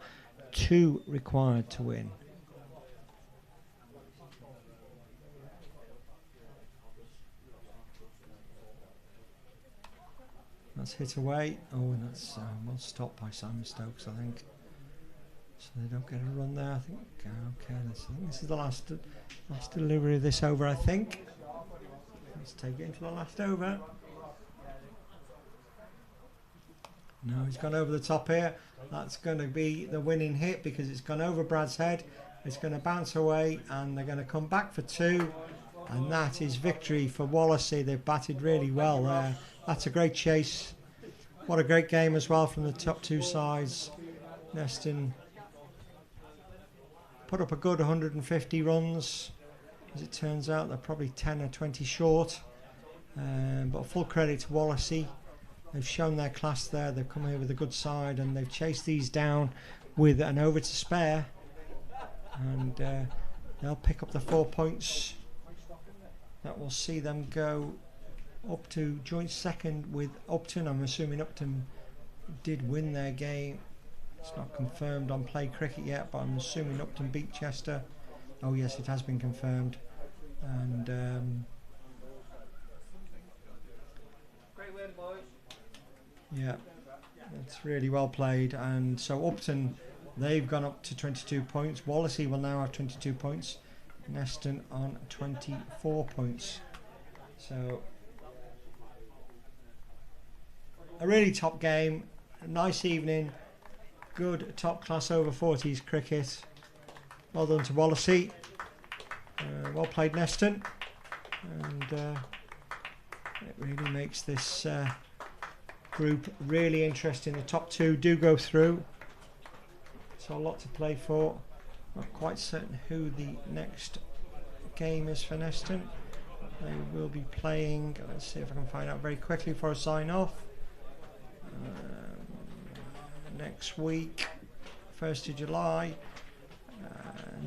2 required to win. That's hit away. Oh, and that's well stopped by Simon Stokes, I think. So they don't get a run there. I think. Okay, I think this is the last delivery of this over. I think. Let's take it into the last over. No, he's gone over the top here. That's going to be the winning hit because it's gone over Brad's head. It's going to bounce away, and they're going to come back for 2. And that is victory for Wallasey. They've batted really well there. That's a great chase. What a great game as well from the top 2 sides. Neston put up a good 150 runs. As it turns out, they're probably 10 or 20 short. But full credit to Wallasey. They've shown their class there. They've come here with a good side and they've chased these down with an over to spare. And they'll pick up the 4 points. That will see them go up to joint second with Upton. I'm assuming Upton did win their game. It's not confirmed on Play Cricket yet, but I'm assuming Upton beat Chester. Oh yes, it has been confirmed. And Great win, boys. yeah, it's really well played. And so Upton, they've gone up to 22 points. Wallasey will now have 22 points. Neston on 24 points. So a really top game, a nice evening, good top class over 40s cricket. Well done to Wallasey. Well played Neston, and it really makes this group really interesting. The top 2 do go through, so a lot to play for. Not quite certain who the next game is for Neston. They will be playing, let's see if I can find out very quickly before I sign off. Next week, 1st of July,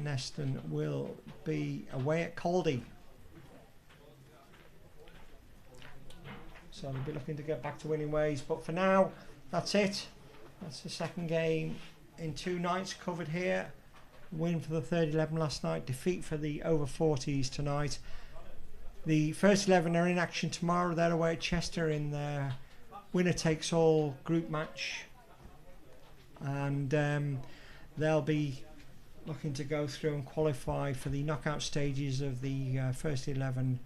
Neston will be away at Caldy. So they'll be looking to get back to winning ways. But for now, that's it. That's the second game in 2 nights covered here. Win for the third 11 last night. Defeat for the over 40s tonight. The first 11 are in action tomorrow. They're away at Chester in their winner takes all group match. And they'll be looking to go through and qualify for the knockout stages of the first 11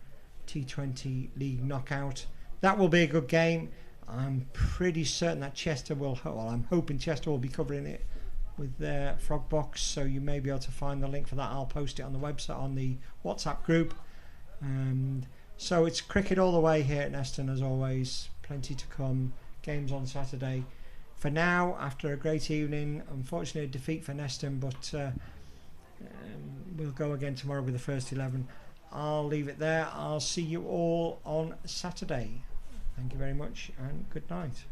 T20 League knockout. That will be a good game. I'm pretty certain that Chester will, well, I'm hoping Chester will be covering it with their Frog Box, so you may be able to find the link for that. I'll post it on the website, on the WhatsApp group. So it's cricket all the way here at Neston as always. Plenty to come. Games on Saturday. For now, after a great evening, unfortunately a defeat for Neston, but we'll go again tomorrow with the first 11. I'll leave it there. I'll see you all on Saturday. Thank you very much and good night.